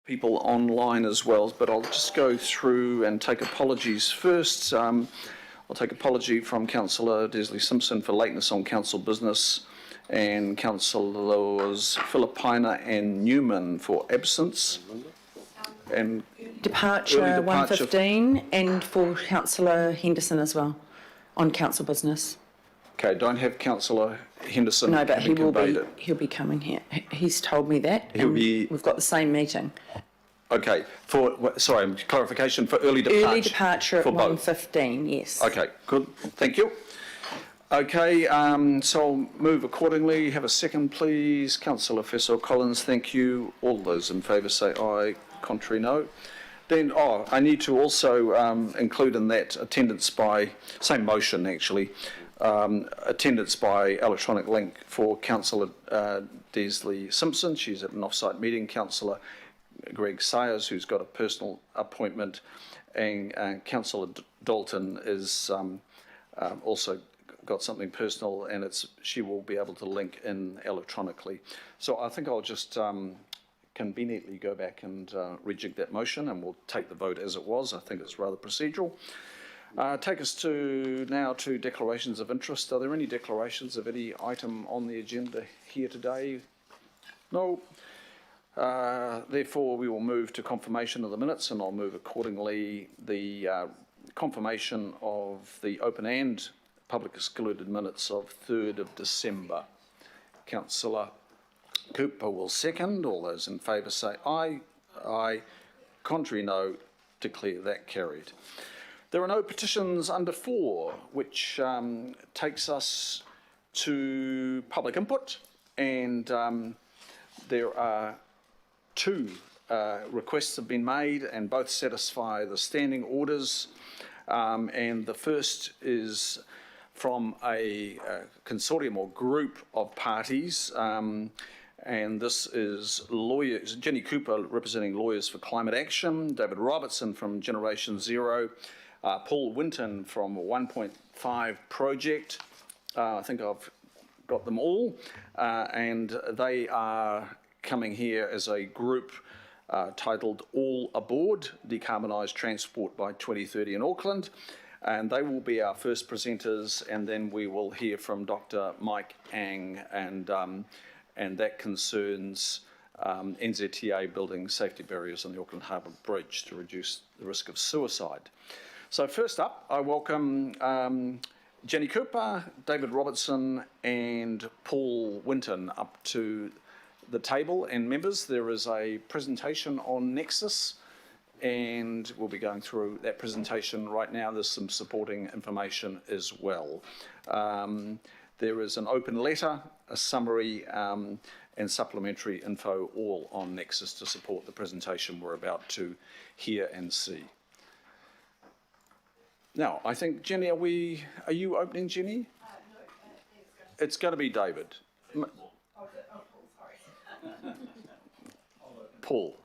people online as well, but I'll just go through and take apologies first. I'll take apology from Councillor Desley Simpson for lateness on council business, and Councillors Filipina and Newman for absence. And Departure 1:15, and for Councillor Henderson as well, on council business. Okay, don't have Councillor Henderson. No, but he'll be coming here. He's told me that. We've got the same meeting. Okay, sorry, clarification for early departure. Early departure at 1:15, yes. Okay, good, thank you. Okay, so I'll move accordingly. Have a second, please. Councillor Fessor-Collins, thank you. All those in favour say aye, contrary no. Then, I need to also include in that attendance by, same motion actually, attendance by electronic link for Councillor Desley Simpson. She's at an off-site meeting. Councillor Greg Sayers, who's got a personal appointment, and Councillor Dalton is also got something personal, and she will be able to link in electronically. So I think I'll just conveniently go back and rejig that motion, and we'll take the vote as it was. I think it's rather procedural. Take us now to declarations of interest. Are there any declarations of any item on the agenda here today? No. Therefore, we will move to confirmation of the minutes, and I'll move accordingly. The confirmation of the open and public excluded minutes of 3rd of December. Councillor Cooper will second. All those in favour say aye. Aye. Contrary no. Declare that carried. There are no petitions under 4, which takes us to public input, and there are 2 requests have been made, and both satisfy the standing orders. And the first is from a consortium or group of parties, and this is lawyers, Jenny Cooper representing Lawyers for Climate Action, David Robertson from Generation Zero, Paul Winton from 1.5 Project. I think I've got them all, and they are coming here as a group titled All Aboard, Decarbonised Transport by 2030 in Auckland. And they will be our first presenters, and then we will hear from Dr. Mike Ang, and that concerns NZTA building safety barriers on the Auckland Harbour Bridge to reduce the risk of suicide. So first up, I welcome Jenny Cooper, David Robertson and Paul Winton up to the table. And members, there is a presentation on Nexus, and we'll be going through that presentation right now. There's some supporting information as well. There is an open letter, a summary, and supplementary info all on Nexus to support the presentation we're about to hear and see. Now, I think, Jenny, are you opening, Jenny? No, it's going to be David. Paul, sorry. Paul.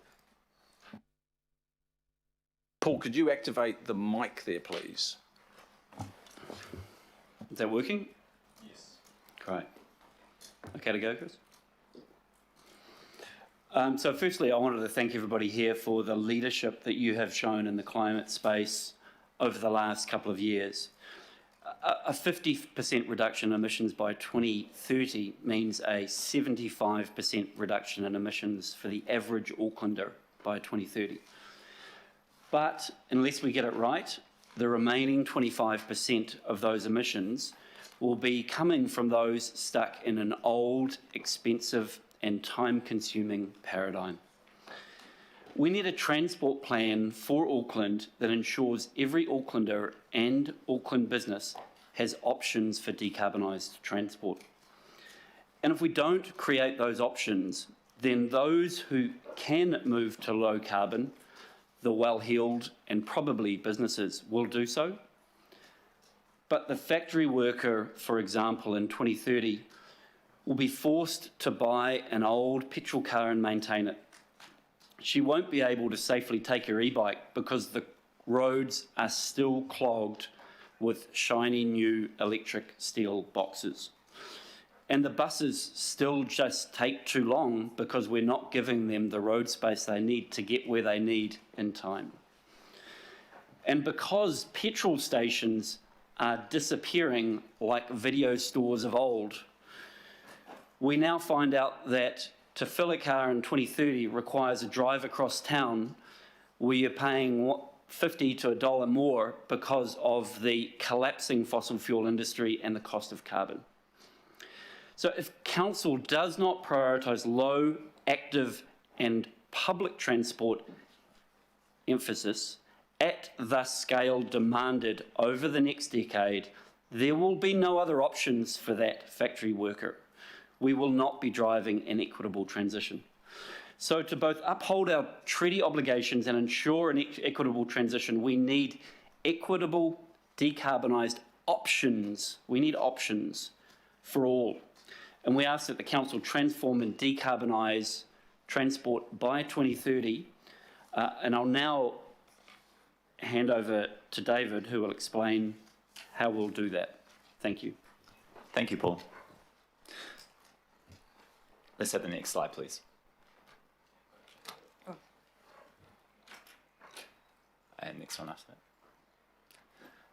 Paul, could you activate the mic there, please? Is that working? Yes. Great. Okay to go, Chris? So firstly, I wanted to thank everybody here for the leadership that you have shown in the climate space over the last couple of years. A 50% reduction in emissions by 2030 means a 75% reduction in emissions for the average Aucklander by 2030. But unless we get it right, the remaining 25% of those emissions will be coming from those stuck in an old, expensive and time-consuming paradigm. We need a transport plan for Auckland that ensures every Aucklander and Auckland business has options for decarbonised transport. And if we don't create those options, then those who can move to low carbon, the well-heeled and probably businesses, will do so. But the factory worker, for example, in 2030, will be forced to buy an old petrol car and maintain it. She won't be able to safely take her e-bike because the roads are still clogged with shiny new electric steel boxes. And the buses still just take too long because we're not giving them the road space they need to get where they need in time. And because petrol stations are disappearing like video stores of old, we now find out that to fill a car in 2030 requires a drive across town where you're paying $50 to $1 more because of the collapsing fossil fuel industry and the cost of carbon. So if council does not prioritise low, active and public transport emphasis at the scale demanded over the next decade, there will be no other options for that factory worker. We will not be driving an equitable transition. So to both uphold our treaty obligations and ensure an equitable transition, we need equitable, decarbonised options. We need options for all. And we ask that the council transform and decarbonise transport by 2030. And I'll now hand over to David, who will explain how we'll do that. Thank you. Thank you, Paul. Let's have the next slide, please. And next one after that.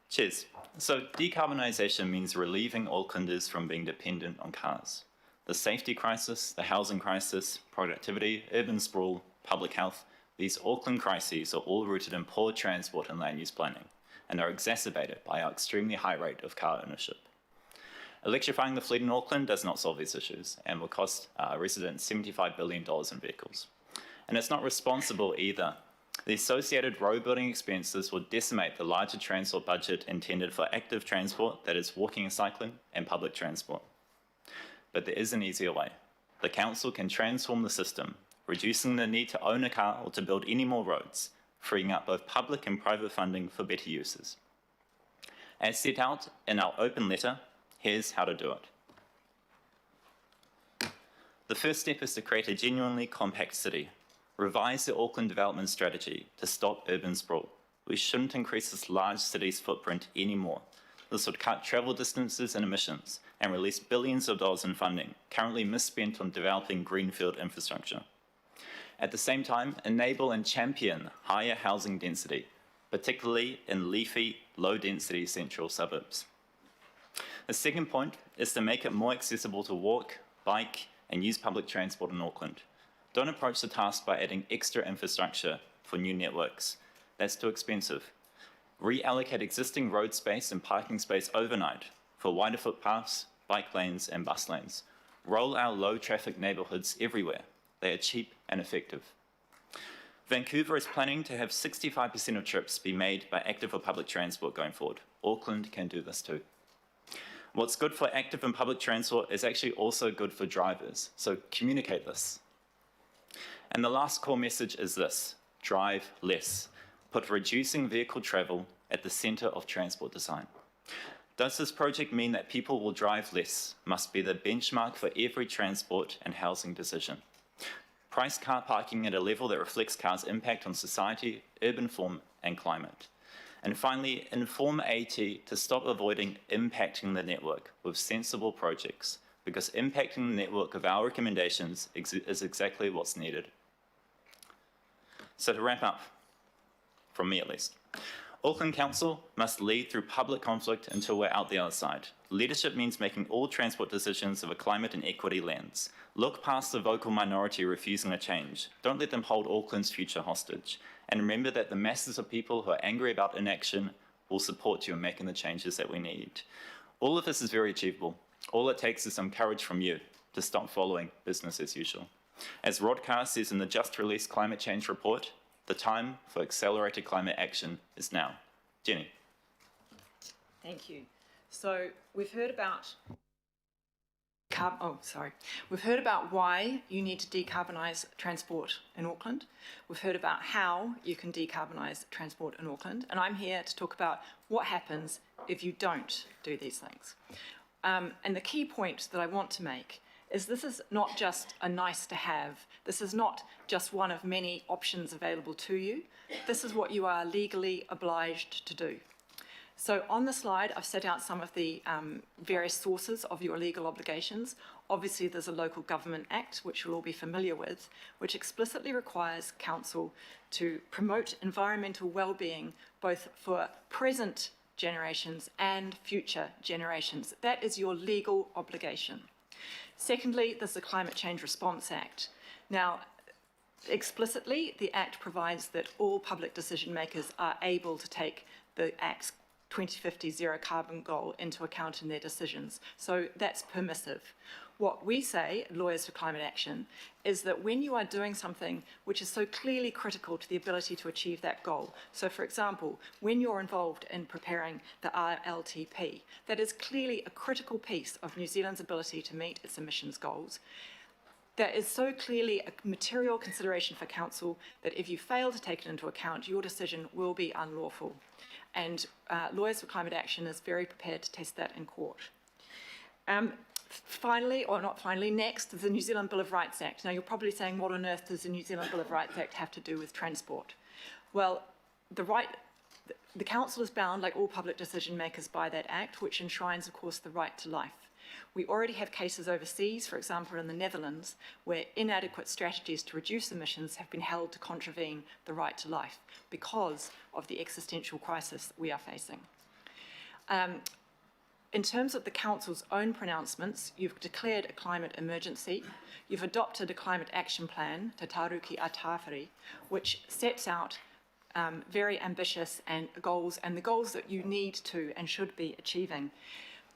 Cheers. So decarbonisation means relieving Aucklanders from being dependent on cars. The safety crisis, the housing crisis, productivity, urban sprawl, public health, these Auckland crises are all rooted in poor transport and land use planning, and are exacerbated by our extremely high rate of car ownership. Electrifying the fleet in Auckland does not solve these issues and will cost residents $75 billion in vehicles. And it's not responsible either. The associated road building expenses will decimate the larger transport budget intended for active transport, that is walking and cycling, and public transport. But there is an easier way. The council can transform the system, reducing the need to own a car or to build any more roads, freeing up both public and private funding for better uses. As set out in our open letter, here's how to do it. The first step is to create a genuinely compact city. Revise the Auckland development strategy to stop urban sprawl. We shouldn't increase this large city's footprint anymore. This would cut travel distances and emissions and release billions of dollars in funding currently misspent on developing greenfield infrastructure. At the same time, enable and champion higher housing density, particularly in leafy, low-density central suburbs. The second point is to make it more accessible to walk, bike, and use public transport in Auckland. Don't approach the task by adding extra infrastructure for new networks. That's too expensive. Reallocate existing road space and parking space overnight for wider footpaths, bike lanes, and bus lanes. Roll out low-traffic neighbourhoods everywhere. They are cheap and effective. Vancouver is planning to have 65% of trips be made by active or public transport going forward. Auckland can do this too. What's good for active and public transport is actually also good for drivers, so communicate this. And the last core message is this: drive less. Put reducing vehicle travel at the centre of transport design. Does this project mean that people will drive less? Must be the benchmark for every transport and housing decision. Price car parking at a level that reflects cars' impact on society, urban form, and climate. And finally, inform AT to stop avoiding impacting the network with sensible projects, because impacting the network of our recommendations is exactly what's needed. So to wrap up, from me at least, Auckland Council must lead through public conflict until we're out the other side. Leadership means making all transport decisions of a climate and equity lens. Look past the vocal minority refusing a change. Don't let them hold Auckland's future hostage. And remember that the masses of people who are angry about inaction will support you in making the changes that we need. All of this is very achievable. All it takes is some courage from you to stop following business as usual. As Rodcast says in the just released climate change report, the time for accelerated climate action is now. Jenny. Thank you. So we've heard about We've heard about why you need to decarbonise transport in Auckland. We've heard about how you can decarbonise transport in Auckland, and I'm here to talk about what happens if you don't do these things. And the key point that I want to make is this is not just a nice to have. This is not just one of many options available to you. This is what you are legally obliged to do. So on the slide, I've set out some of the various sources of your legal obligations. Obviously, there's a Local Government Act, which you'll all be familiar with, which explicitly requires council to promote environmental well-being, both for present generations and future generations. That is your legal obligation. Secondly, there's the Climate Change Response Act. Now, explicitly, the Act provides that all public decision makers are able to take the Act's 2050 zero carbon goal into account in their decisions. So that's permissive. What we say, Lawyers for Climate Action, is that when you are doing something which is so clearly critical to the ability to achieve that goal, so for example, when you're involved in preparing the RLTP, that is clearly a critical piece of New Zealand's ability to meet its emissions goals. That is so clearly a material consideration for council that if you fail to take it into account, your decision will be unlawful. And Lawyers for Climate Action is very prepared to test that in court. Finally, or not finally, next is the New Zealand Bill of Rights Act. Now, you're probably saying, what on earth does the New Zealand Bill of Rights Act have to do with transport? Well, the council is bound, like all public decision makers, by that act, which enshrines, of course, the right to life. We already have cases overseas, for example, in the Netherlands, where inadequate strategies to reduce emissions have been held to contravene the right to life because of the existential crisis we are facing. In terms of the council's own pronouncements, you've declared a climate emergency. You've adopted a climate action plan, Te Taruki a Tāwhiri, which sets out very ambitious goals and the goals that you need to and should be achieving.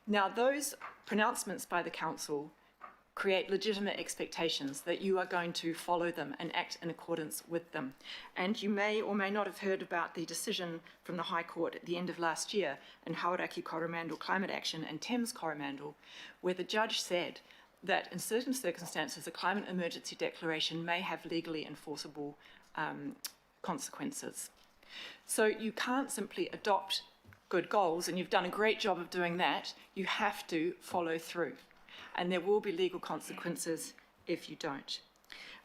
Now, those pronouncements by the council create legitimate expectations that you are going to follow them and act in accordance with them. And you may or may not have heard about the decision from the High Court at the end of last year in Hauraki Coromandel Climate Action and Thames Coromandel, where the judge said that in certain circumstances a climate emergency declaration may have legally enforceable consequences. So you can't simply adopt good goals, and you've done a great job of doing that. You have to follow through. And there will be legal consequences if you don't.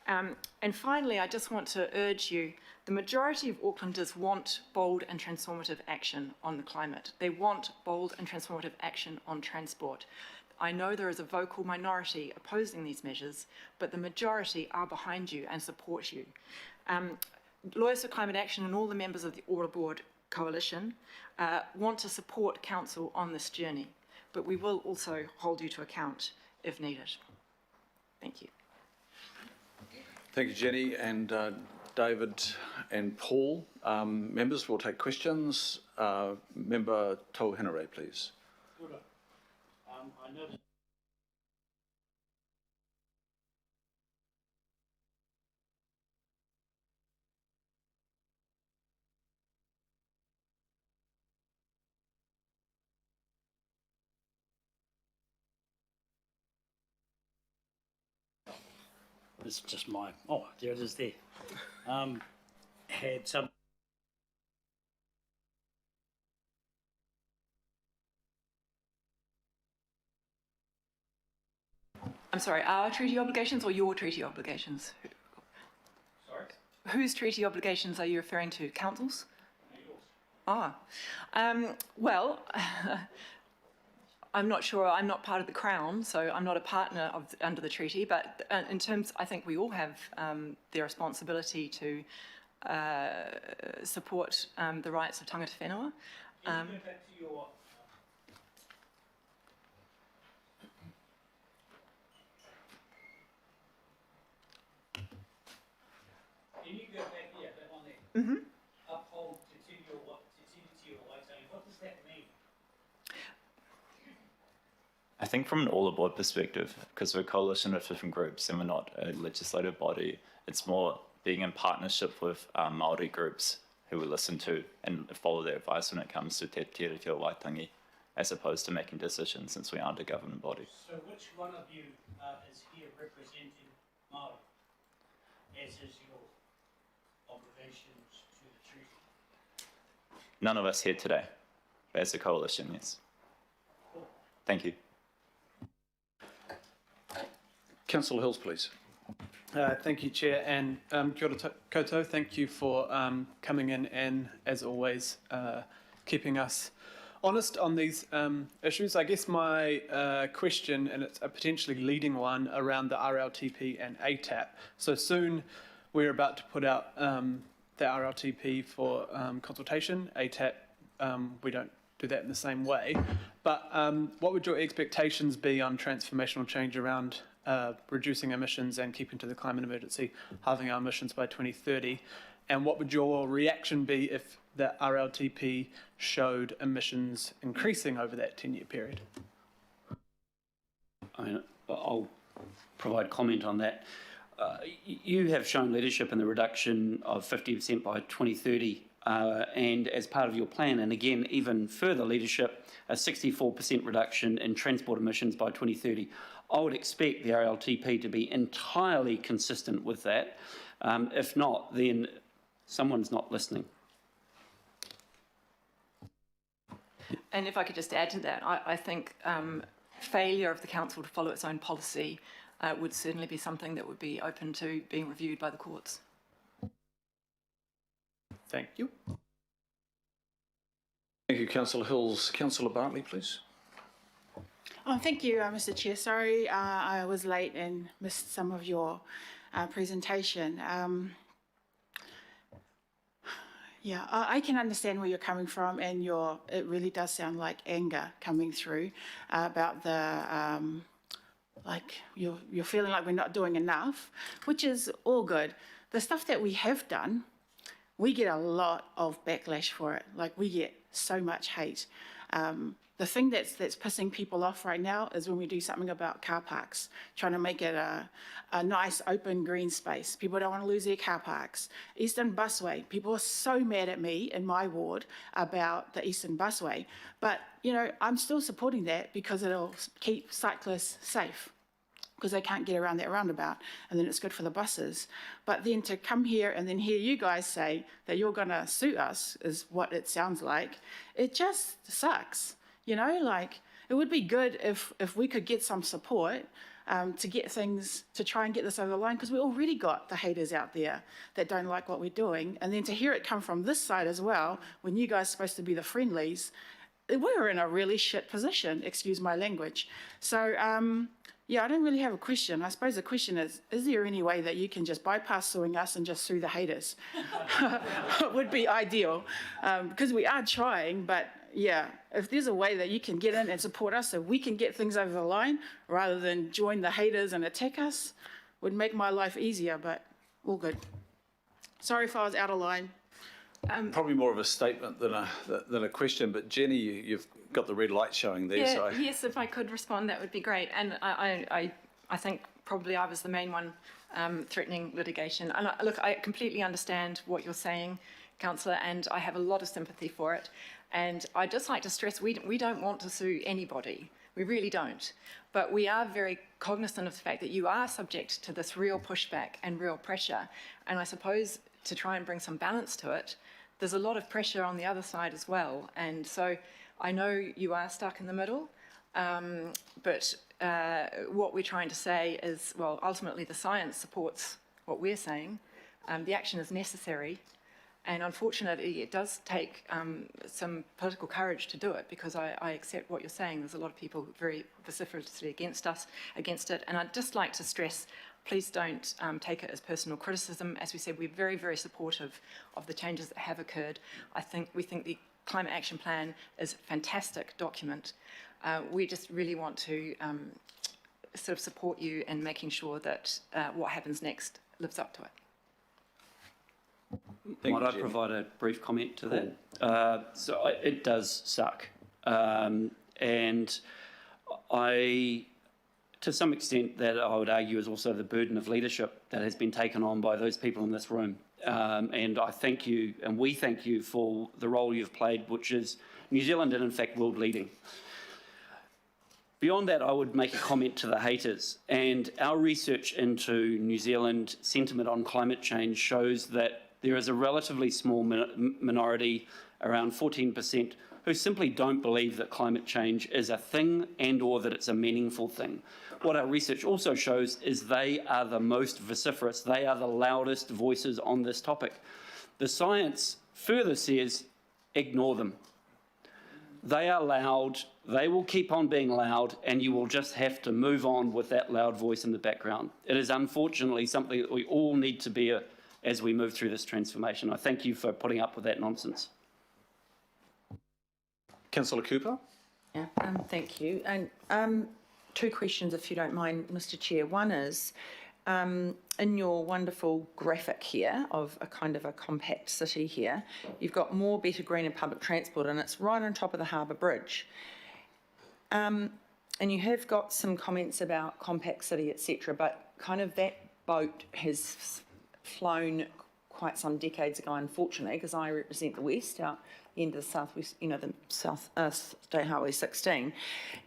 And finally, I just want to urge you, the majority of Aucklanders want bold and transformative action on the climate. They want bold and transformative action on transport. I know there is a vocal minority opposing these measures, but the majority are behind you and support you. Lawyers for Climate Action and all the members of the All Aboard Coalition want to support council on this journey, but we will also hold you to account if needed. Thank you. Thank you, Jenny, and David and Paul. Members will take questions. Member Tauhenare, please. I noticed this is just my, oh, there it is there. Had some I'm sorry, our treaty obligations or your treaty obligations? sorry? Whose treaty obligations are you referring to? Council's? Well, I'm not sure. I'm not part of the Crown, so I'm not a partner under the treaty. But in terms, I think we all have the responsibility to support the rights of tangata whenua. Can you go back to your... Can you go back, yeah, that one there? Mm-hmm. Uphold to your rights. What does that mean? I think from an all-aboard perspective, because we're a coalition of different groups and we're not a legislative body, it's more being in partnership with Māori groups who we listen to and follow their advice when it comes to te tiriti o Waitangi, as opposed to making decisions since we aren't a government body. So which one of you is here representing Māori, as is your obligations to the treaty? None of us here today, but as a coalition, yes. Thank you. Councillor Hills, please. Thank you, Chair, and kia ora koutou. Thank you for coming in and, as always, keeping us honest on these issues. I guess my question, and it's a potentially leading one, around the RLTP and ATAP. So soon we're about to put out the RLTP for consultation. ATAP, we don't do that in the same way. But what would your expectations be on transformational change around reducing emissions and keeping to the climate emergency, halving our emissions by 2030? And what would your reaction be if the RLTP showed emissions increasing over that 10-year period? I'll provide comment on that. You have shown leadership in the reduction of 50% by 2030, and as part of your plan, and again, even further leadership, a 64% reduction in transport emissions by 2030. I would expect the RLTP to be entirely consistent with that. If not, then someone's not listening. And if I could just add to that, I think failure of the council to follow its own policy would certainly be something that would be open to being reviewed by the courts. Thank you. Thank you, Councillor Hills. Councillor Bartley, please. Oh, thank you, Mr. Chair. Sorry, I was late and missed some of your presentation. Yeah, I can understand where you're coming from, and it really does sound like anger coming through about the like you're feeling like we're not doing enough, which is all good. The stuff that we have done, we get a lot of backlash for it. Like, we get so much hate. The thing that's pissing people off right now is when we do something about car parks, trying to make it a nice open green space. People don't want to lose their car parks. Eastern Busway, people are so mad at me in my ward about the Eastern Busway. But, you know, I'm still supporting that because it'll keep cyclists safe, because they can't get around that roundabout, and then it's good for the buses. But then to come here and then hear you guys say that you're going to sue us is what it sounds like. It just sucks. You know, like, it would be good if we could get some support to get things, to try and get this over the line, because we already got the haters out there that don't like what we're doing. And then to hear it come from this side as well, when you guys are supposed to be the friendlies, we're in a really shit position, excuse my language. So, yeah, I don't really have a question. I suppose the question is there any way that you can just bypass suing us and just sue the haters? It would be ideal, because we are trying, but yeah, if there's a way that you can get in and support us so we can get things over the line rather than join the haters and attack us, would make my life easier, but all good. Sorry if I was out of line. Probably more of a statement than a question, but Jenny, you've got the red light showing there. Yeah, So. yes, if I could respond, that would be great. And I think probably I was the main one threatening litigation. And look, I completely understand what you're saying, Councillor, and I have a lot of sympathy for it. And I'd just like to stress, we don't want to sue anybody. We really don't. But we are very cognizant of the fact that you are subject to this real pushback and real pressure. And I suppose to try and bring some balance to it, there's a lot of pressure on the other side as well. And so I know you are stuck in the middle, but what we're trying to say is, well, ultimately the science supports what we're saying. The action is necessary. And unfortunately, it does take some political courage to do it, because I accept what you're saying. There's a lot of people very vociferously against it. And I'd just like to stress, please don't take it as personal criticism. As we said, we're very, very supportive of the changes that have occurred. We think the Climate Action Plan is a fantastic document. We just really want to sort of support you in making sure that what happens next lives up to it. Might I provide a brief comment to that? So it does suck. And to some extent, that I would argue is also the burden of leadership that has been taken on by those people in this room. And I thank you, and we thank you for the role you've played, which is New Zealand and in fact world leading. Beyond that, I would make a comment to the haters. And our research into New Zealand sentiment on climate change shows that there is a relatively small minority, around 14%, who simply don't believe that climate change is a thing and or that it's a meaningful thing. What our research also shows is they are the most vociferous, they are the loudest voices on this topic. The science further says, ignore them. They are loud, they will keep on being loud, and you will just have to move on with that loud voice in the background. It is unfortunately something that we all need to bear as we move through this transformation. I thank you for putting up with that nonsense. Councillor Cooper? Yeah, thank you. And two questions, if you don't mind, Mr. Chair. One is, in your wonderful graphic here of a kind of a compact city here, you've got more, better, greener public transport, and it's right on top of the Harbour Bridge. And you have got some comments about compact city, etc., but kind of that boat has flown quite some decades ago, unfortunately, because I represent the West, out the end of the Southwest, you know, the South State Highway 16.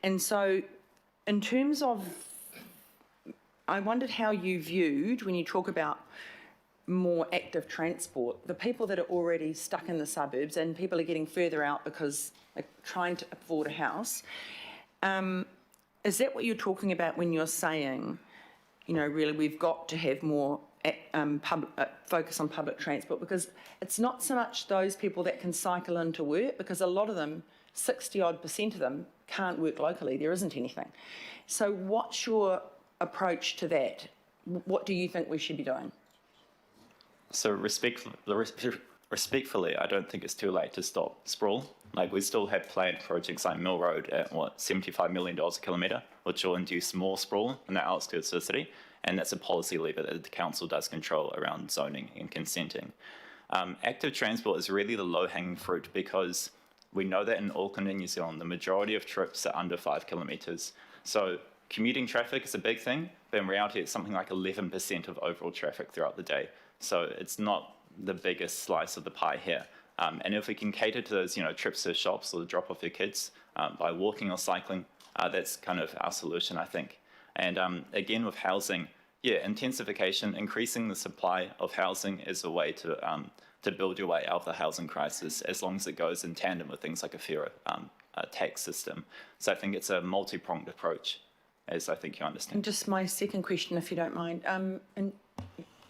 And so in terms of, I wondered how you viewed, when you talk about more active transport, the people that are already stuck in the suburbs and people are getting further out because they're trying to afford a house. Is that what you're talking about when you're saying, you know, really we've got to have more focus on public transport? Because it's not so much those people that can cycle into work, because a lot of them, 60-odd% of them, can't work locally. There isn't anything. So what's your approach to that? What do you think we should be doing? So respectfully, I don't think it's too late to stop sprawl. Like, we still have planned projects like Mill Road at, $75 million a kilometre, which will induce more sprawl in the outskirts of the city. And that's a policy lever that the council does control around zoning and consenting. Active transport is really the low-hanging fruit, because we know that in Auckland and New Zealand, the majority of trips are under 5 kilometres. So commuting traffic is a big thing, but in reality, it's something like 11% of overall traffic throughout the day. So it's not the biggest slice of the pie here. And if we can cater to those, trips to shops or drop off your kids by walking or cycling, that's kind of our solution, I think. And again, with housing, intensification, increasing the supply of housing is a way to build your way out of the housing crisis, as long as it goes in tandem with things like a fairer tax system. So I think it's a multi-pronged approach, as I think you understand. And just my second question, if you don't mind. And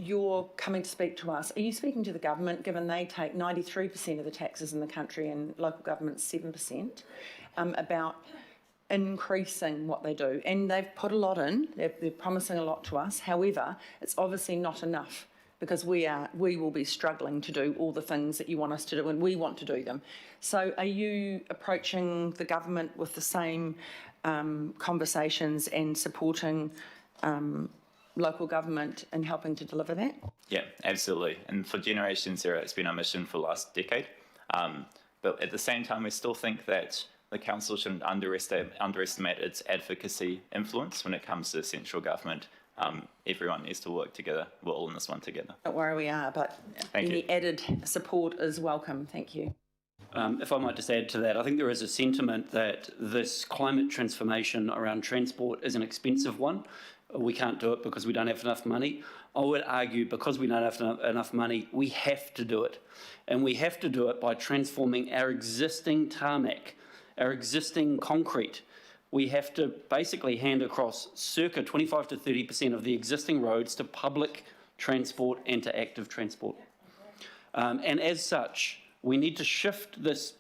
you're coming to speak to us. Are you speaking to the government, given they take 93% of the taxes in the country and local governments 7%, about increasing what they do? And they've put a lot in, they're promising a lot to us. However, it's obviously not enough, because we will be struggling to do all the things that you want us to do, and we want to do them. So are you approaching the government with the same conversations and supporting local government in helping to deliver that? Yeah, absolutely. And for Generation Zero, it's been our mission for the last decade. But at the same time, we still think that the council shouldn't underestimate its advocacy influence when it comes to central government. Everyone needs to work together. We're all in this one together. Don't worry, we are, but any added support is welcome. Thank you. If I might just add to that, I think there is a sentiment that this climate transformation around transport is an expensive one. We can't do it because we don't have enough money. I would argue, because we don't have enough money, we have to do it. And we have to do it by transforming our existing tarmac, our existing concrete. We have to basically hand across circa 25 to 30% of the existing roads to public transport and to active transport. And as such, we need to shift this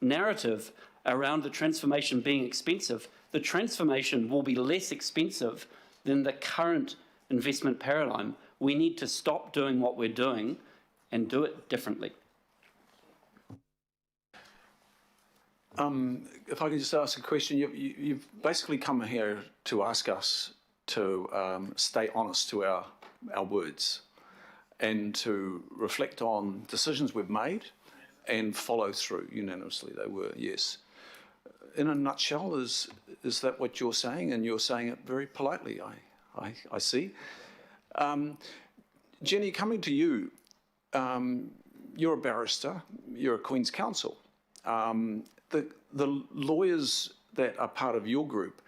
narrative around the transformation being expensive. The transformation will be less expensive than the current investment paradigm. We need to stop doing what we're doing and do it differently. If I can just ask a question, you've basically come here to ask us to stay honest to our words and to reflect on decisions we've made and follow through unanimously. They were, yes. In a nutshell, is that what you're saying? And you're saying it very politely, I see. Jenny, coming to you, you're a barrister, you're a Queen's Counsel. The lawyers that are part of your group,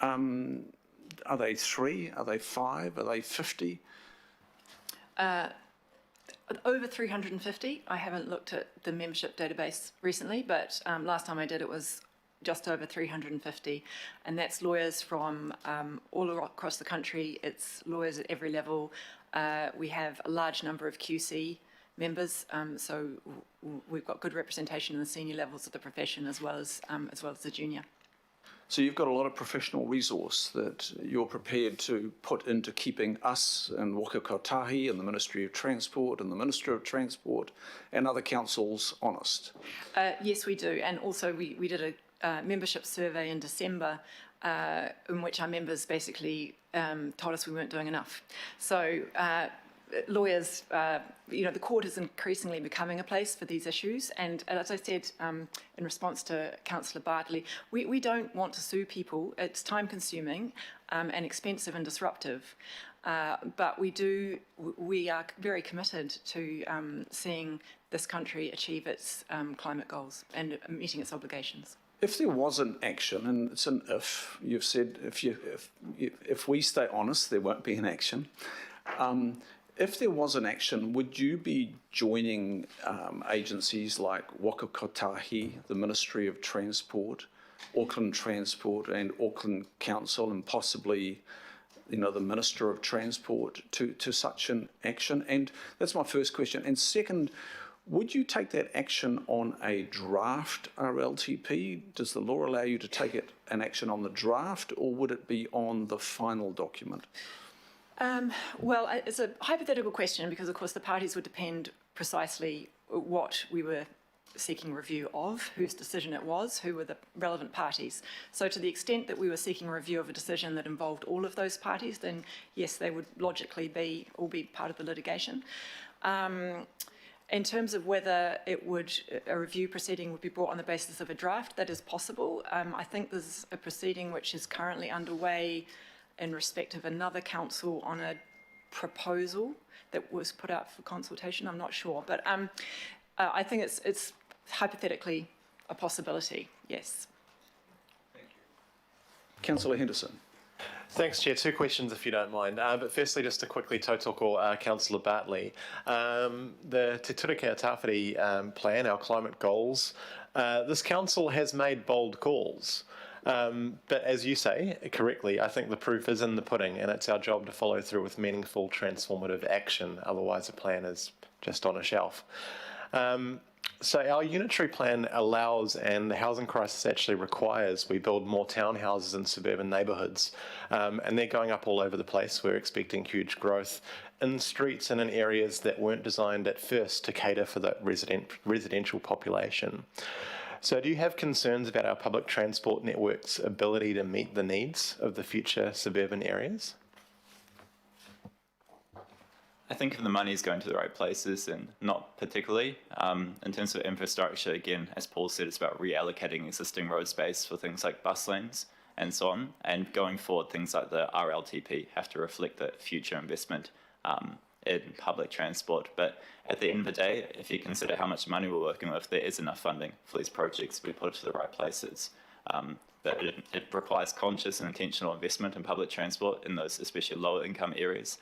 are they 3? Are they 5? Are they 50? Over 350. I haven't looked at the membership database recently, but last time I did, it was just over 350. And that's lawyers from all across the country. It's lawyers at every level. We have a large number of QC members. So we've got good representation in the senior levels of the profession as well as the junior. So you've got a lot of professional resource that you're prepared to put into keeping us and Waka Kotahi and the Ministry of Transport and the Minister of Transport and other councils honest. Yes, we do. And also we did a membership survey in December in which our members basically told us we weren't doing enough. So lawyers, the court is increasingly becoming a place for these issues. And as I said in response to Councillor Bartley, we don't want to sue people. It's time consuming and expensive and disruptive. But we are very committed to seeing this country achieve its climate goals and meeting its obligations. If there was an action, and it's an if, you've said if we stay honest, there won't be an action. If there was an action, would you be joining agencies like Waka Kotahi, the Ministry of Transport, Auckland Transport and Auckland Council, and possibly the Minister of Transport to such an action? And that's my first question. And second, would you take that action on a draft RLTP? Does the law allow you to take an action on the draft, or would it be on the final document? Well, it's a hypothetical question because, of course, the parties would depend precisely what we were seeking review of, whose decision it was, who were the relevant parties. So to the extent that we were seeking review of a decision that involved all of those parties, then yes, they would logically be part of the litigation. In terms of whether a review proceeding would be brought on the basis of a draft, that is possible. I think there's a proceeding which is currently underway in respect of another council on a proposal that was put out for consultation. I'm not sure, but I think it's hypothetically a possibility, yes. Thank you. Councillor Henderson. Thanks, Chair. Two questions, if you don't mind. But firstly, just to quickly tautoko Councillor Bartley. The Te Tureke Tawhiri plan, our climate goals, this council has made bold calls. But as you say, correctly, I think the proof is in the pudding, and it's our job to follow through with meaningful, transformative action. Otherwise, a plan is just on a shelf. So our unitary plan allows, and the housing crisis actually requires, we build more townhouses in suburban neighbourhoods, and they're going up all over the place. We're expecting huge growth in streets and in areas that weren't designed at first to cater for the residential population. So do you have concerns about our public transport network's ability to meet the needs of the future suburban areas? I think if the money is going to the right places, and not particularly. In terms of infrastructure, again, as Paul said, it's about reallocating existing road space for things like bus lanes and so on. And going forward, things like the RLTP have to reflect the future investment in public transport. But at the end of the day, if you consider how much money we're working with, there is enough funding for these projects to be put to the right places. But it requires conscious and intentional investment in public transport in those especially lower income areas,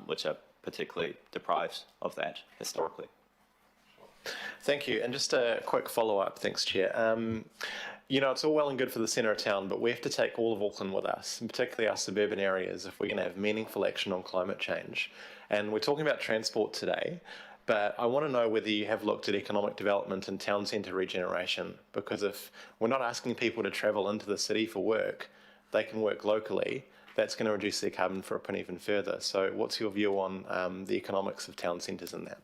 which are particularly deprived of that historically. Thank you. And just a quick follow-up, thanks, Chair. It's all well and good for the centre of town, but we have to take all of Auckland with us, and particularly our suburban areas, if we're going to have meaningful action on climate change. And we're talking about transport today, but I want to know whether you have looked at economic development and town centre regeneration, because if we're not asking people to travel into the city for work, they can work locally. That's going to reduce their carbon footprint even further. So what's your view on the economics of town centres in that?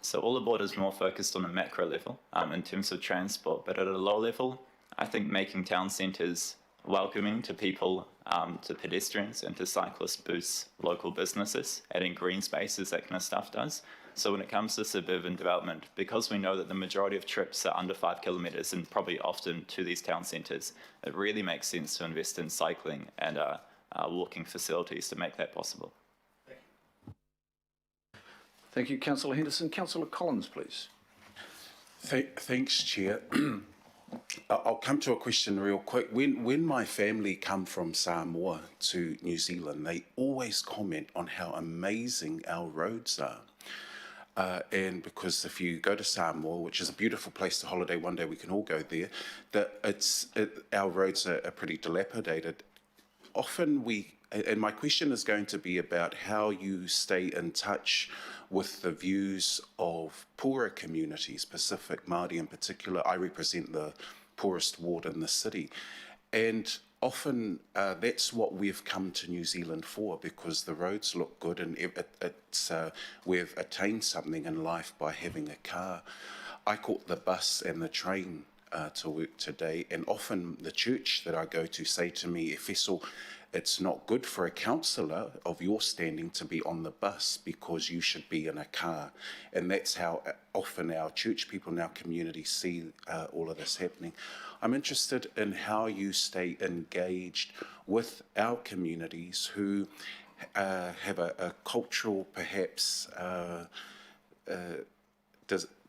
So all the board is more focused on a macro level in terms of transport, but at a low level, I think making town centres welcoming to people, to pedestrians and to cyclists boosts local businesses, adding green spaces, that kind of stuff does. So when it comes to suburban development, because we know that the majority of trips are under 5 kilometres and probably often to these town centres, it really makes sense to invest in cycling and walking facilities to make that possible. Thank you, Councillor Henderson. Councillor Collins, please. Thanks, Chair. I'll come to a question real quick. When my family come from Samoa to New Zealand, they always comment on how amazing our roads are. And because if you go to Samoa, which is a beautiful place to holiday, one day we can all go there, our roads are pretty dilapidated. often and my question is going to be about how you stay in touch with the views of poorer communities, Pacific Māori in particular. I represent the poorest ward in the city. And often that's what we've come to New Zealand for, because the roads look good and we've attained something in life by having a car. I caught the bus and the train to work today, and often the church that I go to say to me, Efeso, it's not good for a councillor of your standing to be on the bus because you should be in a car. And that's how often our church people in our community see all of this happening. I'm interested in how you stay engaged with our communities who have a cultural, perhaps,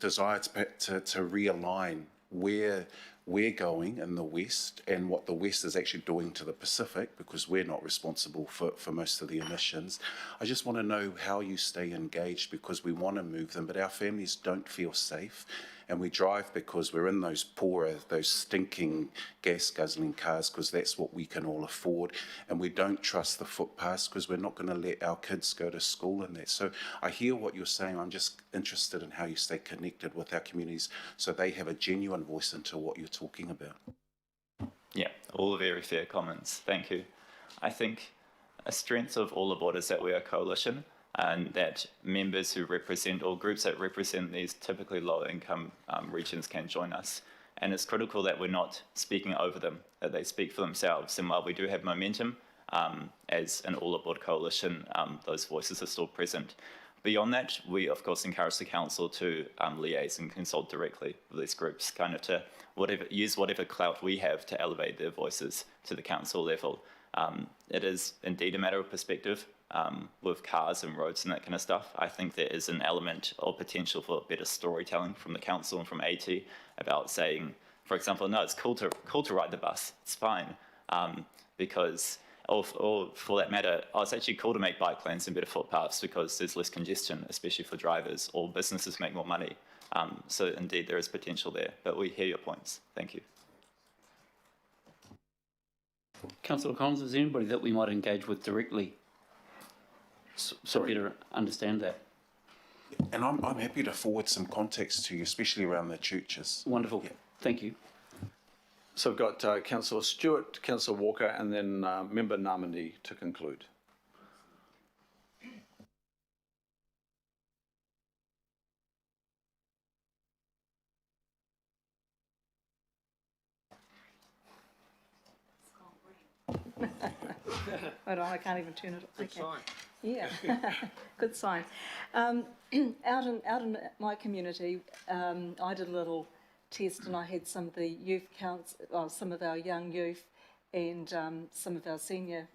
desire to realign where we're going in the West and what the West is actually doing to the Pacific, because we're not responsible for most of the emissions. I just want to know how you stay engaged, because we want to move them, but our families don't feel safe. And we drive because we're in those poorer, those stinking gas-guzzling cars, because that's what we can all afford. And we don't trust the footpaths because we're not going to let our kids go to school in that. So I hear what you're saying. I'm just interested in how you stay connected with our communities so they have a genuine voice into what you're talking about. Yeah, all very fair comments. Thank you. I think a strength of all aboard is that we are a coalition, and that members who represent, or groups that represent these typically low-income regions can join us. And it's critical that we're not speaking over them, that they speak for themselves. And while we do have momentum as an all-aboard coalition, those voices are still present. Beyond that, we of course encourage the council to liaise and consult directly with these groups, kind of to use whatever clout we have to elevate their voices to the council level. It is indeed a matter of perspective. With cars and roads and that kind of stuff, I think there is an element or potential for better storytelling from the council and from AT about saying, for example, no, it's cool to ride the bus, it's fine, because, or for that matter, oh, it's actually cool to make bike lanes and better footpaths because there's less congestion, especially for drivers, or businesses make more money. So indeed, there is potential there, but we hear your points. Thank you. Councillor Collins, is there anybody that we might engage with directly? So better understand that. And I'm happy to forward some context to you, especially around the churches. Wonderful. Yeah. Thank you. So we've got Councillor Stewart, Councillor Walker, and then Member Namani to conclude. Hold on, I can't even turn it. Good sign. Yeah, good sign. Out in my community, I did a little test, and I had some of the youth some of our young youth, and some of our senior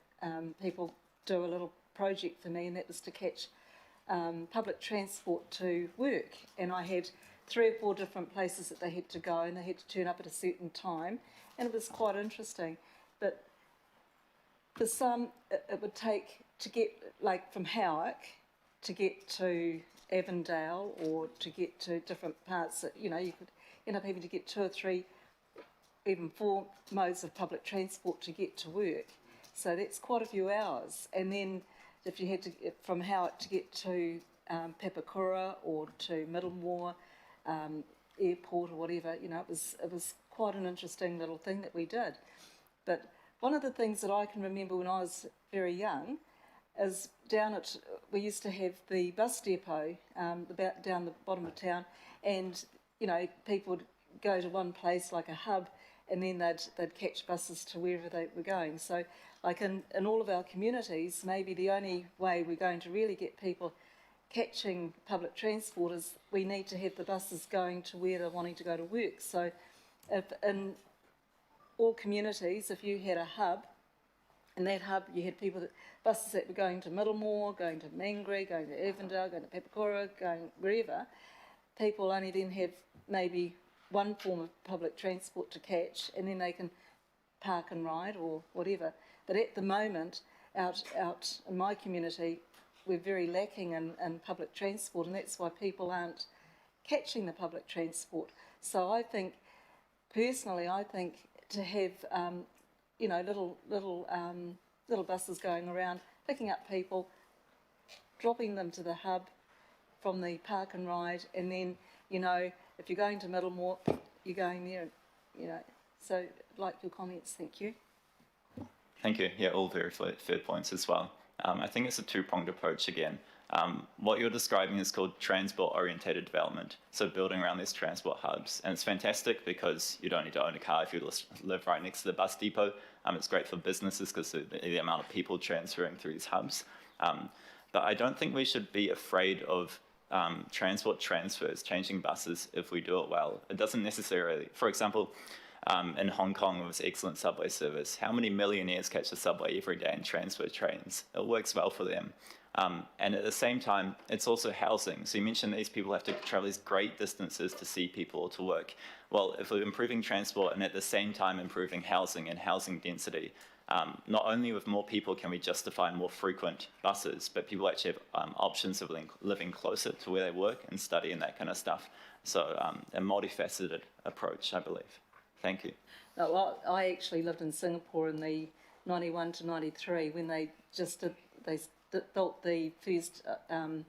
people do a little project for me, and that was to catch public transport to work. And I had 3 or 4 different places that they had to go, and they had to turn up at a certain time, and it was quite interesting. But for some, it would take to get, like from Howick, to get to Avondale or to get to different parts that, you could end up having to get 2 or 3, even 4 modes of public transport to get to work. So that's quite a few hours. And then if you had to get from Howick to get to Papakura or to Middlemore Airport or whatever, it was quite an interesting little thing that we did. But one of the things that I can remember when I was very young is we used to have the bus depot down the bottom of town, and people would go to one place like a hub, and then they'd catch buses to wherever they were going. So like in all of our communities, maybe the only way we're going to really get people catching public transport is we need to have the buses going to where they're wanting to go to work. So if in all communities, if you had a hub, in that hub you had buses that were going to Middlemore, going to Mangere, going to Avondale, going to Papakura, going wherever, people only then have maybe one form of public transport to catch, and then they can park and ride or whatever. But at the moment, out in my community, we're very lacking in public transport, and that's why people aren't catching the public transport. So I think, personally, to have little little buses going around, picking up people, dropping them to the hub from the park and ride, and then, you know, if you're going to Middlemore, you're going there, you know. So, like your comments, thank you. Thank you. Yeah, all very fair points as well. I think it's a two-pronged approach again. What you're describing is called transport-orientated development, so building around these transport hubs. And it's fantastic because you don't need to own a car if you live right next to the bus depot. It's great for businesses because the amount of people transferring through these hubs. But I don't think we should be afraid of transport transfers, changing buses, if we do it well. It doesn't necessarily, for example, in Hong Kong with excellent subway service, how many millionaires catch the subway every day and transfer trains? It works well for them. And at the same time, it's also housing. So you mentioned these people have to travel these great distances to see people or to work. Well, if we're improving transport and at the same time improving housing and housing density, not only with more people can we justify more frequent buses, but people actually have options of living closer to where they work and study and that kind of stuff. So a multifaceted approach, I believe. Thank you. No, well, I actually lived in Singapore in the 91 to 93 when they just did, built the first, I can't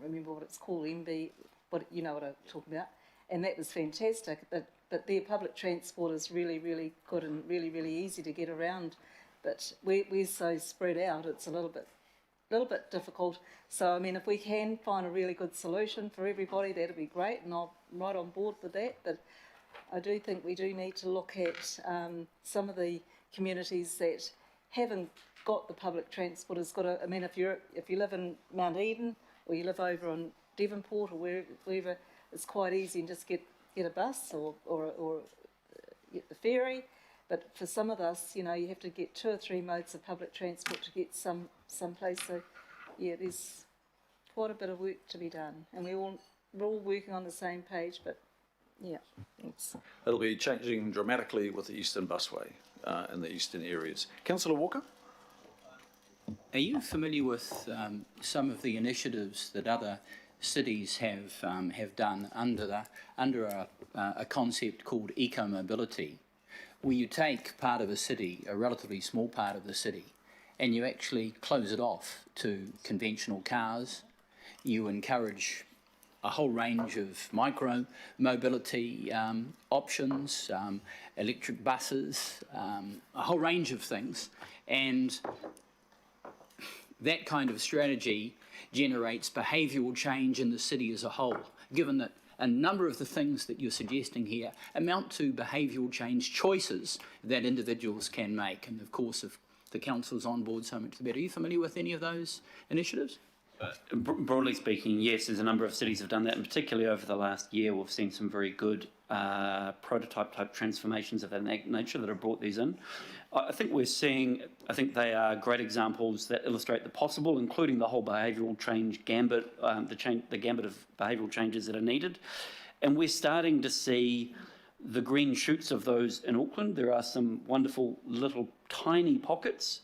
remember what it's called, MB, what, you know what I'm talking about, and that was fantastic. But their public transport is really, really good and really, really easy to get around. But we're so spread out, it's a little bit difficult. So, I mean, if we can find a really good solution for everybody, that'd be great, and I'm right on board with that. But I do think we do need to look at some of the communities that haven't got the public transport. Has got I mean, if you live in Mount Eden or you live over on Devonport or wherever, it's quite easy and just get a bus or get the ferry. But for some of us, you know, you have to get 2 or 3 modes of public transport to get some place. So, yeah, there's quite a bit of work to be done, and we're all working on the same page. But yeah, thanks. It'll be changing dramatically with the Eastern Busway in the eastern areas. Councillor Walker? Are you familiar with some of the initiatives that other cities have done under a concept called eco-mobility, where you take part of a city, a relatively small part of the city, and you actually close it off to conventional cars? You encourage a whole range of micro-mobility options, electric buses, a whole range of things, and that kind of strategy generates behavioural change in the city as a whole, given that a number of the things that you're suggesting here amount to behavioural change choices that individuals can make. And of course, if the council's on board, so much the better. Are you familiar with any of those initiatives? Broadly speaking, yes, there's a number of cities have done that, and particularly over the last year, we've seen some very good prototype-type transformations of that nature that have brought these in. I think they are great examples that illustrate the possible, including the whole behavioural change gambit, the gambit of behavioural changes that are needed. And we're starting to see the green shoots of those in Auckland. There are some wonderful little tiny pockets.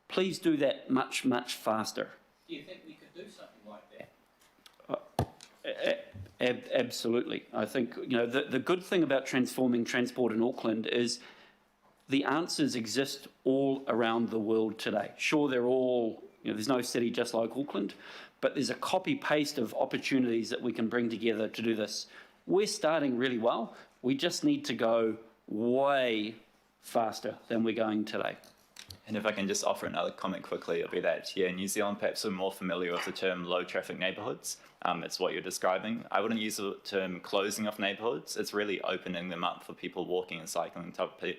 Please do that much, much faster. Do you think we could do something like that? Absolutely. I think, you know, the good thing about transforming transport in Auckland is the answers exist all around the world today. Sure, they're all, you know, there's no city just like Auckland, but there's a copy-paste of opportunities that we can bring together to do this. We're starting really well. We just need to go way faster than we're going today. And if I can just offer another comment quickly, it'll be that, yeah, New Zealand perhaps are more familiar with the term low traffic neighbourhoods. It's what you're describing. I wouldn't use the term closing off neighbourhoods. It's really opening them up for people walking and cycling,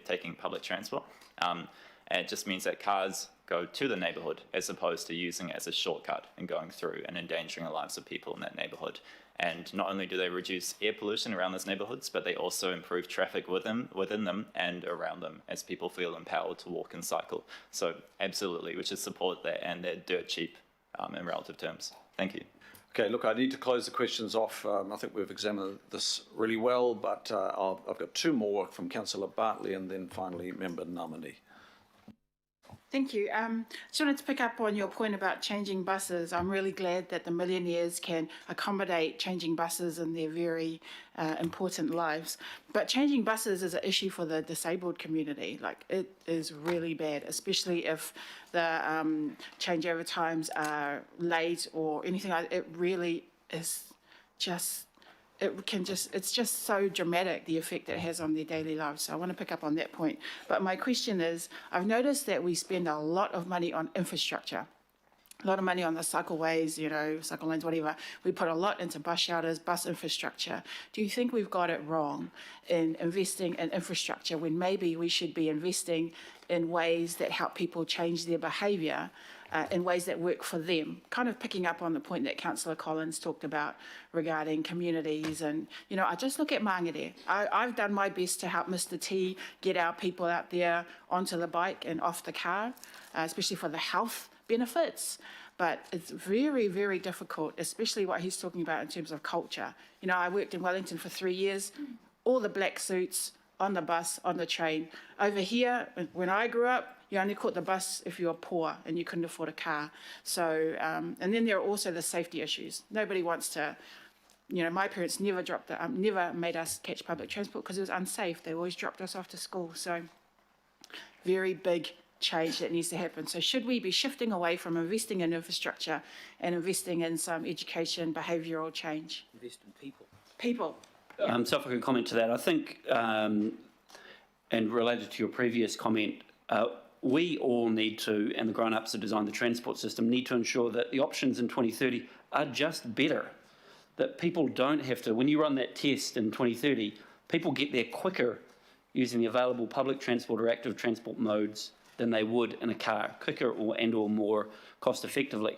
taking public transport. And it just means that cars go to the neighbourhood as opposed to using it as a shortcut and going through and endangering the lives of people in that neighbourhood. And not only do they reduce air pollution around those neighbourhoods, but they also improve traffic within them and around them as people feel empowered to walk and cycle. So absolutely, we should support that, and they're dirt cheap in relative terms. Thank you. Okay, look, I need to close the questions off. I think we've examined this really well, but I've got 2 more from Councillor Bartley and then finally Member Namani. Thank you. Just wanted to pick up on your point about changing buses. I'm really glad that the millionaires can accommodate changing buses in their very important lives. But changing buses is an issue for the disabled community. Like, it is really bad, especially if the changeover times are late or anything like. It really is just. It's just so dramatic, the effect it has on their daily lives. So I want to pick up on that point. But my question is, I've noticed that we spend a lot of money on infrastructure, a lot of money on the cycleways, cycle lanes, whatever. We put a lot into bus shelters, bus infrastructure. Do you think we've got it wrong in investing in infrastructure when maybe we should be investing in ways that help people change their behaviour, in ways that work for them? Kind of picking up on the point that Councillor Collins talked about regarding communities. And, I just look at Mangere. I've done my best to help Mr. T get our people out there onto the bike and off the car, especially for the health benefits. But it's very, very difficult, especially what he's talking about in terms of culture. I worked in Wellington for 3 years, all the black suits, on the bus, on the train. Over here, when I grew up, you only caught the bus if you were poor and you couldn't afford a car. So, and then there are also the safety issues. Nobody wants to, my parents never made us catch public transport because it was unsafe. They always dropped us off to school. So, very big change that needs to happen. So should we be shifting away from investing in infrastructure and investing in some education, behavioural change? Invest in people. People. So if I could comment to that, I think, and related to your previous comment, we all need to, and the grown-ups that design the transport system, need to ensure that the options in 2030 are just better. That people don't have to, when you run that test in 2030, people get there quicker using the available public transport or active transport modes than they would in a car, quicker or more cost effectively.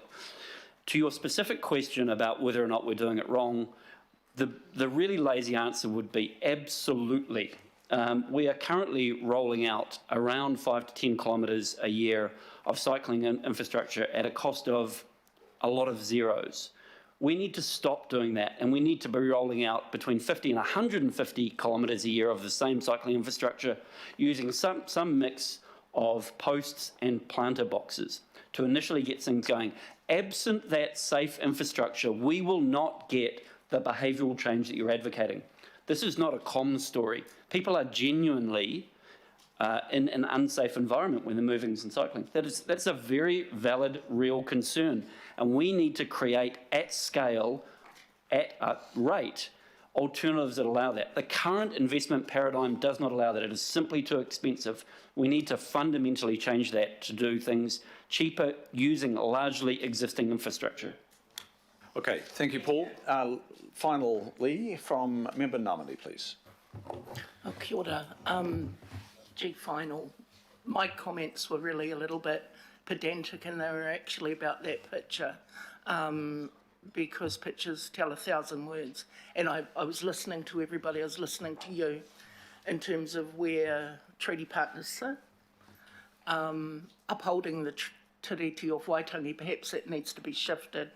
To your specific question about whether or not we're doing it wrong, the really lazy answer would be absolutely. We are currently rolling out around 5 to 10 kilometres a year of cycling infrastructure at a cost of a lot of zeros. We need to stop doing that, and we need to be rolling out between 50 and 150 kilometres a year of the same cycling infrastructure using some mix of posts and planter boxes to initially get things going. Absent that safe infrastructure, we will not get the behavioural change that you're advocating. This is not a comm story. People are genuinely in an unsafe environment when they're moving and cycling. That's a very valid, real concern. And we need to create at scale, at a rate, alternatives that allow that. The current investment paradigm does not allow that. It is simply too expensive. We need to fundamentally change that to do things cheaper using largely existing infrastructure. Okay, thank you, Paul. Finally, from Member Namani, please. Oh, kia ora. Final. My comments were really a little bit pedantic, and they were actually about that picture, because pictures tell 1,000 words. And I was listening to everybody, I was listening to you in terms of where treaty partners sit, upholding the tiriti of Waitangi. Perhaps it needs to be shifted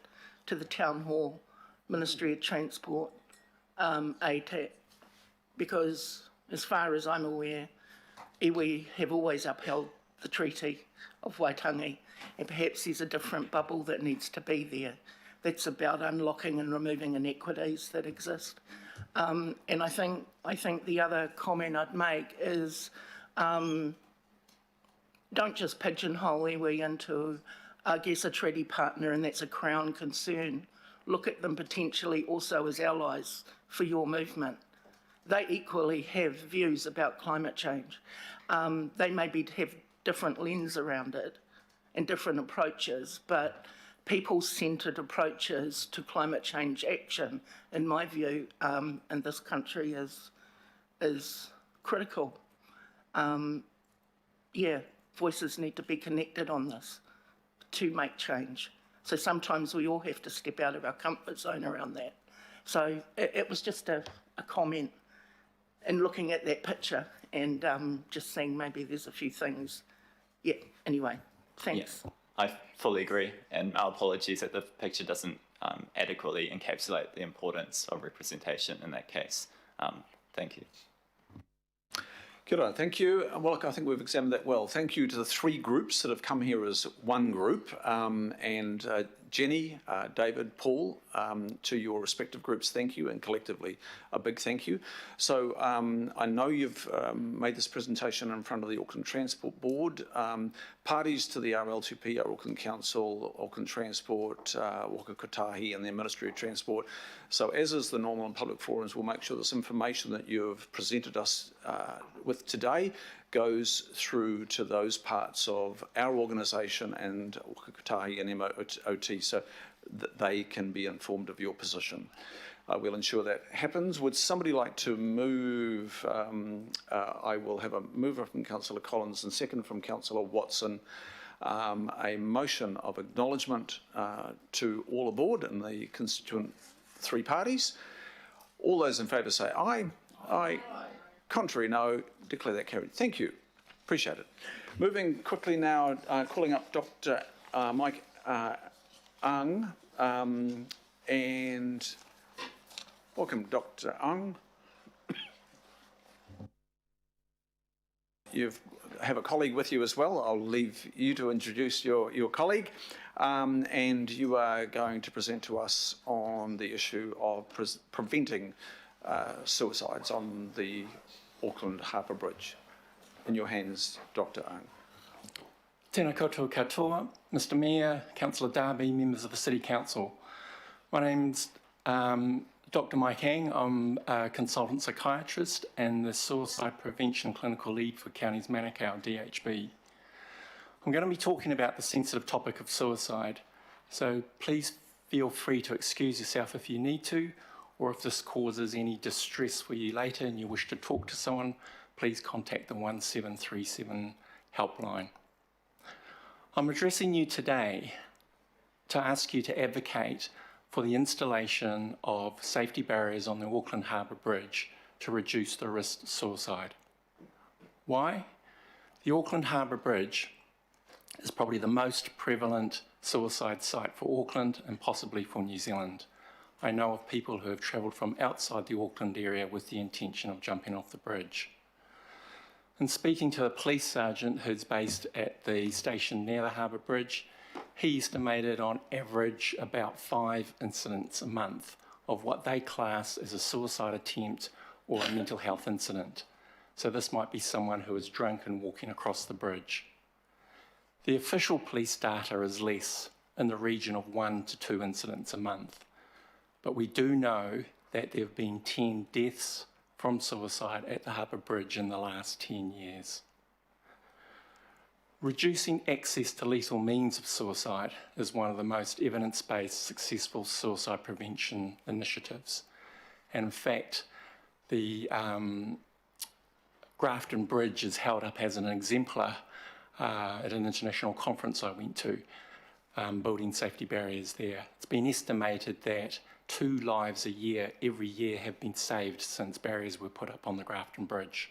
to the Town Hall, Ministry of Transport, ATAP, because as far as I'm aware, iwi have always upheld the Treaty of Waitangi, and perhaps there's a different bubble that needs to be there that's about unlocking and removing inequities that exist. And I think the other comment I'd make is don't just pigeonhole iwi into, I guess, a treaty partner, and that's a Crown concern. Look at them potentially also as allies for your movement. They equally have views about climate change. They maybe have different lens around it and different approaches, but people-centred approaches to climate change action, in my view, in this country is critical. Voices need to be connected on this to make change. So sometimes we all have to step out of our comfort zone around that. So it was just a comment in looking at that picture and just saying maybe there's a few things. Yeah, anyway, thanks. Yeah, I fully agree, and our apologies that the picture doesn't adequately encapsulate the importance of representation in that case. Thank you. Kia ora, thank you. Well, look, I think we've examined that well. Thank you to the three groups that have come here as one group, and Jenny, David, Paul, to your respective groups, thank you, and collectively a big thank you. So I know you've made this presentation in front of the Auckland Transport Board. Parties to the RLTP are Auckland Council, Auckland Transport, Waka Kotahi and the Ministry of Transport. So as is the normal in public forums, we'll make sure this information that you've presented us with today goes through to those parts of our organisation and Waka Kotahi and MOT so that they can be informed of your position. We'll ensure that happens. Would somebody like to move? I will have a mover from Councillor Collins and second from Councillor Watson. A motion of acknowledgement to all aboard and the constituent three parties. All those in favour say aye. Aye. Contrary, no. Declare that carried. Thank you. Appreciate it. Moving quickly now, calling up Dr. Mike Ang, and welcome, Dr. Ang. You have a colleague with you as well. I'll leave you to introduce your colleague, and you are going to present to us on the issue of preventing suicides on the Auckland Harbour Bridge. In your hands, Dr. Ang. Tēnā koutou katoa, Mr Mayor, Councillor Darby, members of the City Council. My name's Dr Mike Ang. I'm a consultant psychiatrist and the Suicide Prevention Clinical Lead for Counties Manukau, DHB. I'm going to be talking about the sensitive topic of suicide, so please feel free to excuse yourself if you need to, or if this causes any distress for you later and you wish to talk to someone, please contact the 1737 helpline. I'm addressing you today to ask you to advocate for the installation of safety barriers on the Auckland Harbour Bridge to reduce the risk of suicide. Why? The Auckland Harbour Bridge is probably the most prevalent suicide site for Auckland and possibly for New Zealand. I know of people who have travelled from outside the Auckland area with the intention of jumping off the bridge. And speaking to a police sergeant who's based at the station near the Harbour Bridge, he estimated on average about 5 incidents a month of what they class as a suicide attempt or a mental health incident. So this might be someone who is drunk and walking across the bridge. The official police data is less, in the region of 1 to 2 incidents a month. But we do know that there have been 10 deaths from suicide at the Harbour Bridge in the last 10 years. Reducing access to lethal means of suicide is one of the most evidence-based successful suicide prevention initiatives. And in fact, the Grafton Bridge is held up as an exemplar at an international conference I went to, building safety barriers there. It's been estimated that 2 lives a year, every year, have been saved since barriers were put up on the Grafton Bridge.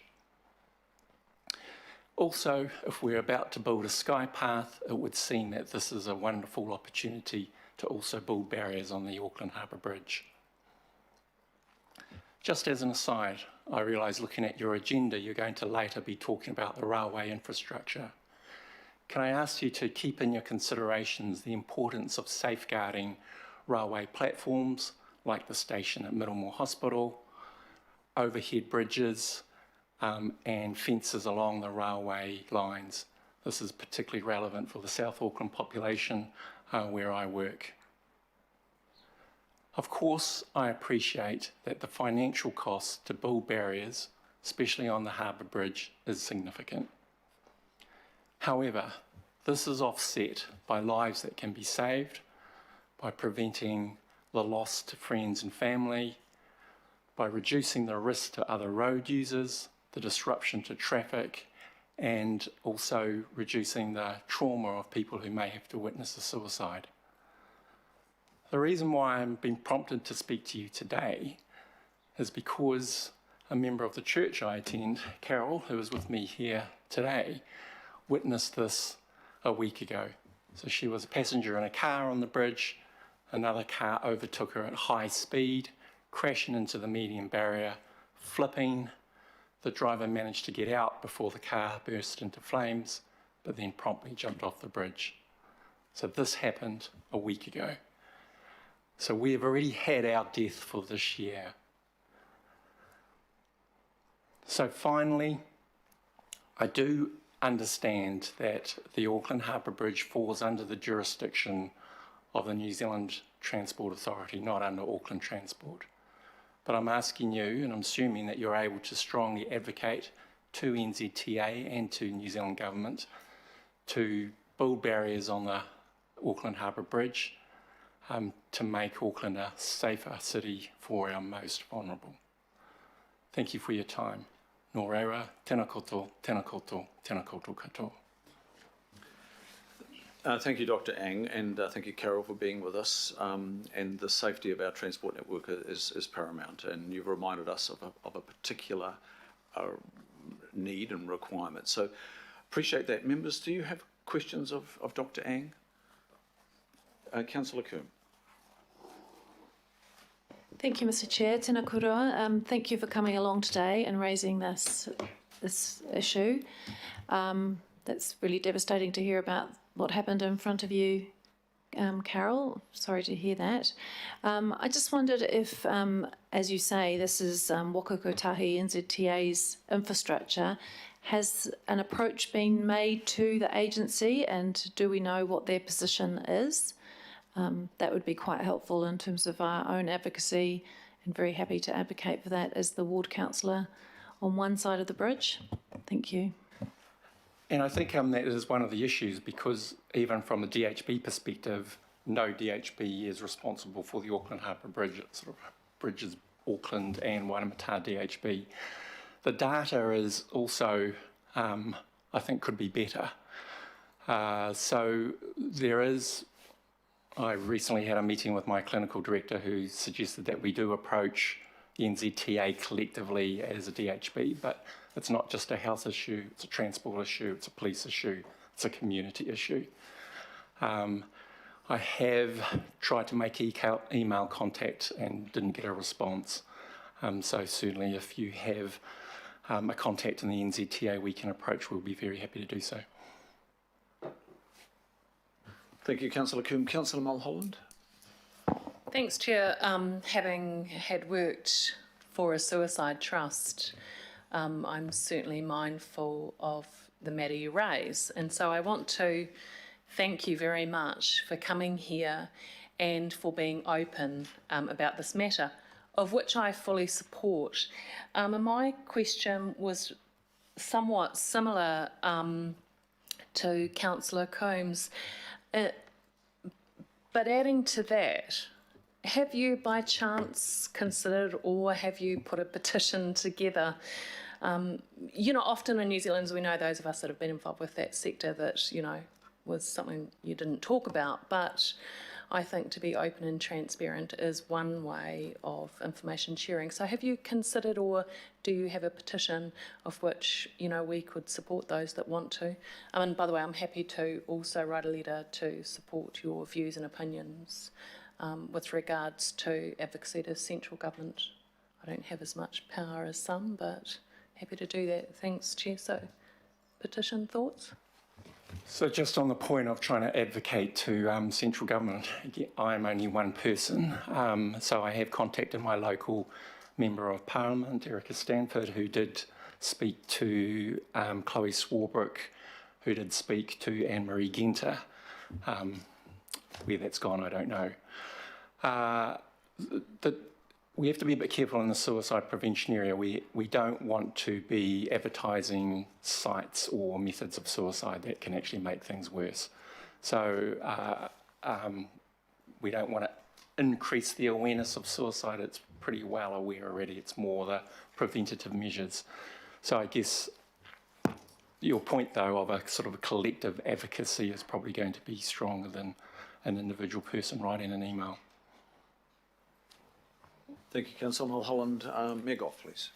Also, if we're about to build a sky path, it would seem that this is a wonderful opportunity to also build barriers on the Auckland Harbour Bridge. Just as an aside, I realise looking at your agenda, you're going to later be talking about the railway infrastructure. Can I ask you to keep in your considerations the importance of safeguarding railway platforms like the station at Middlemore Hospital, overhead bridges, and fences along the railway lines. This is particularly relevant for the South Auckland population where I work. Of course, I appreciate that the financial cost to build barriers, especially on the Harbour Bridge, is significant. However, this is offset by lives that can be saved, by preventing the loss to friends and family, by reducing the risk to other road users, the disruption to traffic, and also reducing the trauma of people who may have to witness a suicide. The reason why I'm being prompted to speak to you today is because a member of the church I attend, Carol, who is with me here today, witnessed this a week ago. So she was a passenger in a car on the bridge. Another car overtook her at high speed, crashing into the median barrier, flipping, The driver managed to get out before the car burst into flames, but then promptly jumped off the bridge. So this happened a week ago. So we've already had our death for this year. So finally, I do understand that the Auckland Harbour Bridge falls under the jurisdiction of the New Zealand Transport Authority, not under Auckland Transport. But I'm asking you, and I'm assuming that you're able to strongly advocate to NZTA and to New Zealand Government to build barriers on the Auckland Harbour Bridge to make Auckland a safer city for our most vulnerable. Thank you for your time. Nō reira, tēnā koutou, tēnā koutou, tēnā koutou katoa. Thank you, Dr. Ang, and thank you, Carol, for being with us. And the safety of our transport network is paramount, and you've reminded us of a particular need and requirement. So appreciate that. Members, do you have questions of Dr. Ang? Councillor Coombe. Thank you, Mr. Chair. Tēnā kouroa. Thank you for coming along today and raising this issue. That's really devastating to hear about what happened in front of you, Carol. Sorry to hear that. I just wondered if, as you say, this is Waka Kotahi NZTA's infrastructure. Has an approach been made to the agency, and do we know what their position is? That would be quite helpful in terms of our own advocacy, and very happy to advocate for that as the ward councillor on one side of the bridge. Thank you. And I think that is one of the issues, because even from a DHB perspective, no DHB is responsible for the Auckland Harbour Bridge. It sort of bridges Auckland and Waitemata DHB. The data is also, I think, could be better. So there is, I recently had a meeting with my clinical director who suggested that we do approach the NZTA collectively as a DHB, but it's not just a health issue, it's a transport issue, it's a police issue, it's a community issue. I have tried to make email contact and didn't get a response. So certainly if you have a contact in the NZTA we can approach, we'll be very happy to do so. Thank you, Councillor Coombe. Councillor Mulholland. Thanks, Chair. Having had worked for a suicide trust, I'm certainly mindful of the matter you raise. And so I want to thank you very much for coming here and for being open about this matter, of which I fully support. And my question was somewhat similar to Councillor Combs, but adding to that, have you by chance considered, or have you put a petition together? You know, often in New Zealand, as we know, those of us that have been involved with that sector, that, you know, was something you didn't talk about, but I think to be open and transparent is one way of information sharing. So have you considered, or do you have a petition of which, you know, we could support those that want to? And by the way, I'm happy to also write a letter to support your views and opinions with regards to advocacy to central government. I don't have as much power as some, but happy to do that. Thanks, Chair. So, petition thoughts? So just on the point of trying to advocate to central government, I'm only one person, so I have contacted my local Member of Parliament, Erica Stanford, who did speak to Chloe Swarbrick, who did speak to Anne-Marie Genter. Where that's gone, I don't know. We have to be a bit careful in the suicide prevention area. We don't want to be advertising sites or methods of suicide that can actually make things worse. So we don't want to increase the awareness of suicide. It's pretty well aware already. It's more the preventative measures. So I guess your point, though, of a sort of a collective advocacy is probably going to be stronger than an individual person writing an email. Thank you, Councillor Mulholland. Mayor Goff, please.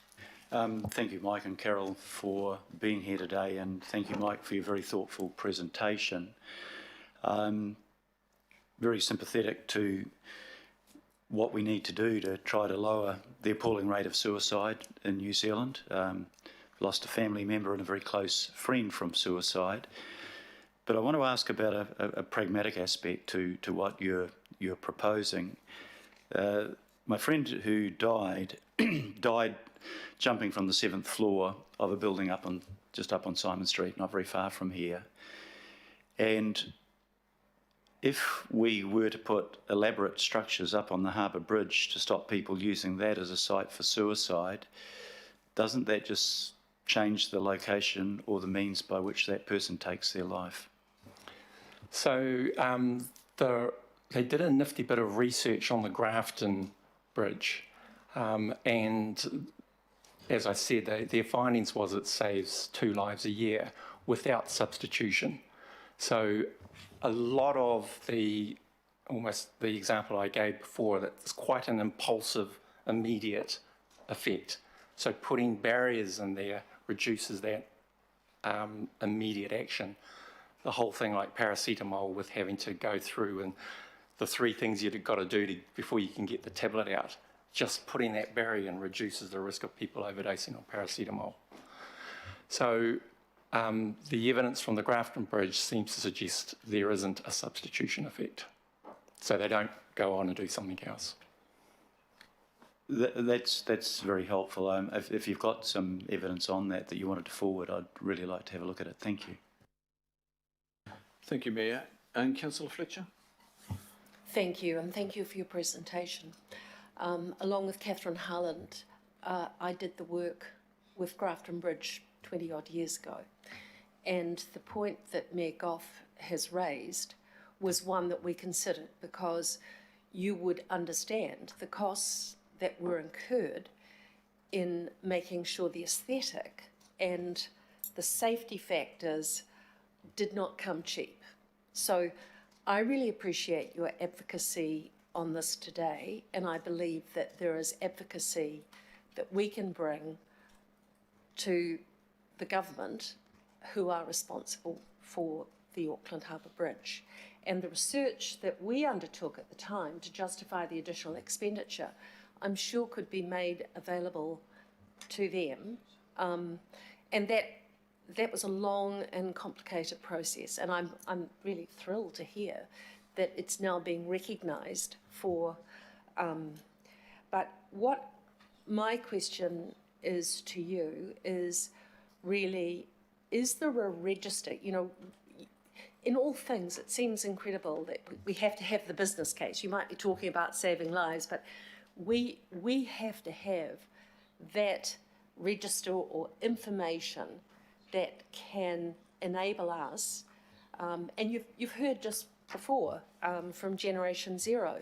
Thank you, Mike and Carol, for being here today, and thank you, Mike, for your very thoughtful presentation. Very sympathetic to what we need to do to try to lower the appalling rate of suicide in New Zealand. lost a family member and a very close friend from suicide. But I want to ask about a pragmatic aspect to what you're proposing. My friend who died died jumping from the 7th floor of a building just up on Simon Street, not very far from here. And if we were to put elaborate structures up on the Harbour Bridge to stop people using that as a site for suicide, doesn't that just change the location or the means by which that person takes their life? So they did a nifty bit of research on the Grafton Bridge, and as I said, their findings was it saves 2 lives a year without substitution. So a lot of almost the example I gave before, that's quite an impulsive, immediate effect. So putting barriers in there reduces that immediate action. The whole thing like paracetamol with having to go through and the 3 things you've got to do before you can get the tablet out, just putting that barrier in reduces the risk of people overdosing on paracetamol. So the evidence from the Grafton Bridge seems to suggest there isn't a substitution effect. So they don't go on and do something else. That's very helpful. If you've got some evidence on that you wanted to forward, I'd really like to have a look at it. Thank you. Thank you, Mayor. And Councillor Fletcher? Thank you, and thank you for your presentation. Along with Catherine Harland, I did the work with Grafton Bridge 20 odd years ago. And the point that Mayor Goff has raised was one that we considered, because you would understand the costs that were incurred in making sure the aesthetic and the safety factors did not come cheap. So I really appreciate your advocacy on this today, and I believe that there is advocacy that we can bring to the government who are responsible for the Auckland Harbour Bridge. And the research that we undertook at the time to justify the additional expenditure, I'm sure could be made available to them. And that was a long and complicated process, and I'm really thrilled to hear that it's now being recognised for. But what my question is to you is really, is there a register? You know, in all things, it seems incredible that we have to have the business case. You might be talking about saving lives, but we have to have that register or information that can enable us, and you've heard just before from Generation Zero,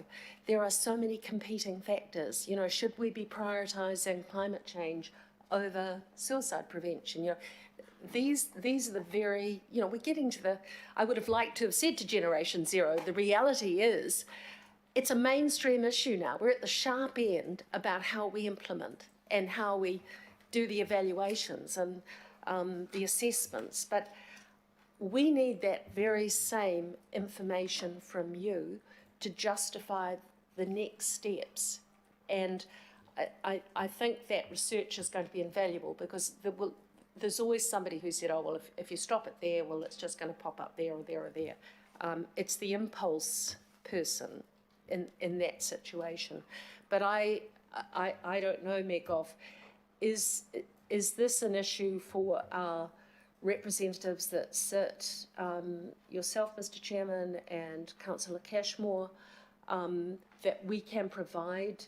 there are so many competing factors. You know, should we be prioritising climate change over suicide prevention? You know, these are the very, you know, we're getting to the, I would have liked to have said to Generation Zero, the reality is it's a mainstream issue now. We're at the sharp end about how we implement and how we do the evaluations and the assessments, but we need that very same information from you to justify the next steps. And I think that research is going to be invaluable, because there's always somebody who said, oh, well, if you stop it there, well, it's just going to pop up there or there or there. It's the impulse person in that situation. But I don't know, Mayor Goff, is this an issue for our representatives that sit, yourself, Mr. Chairman, and Councillor Cashmore, that we can provide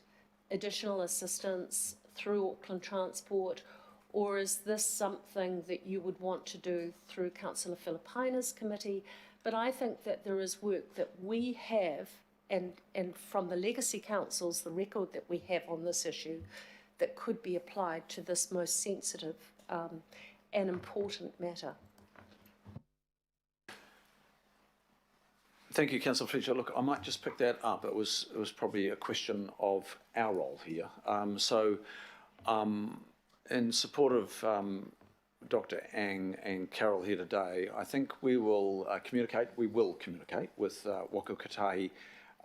additional assistance through Auckland Transport, or is this something that you would want to do through Councillor Filipina's committee? But I think that there is work that we have, and from the legacy councils, the record that we have on this issue, that could be applied to this most sensitive and important matter. Thank you, Councillor Fletcher. Look, I might just pick that up. It was probably a question of our role here. In support of Dr. Ang and Carol here today, I think we will communicate with Waka Kotahi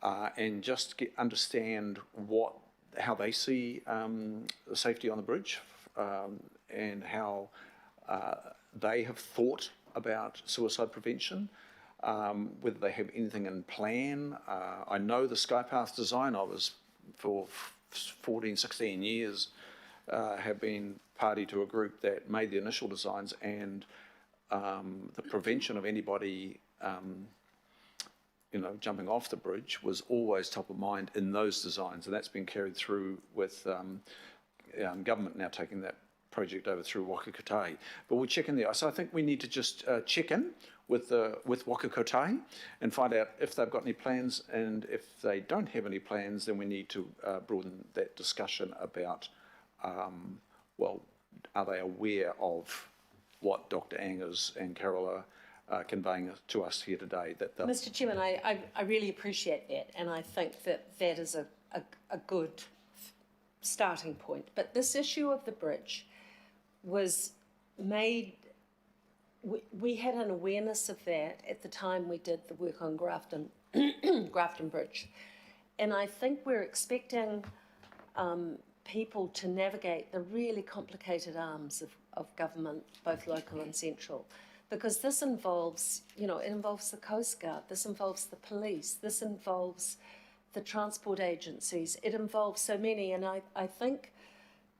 and just understand how they see the safety on the bridge and how they have thought about suicide prevention, whether they have anything in plan. I know the Skypath design. I was for 14, 16 years have been party to a group that made the initial designs, and the prevention of anybody jumping off the bridge was always top of mind in those designs, and that's been carried through with government now taking that project over through Waka Kotahi. But we'll check in there. So I think we need to just check in with Waka Kotahi and find out if they've got any plans, and if they don't have any plans, then we need to broaden that discussion about, well, are they aware of what Dr. Angers and Carol are conveying to us here today? That Mr. Chairman, I really appreciate that, and I think that is a good starting point. But this issue of the bridge was made, we had an awareness of that at the time we did the work on Grafton Bridge. And I think we're expecting people to navigate the really complicated arms of government, both local and central. Because this involves, it involves the Coast Guard, this involves the police, this involves the transport agencies, it involves so many. And I think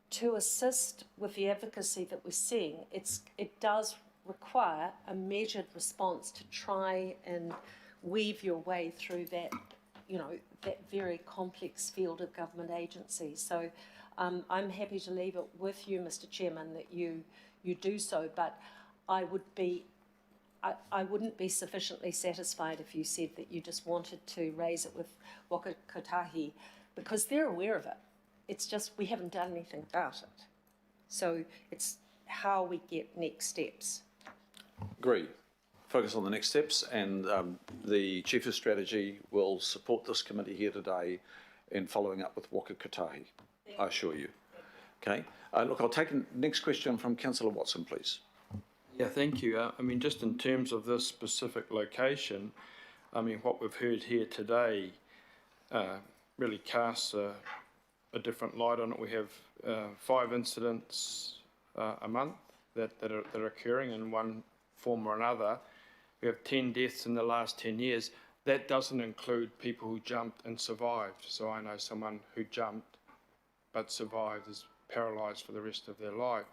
to assist with the advocacy that we're seeing, it does require a measured response to try and weave your way through that, that very complex field of government agencies. So I'm happy to leave it with you, Mr. Chairman, that you do so, but I wouldn't be sufficiently satisfied if you said that you just wanted to raise it with Waka Kotahi, because they're aware of it. It's just we haven't done anything about it. So it's how we get next steps. Agree. Focus on the next steps, and the Chief of Strategy will support this committee here today in following up with Waka Kotahi, I assure you. Okay. Look, I'll take the next question from Councillor Watson, please. Yeah, thank you. I mean, just in terms of this specific location, I mean, what we've heard here today really casts a different light on it. We have 5 incidents a month that are occurring in one form or another. We have 10 deaths in the last 10 years. That doesn't include people who jumped and survived. So I know someone who jumped but survived, is paralysed for the rest of their life.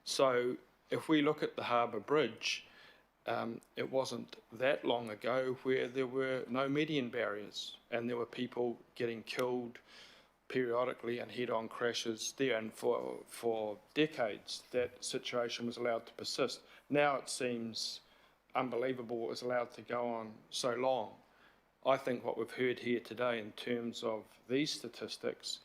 So if we look at the Harbour Bridge, it wasn't that long ago where there were no median barriers, and there were people getting killed periodically and head-on crashes there, and for decades that situation was allowed to persist. Now it seems unbelievable it was allowed to go on so long. I think what we've heard here today in terms of these statistics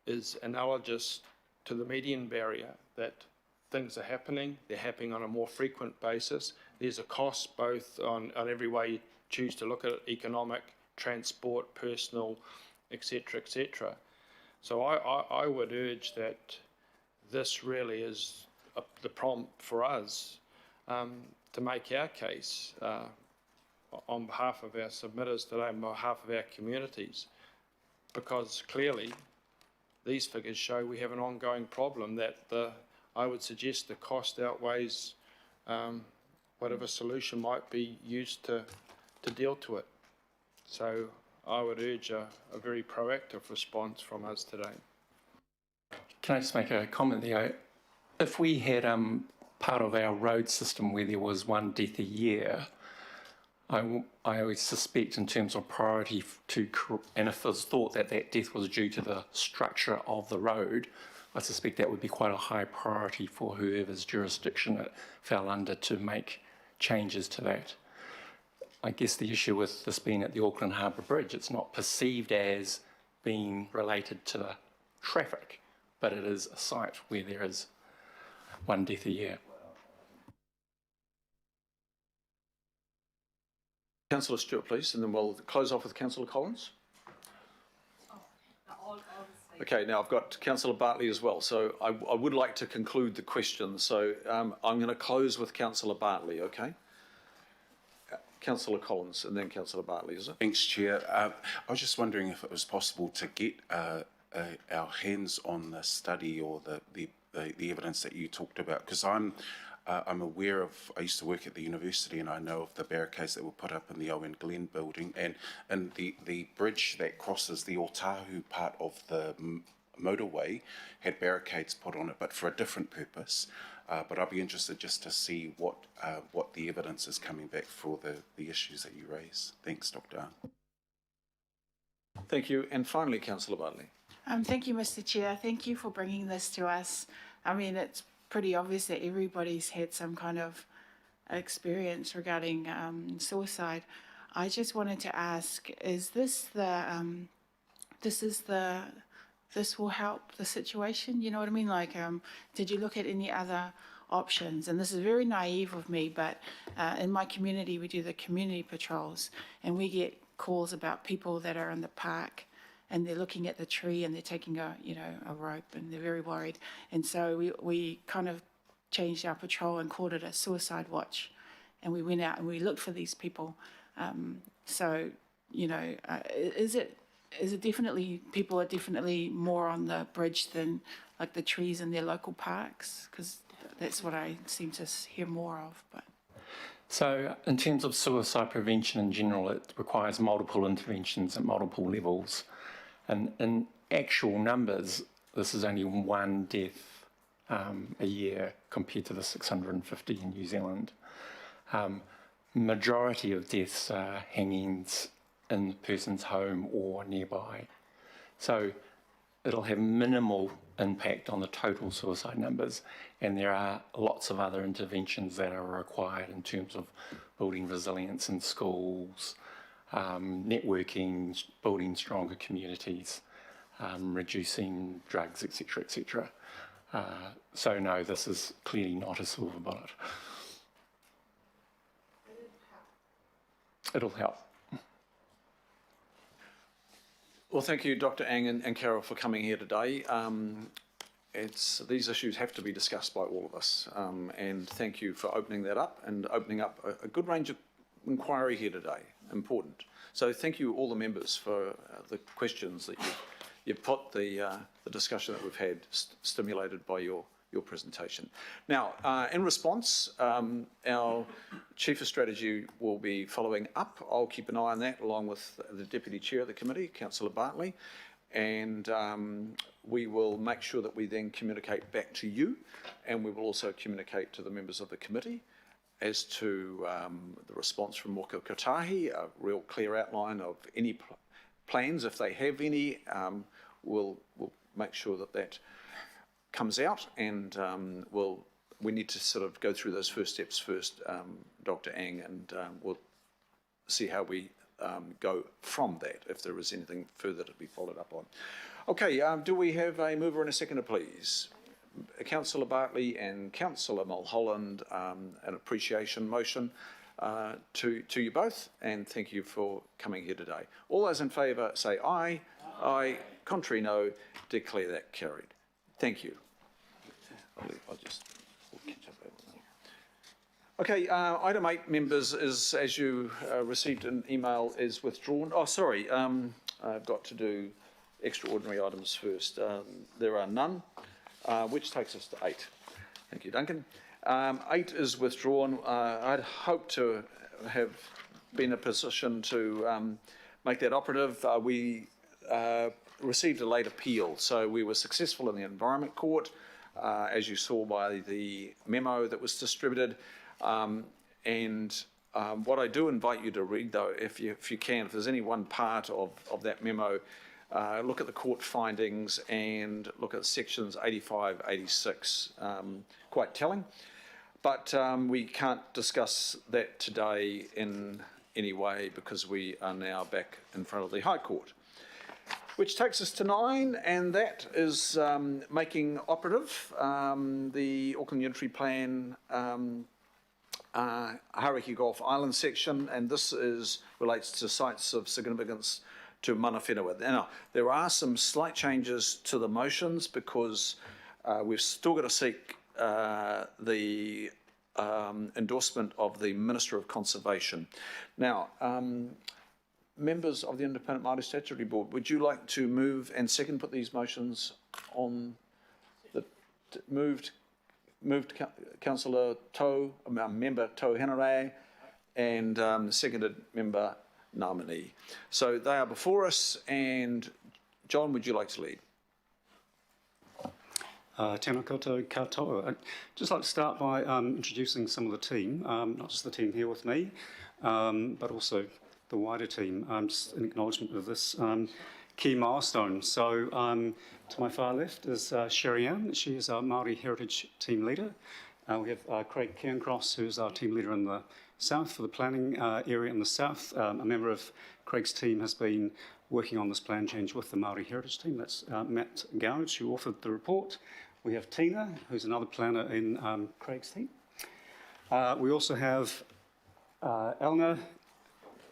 is analogous to the median barrier, that things are happening, they're happening on a more frequent basis. There's a cost both on every way you choose to look at it, economic, transport, personal, etc., etc. So I would urge that this really is the prompt for us to make our case on behalf of our submitters today, on behalf of our communities, because clearly these figures show we have an ongoing problem that I would suggest the cost outweighs whatever solution might be used to deal to it. So I would urge a very proactive response from us today. Can I just make a comment there? If we had part of our road system where there was 1 death a year, I always suspect in terms of priority and if it was thought that death was due to the structure of the road, I suspect that would be quite a high priority for whoever's jurisdiction it fell under to make changes to that. I guess the issue with this being at the Auckland Harbour Bridge, it's not perceived as being related to the traffic, but it is a site where there is 1 death a year. Councillor Stewart, please, and then we'll close off with Councillor Collins. Okay, now I've got Councillor Bartley as well, so I would like to conclude the question. So I'm going to close with Councillor Bartley, okay? Councillor Collins and then Councillor Bartley, is it? Thanks, Chair. I was just wondering if it was possible to get our hands on the study or the the evidence that you talked about, because I'm aware of, I used to work at the university and I know of the barricades that were put up in the Owen Glen building, and the bridge that crosses the Otahu part of the motorway had barricades put on it, but for a different purpose. But I'd be interested just to see what the evidence is coming back for the issues that you raise. Thanks, Dr. Ang. Thank you. And finally, Councillor Bartley. Thank you, Mr. Chair. Thank you for bringing this to us. I mean, it's pretty obvious that everybody's had some kind of experience regarding suicide. I just wanted to ask, is this this will help the situation? You know what I mean? Like, did you look at any other options? And this is very naive of me, but in my community, we do the community patrols, and we get calls about people that are in the park and they're looking at the tree and they're taking a rope and they're very worried. And so we kind of changed our patrol and called it a suicide watch. And we went out and we looked for these people. Is it definitely, people are definitely more on the bridge than like the trees in their local parks? Because that's what I seem to hear more of. But So in terms of suicide prevention in general, it requires multiple interventions at multiple levels. And in actual numbers, this is only one death a year compared to the 650 in New Zealand. Majority of deaths are hangings in the person's home or nearby. So it'll have minimal impact on the total suicide numbers, and there are lots of other interventions that are required in terms of building resilience in schools, networking, building stronger communities, reducing drugs, etc., etc. So no, this is clearly not a silver bullet. It'll help. Well, thank you, Dr. Ang and Carol, for coming here today. These issues have to be discussed by all of us, and thank you for opening that up and opening up a good range of inquiry here today. Important. So thank you, all the members, for the questions that you've put, the discussion that we've had, stimulated by your presentation. Now, in response, our Chief of Strategy will be following up. I'll keep an eye on that, along with the Deputy Chair of the Committee, Councillor Bartley, and we will make sure that we then communicate back to you, and we will also communicate to the members of the committee as to the response from Moka Kotahi, a real clear outline of any plans, if they have any. We'll make sure that comes out, and we need to sort of go through those first steps first, Dr. Ang, and we'll see how we go from that, if there is anything further to be followed up on. Okay, do we have a mover and a seconder, please? Councillor Bartley and Councillor Mulholland, an appreciation motion to you both, and thank you for coming here today. All those in favour say aye. Aye. Contrary, no. Declare that carried. Thank you. I'll just catch up over that. Okay, item 8, members, is, as you received an email, is withdrawn. Oh, sorry, I've got to do extraordinary items first. There are none, which takes us to 8. Thank you, Duncan. 8 is withdrawn. I'd hoped to have been in a position to make that operative. We received a late appeal, so we were successful in the Environment Court, as you saw by the memo that was distributed. And what I do invite you to read, though, if you can, if there's any one part of that memo, look at the court findings and look at sections 85, 86, quite telling. But we can't discuss that today in any way because we are now back in front of the High Court. Which takes us to 9, and that is making operative the Auckland Unitary Plan Hauraki Gulf Island section, and this relates to sites of significance to Mana Whenua. Now, there are some slight changes to the motions because we've still got to seek the endorsement of the Minister of Conservation. Now, members of the Independent Māori Statutory Board, would you like to move and second put these motions on the... moved Councillor Tau, member Tau Henare, and seconded member Namani. So they are before us, and John, would you like to lead? Tēnā koutou katoa. I'd just like to start by introducing some of the team, not just the team here with me, but also the wider team, just in acknowledgement of this key milestone. So to my far left is Sherry Ann. She is our Māori Heritage Team Leader. We have Craig Cairncross, who is our Team Leader in the south for the planning area in the south. A member of Craig's team has been working on this plan change with the Māori Heritage Team. That's Matt Gouge, who authored the report. We have Tina, who's another planner in Craig's team. We also have Elna,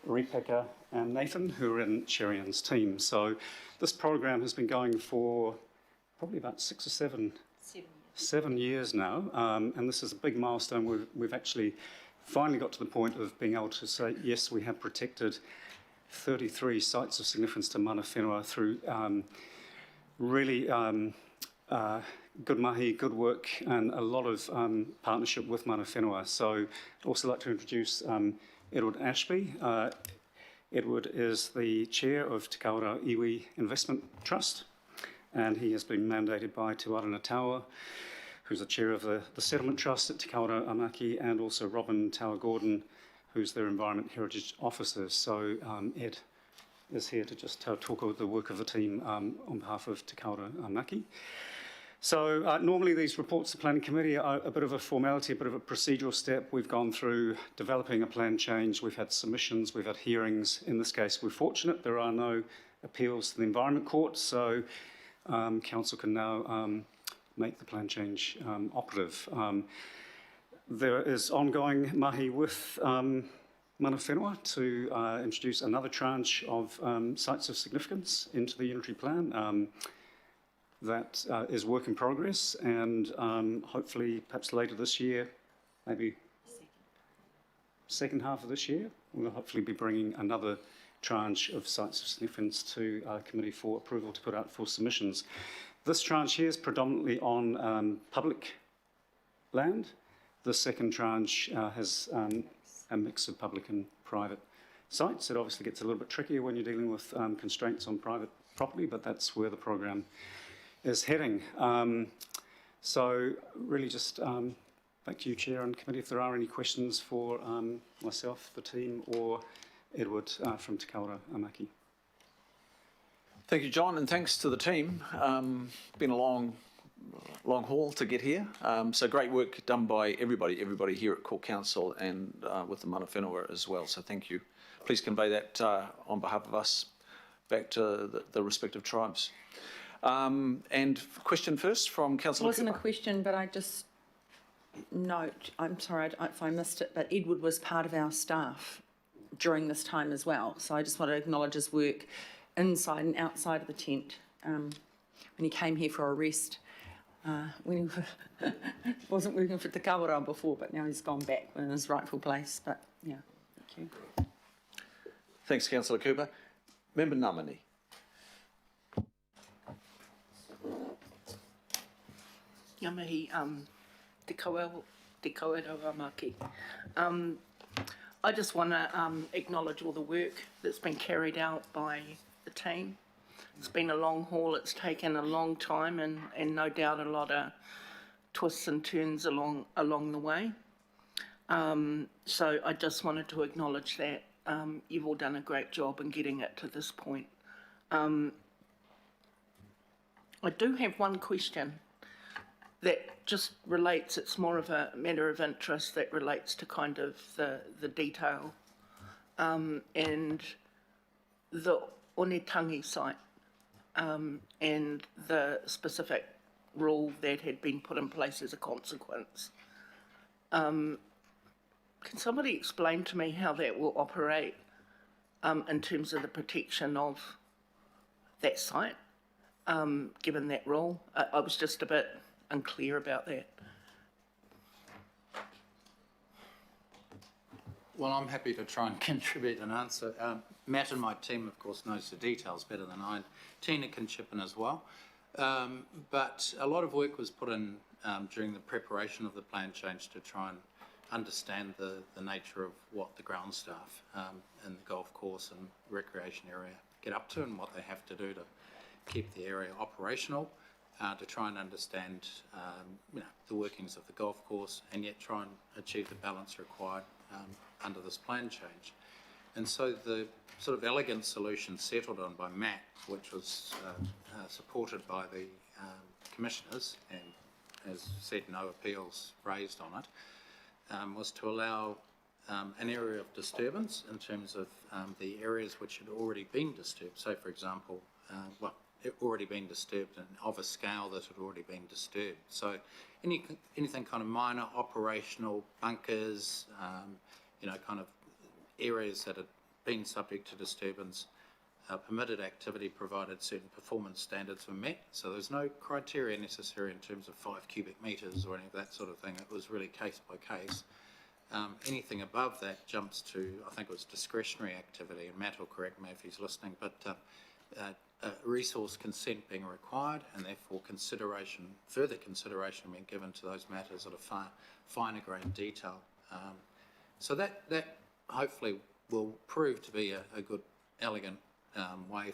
Ripeka, and Nathan, who are in Sherry Ann's team. So this program has been going for probably about 6 or 7 years now, and this is a big milestone. We've actually finally got to the point of being able to say, yes, we have protected 33 sites of significance to mana whenua through really good mahi, good work, and a lot of partnership with mana whenua. So I'd also like to introduce Edward Ashby. Edward is the chair of Te Kaura Iwi Investment Trust, and he has been mandated by Te Warana Taua, who's the chair of the Settlement Trust at Te Kaura Amaki, and also Robin Tower-Gordon, who's their Environment Heritage Officer. So Ed is here to just talk about the work of the team on behalf of Te Kaura Amaki. So normally these reports to the Planning Committee are a bit of a formality, a bit of a procedural step. We've gone through developing a plan change, we've had submissions, we've had hearings. In this case, we're fortunate there are no appeals to the Environment Court, so Council can now make the plan change operative. There is ongoing mahi with mana whenua to introduce another tranche of sites of significance into the unitary plan. That is work in progress, and hopefully perhaps later this year, maybe second half of this year, we'll hopefully be bringing another tranche of sites of significance to our committee for approval to put out for submissions. This tranche here is predominantly on public land. The second tranche has a mix of public and private sites. It obviously gets a little bit trickier when you're dealing with constraints on private property, but that's where the program is heading. So really just back to you, Chair and Committee, if there are any questions for myself, the team, or Edward from Te Kaura Amaki. Thank you, John, and thanks to the team. Been a long haul to get here. So great work done by everybody here at Court Council and with the mana whenua as well. So thank you. Please convey that on behalf of us back to the respective tribes. And question first from Councillor It wasn't Cooper. a question, but I just note, I'm sorry if I missed it, but Edward was part of our staff during this time as well. So I just want to acknowledge his work inside and outside of the tent when he came here for a rest. When he wasn't working for Te Kaura before, but now he's gone back in his rightful place. But yeah, thank you. Thanks, Councillor Cooper. Member Namani. Ia mihi, te kawerau amaki. I just want to acknowledge all the work that's been carried out by the team. It's been a long haul, it's taken a long time, and no doubt a lot of twists and turns along the way. So I just wanted to acknowledge that. You've all done a great job in getting it to this point. I do have one question that just relates, it's more of a matter of interest that relates to kind of the detail and the Onetangi site and the specific rule that had been put in place as a consequence. Can somebody explain to me how that will operate in terms of the protection of that site, given that rule? I was just a bit unclear about that. Well, I'm happy to try and contribute an answer. Matt and my team, of course, knows the details better than I. Tina can chip in as well. But a lot of work was put in during the preparation of the plan change to try and understand the nature of what the ground staff in the golf course and recreation area get up to and what they have to do to keep the area operational, to try and understand the workings of the golf course and yet try and achieve the balance required under this plan change. And so the sort of elegant solution settled on by Matt, which was supported by the commissioners and, as said, no appeals raised on it, was to allow an area of disturbance in terms of the areas which had already been disturbed. So, for example, it already been disturbed and of a scale that had already been disturbed. So anything kind of minor operational bunkers, kind of areas that had been subject to disturbance, permitted activity provided certain performance standards were met. So there's no criteria necessary in terms of 5 cubic metres or any of that sort of thing. It was really case by case. Anything above that jumps to, I think it was discretionary activity, and Matt will correct me if he's listening, but resource consent being required, and therefore further consideration being given to those matters at a finer grained detail. So that hopefully will prove to be a good, elegant way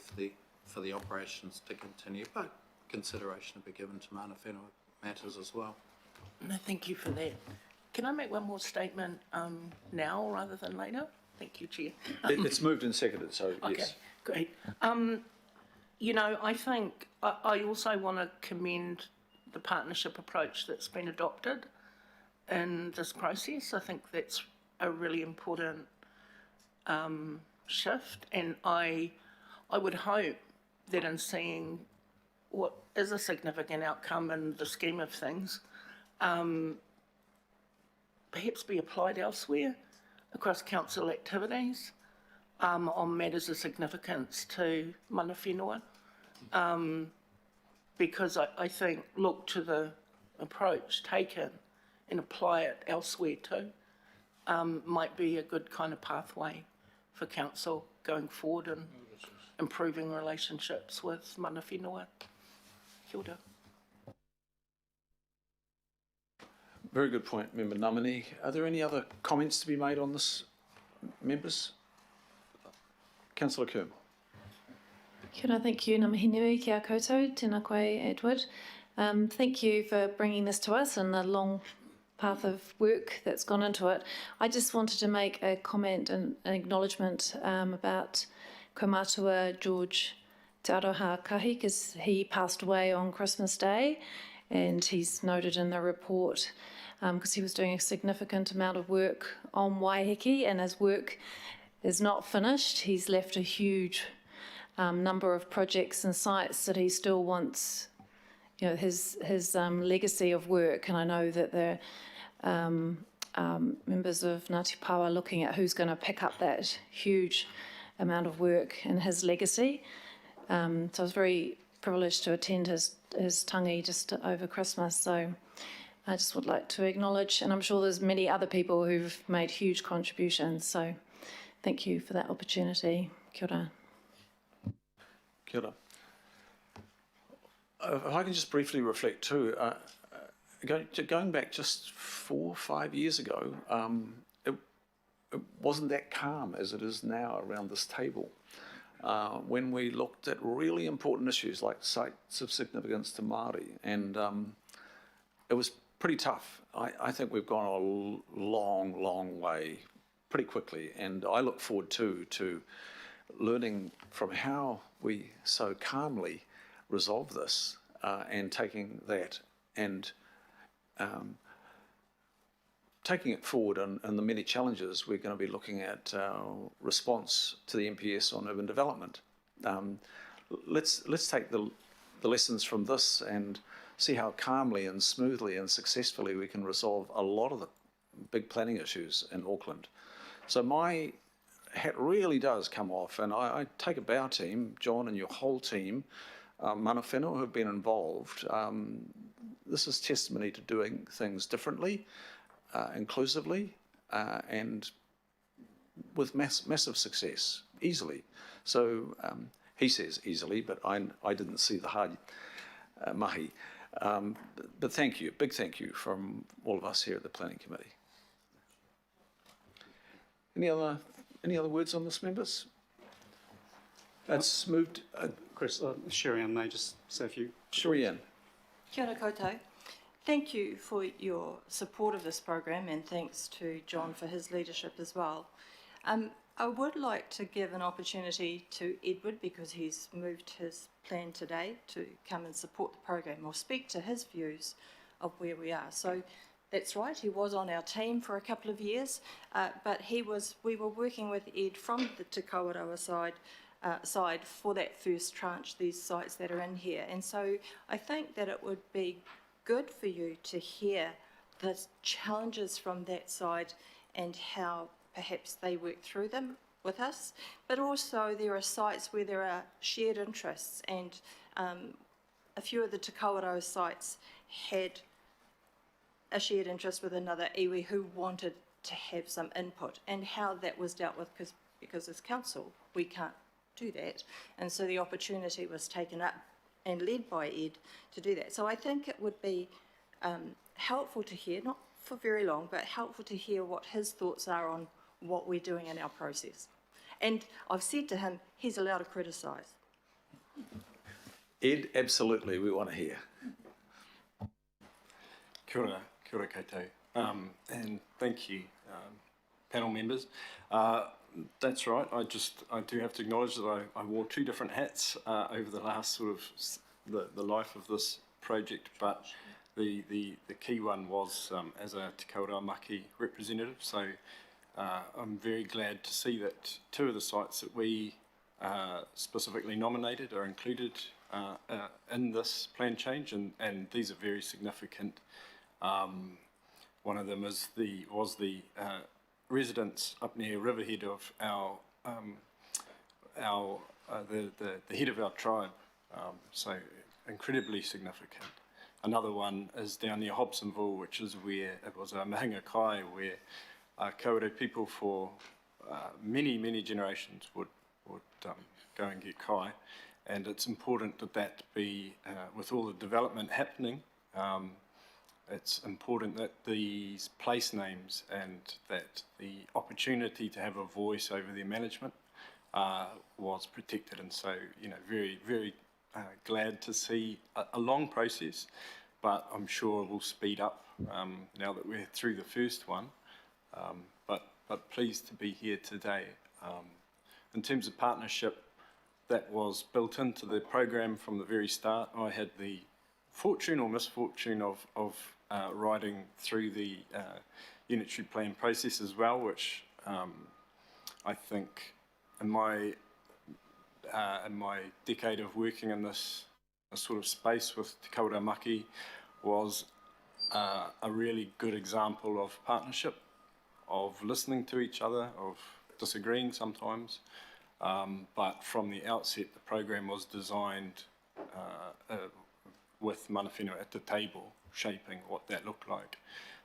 for the operations to continue, but consideration to be given to mana whenua matters as well. No, thank you for that. Can I make one more statement now rather than later? Thank you, Chair. It's moved and seconded, so okay, yes. Great. I think I also want to commend the partnership approach that's been adopted in this process. I think that's a really important shift, and I would hope that in seeing what is a significant outcome in the scheme of things, perhaps be applied elsewhere across council activities on matters of significance to mana whenua. Because I think look to the approach taken and apply it elsewhere too might be a good kind of pathway for council going forward and improving relationships with mana whenua. Kia ora. Very good point, Member Namani. Are there any other comments to be made on this, members? Councillor Kerr. Kia ora, thank you. Ngā mihi nui ki a koutou, tēnā koe, Edward. Thank you for bringing this to us and the long path of work that's gone into it. I just wanted to make a comment and an acknowledgement about kaumātua George Te Aroha Kahi, because he passed away on Christmas Day, and he's noted in the report because he was doing a significant amount of work on Waiheke, and his work is not finished. He's left a huge number of projects and sites that he still wants, his legacy of work. And I know that the members of Ngāti Pawa are looking at who's going to pick up that huge amount of work and his legacy. So I was very privileged to attend his tangi just over Christmas. So I just would like to acknowledge, and I'm sure there's many other people who've made huge contributions. So thank you for that opportunity. Kia ora. Kia ora. If I can just briefly reflect too, going back just 4 or 5 years ago, it wasn't that calm as it is now around this table. When we looked at really important issues like sites of significance to Māori, and it was pretty tough. I think we've gone a long, long way pretty quickly, and I look forward to learning from how we so calmly resolve this and taking that and taking it forward and the many challenges we're going to be looking at response to the MPS on urban development. Let's take the lessons from this and see how calmly and smoothly and successfully we can resolve a lot of the big planning issues in Auckland. So my hat really does come off, and I take a bow team, John and your whole team, mana whenua who have been involved. This is testimony to doing things differently, inclusively, and with massive success, easily. So he says easily, but I didn't see the hard mahi. But thank you, big thank you from all of us here at the Planning Committee. Any other words on this, members? That's moved. Chris, Sherry-Ann may just say a few. Sherry-Ann. Kia ora koutou. Thank you for your support of this program, and thanks to John for his leadership as well. I would like to give an opportunity to Edward, because he's moved his plan today, to come and support the program or speak to his views of where we are. So that's right, he was on our team for a couple of years, but we were working with Ed from the Te Kawerau side for that first tranche, these sites that are in here. And so I think that it would be good for you to hear the challenges from that side and how perhaps they work through them with us. But also there are sites where there are shared interests, and a few of the Te Kawerau sites had a shared interest with another iwi who wanted to have some input, and how that was dealt with, because as council we can't do that, and so the opportunity was taken up and led by Ed to do that. So I think it would be helpful to hear, not for very long, but helpful to hear what his thoughts are on what we're doing in our process. And I've said to him, he's allowed to criticise. Ed, absolutely, we want to hear. Kia ora koutou. And thank you, panel members. That's right. I do have to acknowledge that I wore two different hats over the last sort of the life of this project, but the key one was as a Te Kawerau Maki representative. So I'm very glad to see that two of the sites that we specifically nominated are included in this plan change, and these are very significant. One of them was the residents up near Riverhead of the head of our tribe, so incredibly significant. Another one is down near Hobsonville, which is where it was a Mahinga Kai, where Kaurau people for many generations would go and get kai, and it's important that be with all the development happening. It's important that these place names and that the opportunity to have a voice over their management was protected, and so very glad to see a long process, but I'm sure we'll speed up now that we're through the first one. But pleased to be here today. In terms of partnership, that was built into the program from the very start. I had the fortune or misfortune of riding through the unitary plan process as well, which I think in my decade of working in this sort of space with Te Kawerau Maki was a really good example of partnership, of listening to each other, of disagreeing sometimes, but from the outset the program was designed with mana whenua at the table, shaping what that looked like.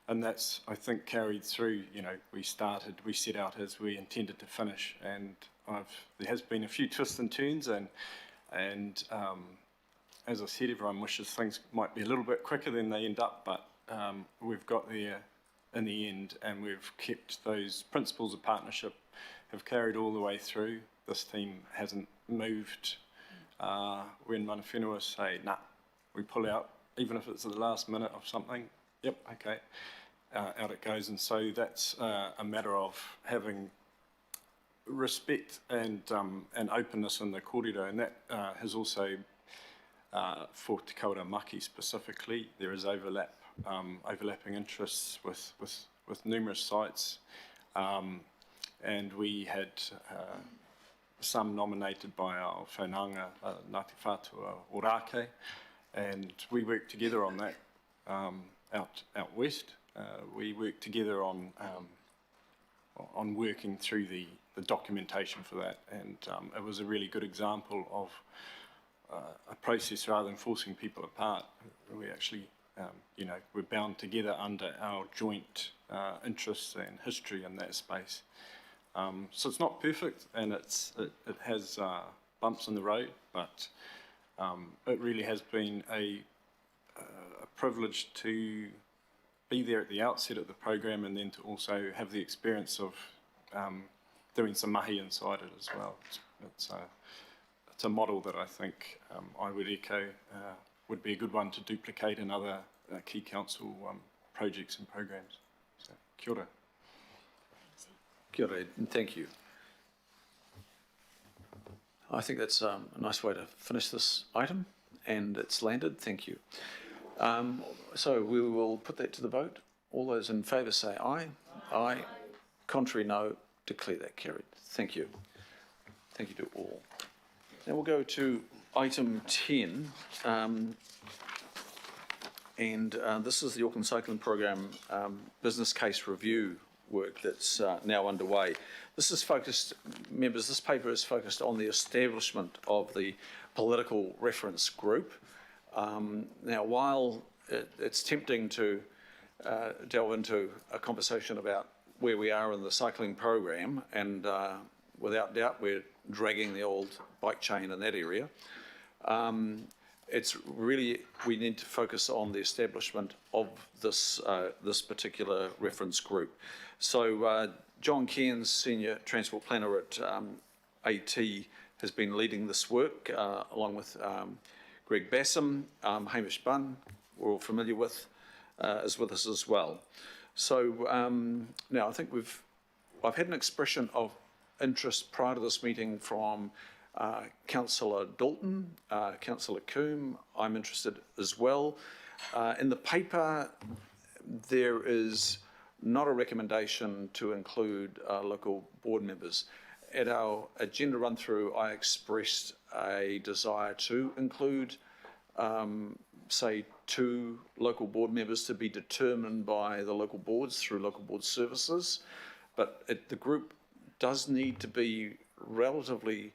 And that's, I think, carried through. We set out as we intended to finish, and there has been a few twists and turns, and as I said, everyone wishes things might be a little bit quicker than they end up, but we've got there in the end, and we've kept those principles of partnership, have carried all the way through. This team hasn't moved when mana whenua say, nah, we pull out, even if it's at the last minute of something. Yep, okay, out it goes. And so that's a matter of having respect and openness in the kōrero, and that has also, for Te Kawerau Maki specifically, there is overlapping interests with numerous sites, and we had some nominated by our whananga, Ngāti Whātua Orake, and we worked together on that out west. We worked together on working through the documentation for that, and it was a really good example of a process rather than forcing people apart. We actually, we're bound together under our joint interests and history in that space. So it's not perfect, and it has bumps in the road, but it really has been a a privilege to be there at the outset of the program, and then to also have the experience of doing some mahi inside it as well. It's a model that I think I would echo would be a good one to duplicate in other key council projects and programs. So, kia ora. Kia ora, and thank you. I think that's a nice way to finish this item, and it's landed. Thank you. So we will put that to the vote. All those in favour say aye. Aye. Contrary, no. Declare that carried. Thank you. Thank you to all. Now we'll go to item 10. This is the Auckland Cycling Programme business case review work that's now underway. This is focused, members, this paper is focused on the establishment of the political reference group. Now, while it's tempting to delve into a conversation about where we are in the cycling program, and without doubt we're dragging the old bike chain in that area, it's really, we need to focus on the establishment of this this particular reference group. So John Cairns, Senior Transport Planner at AT, has been leading this work along with Greg Bassam. Hamish Bunn, we're all familiar with, is with us as well. So now I think I've had an expression of interest prior to this meeting from Councillor Dalton, Councillor Coombe. I'm interested as well. In the paper, there is not a recommendation to include local board members. At our agenda run through, I expressed a desire to include, say, 2 local board members to be determined by the local boards through local board services. But the group does need to be relatively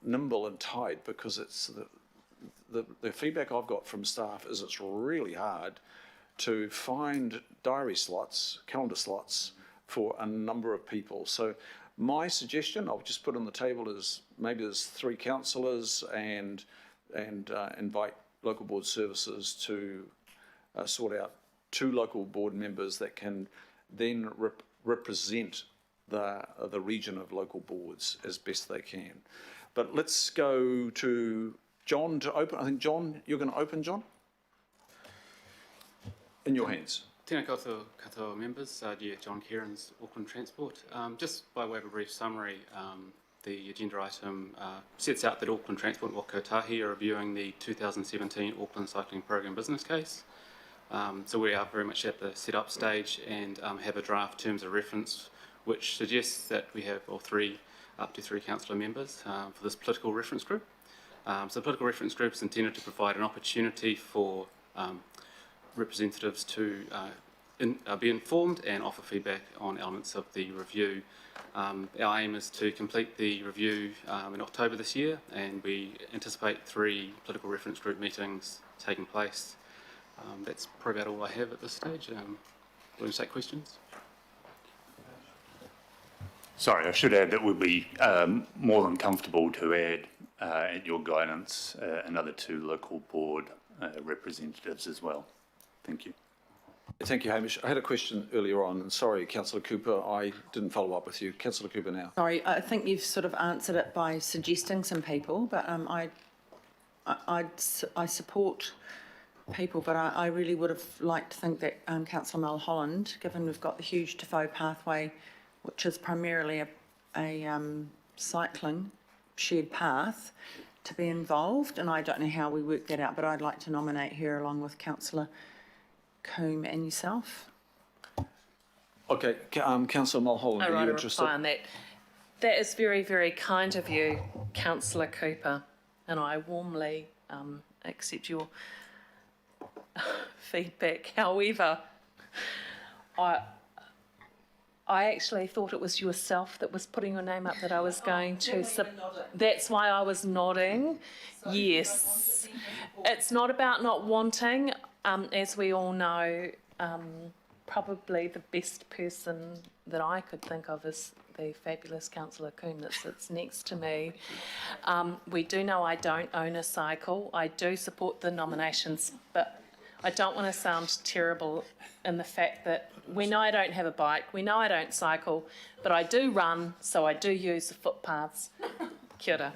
nimble and tight, because it's the feedback I've got from staff is it's really hard to find diary slots, calendar slots for a number of people. So my suggestion, I'll just put on the table, is maybe there's 3 councillors and invite local board services to sort out 2 local board members that can then represent the region of local boards as best they can. But let's go to John to open. I think, John, you're going to open, John? In your hands. Tēnā koutou members, John Cairns, Auckland Transport. Just by way of a brief summary, the agenda item sets out that Auckland Transport and Waka Kotahi are reviewing the 2017 Auckland Cycling Programme business case. So we are very much at the set-up stage and have a draft terms of reference which suggests that we have up to three councillor members for this political reference group. So the political reference group is intended to provide an opportunity for representatives to be informed and offer feedback on elements of the review. Our aim is to complete the review in October this year, and we anticipate 3 political reference group meetings taking place. That's probably about all I have at this stage. Willing to take questions? Sorry, I should add that we'll be more than comfortable to add, at your guidance, another 2 local board representatives as well. Thank you. Thank you, Hamish. I had a question earlier on, and sorry, Councillor Cooper, I didn't follow up with you. Councillor Cooper now. Sorry, I think you've sort of answered it by suggesting some people, but I support people, but I really would have liked to think that Councillor Mulholland, given we've got the huge Defoe pathway, which is primarily a cycling shared path, to be involved, and I don't know how we work that out, but I'd like to nominate her along with Councillor Coombe and yourself. Okay, Councillor Mulholland, I are write you a interested? reply on that. That is very, very kind of you, Councillor Cooper, and I warmly accept your feedback. However, I actually thought it was yourself that was putting your name up that I was going to. That's why I was nodding. Yes. It's not about not wanting. As we all know, probably the best person that I could think of is the fabulous Councillor Coombe that sits next to me. We do know I don't own a cycle. I do support the nominations, but I don't want to sound terrible in the fact that we know I don't have a bike, we know I don't cycle, but I do run, so I do use the footpaths. Kia ora.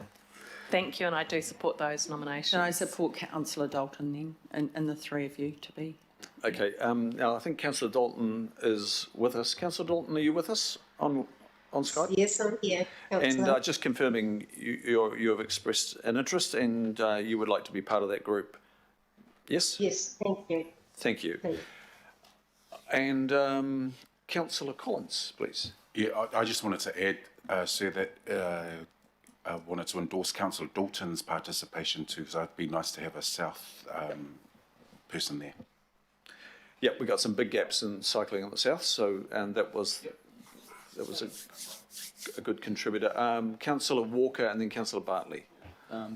Thank you, and I do support those nominations. And I support Councillor Dalton then, and the three of you to be. Okay, now I think Councillor Dalton is with us. Councillor Dalton, are you with us on Skype? Yes, I'm here. And just confirming, you have expressed an interest and you would like to be part of that group. Yes? Yes, thank you. Thank you. Thank you. And Councillor Collins, please. Yeah, I just wanted to add, sir, that I wanted to endorse Councillor Dalton's participation too, because it'd be nice to have a South person there. Yep, we got some big gaps in cycling in the south, so and that was a good contributor. Councillor Walker and then Councillor Bartley.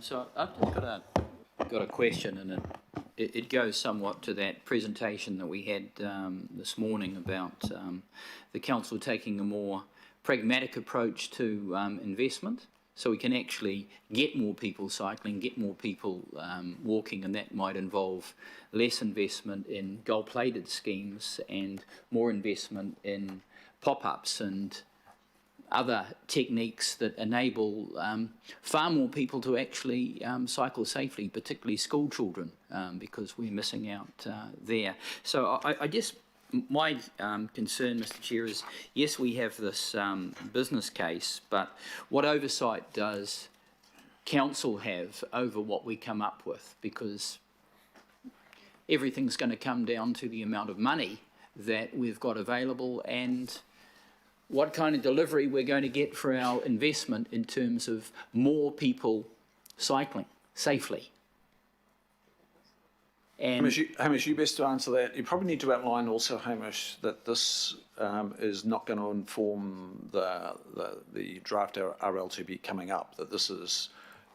So I've just got a question, and it goes somewhat to that presentation that we had this morning about the council taking a more pragmatic approach to investment, so we can actually get more people cycling, get more people walking, and that might involve less investment in gold-plated schemes and more investment in pop-ups and other techniques that enable far more people to actually cycle safely, particularly school children, because we're missing out there. So I guess my concern, Mr. Chair, is yes, we have this business case, but what oversight does council have over what we come up with? Because everything's going to come down to the amount of money that we've got available and what kind of delivery we're going to get for our investment in terms of more people cycling safely. And Hamish, you best to answer that. You probably need to outline also, Hamish, that this is not going to inform the draft RLTB coming up, that this is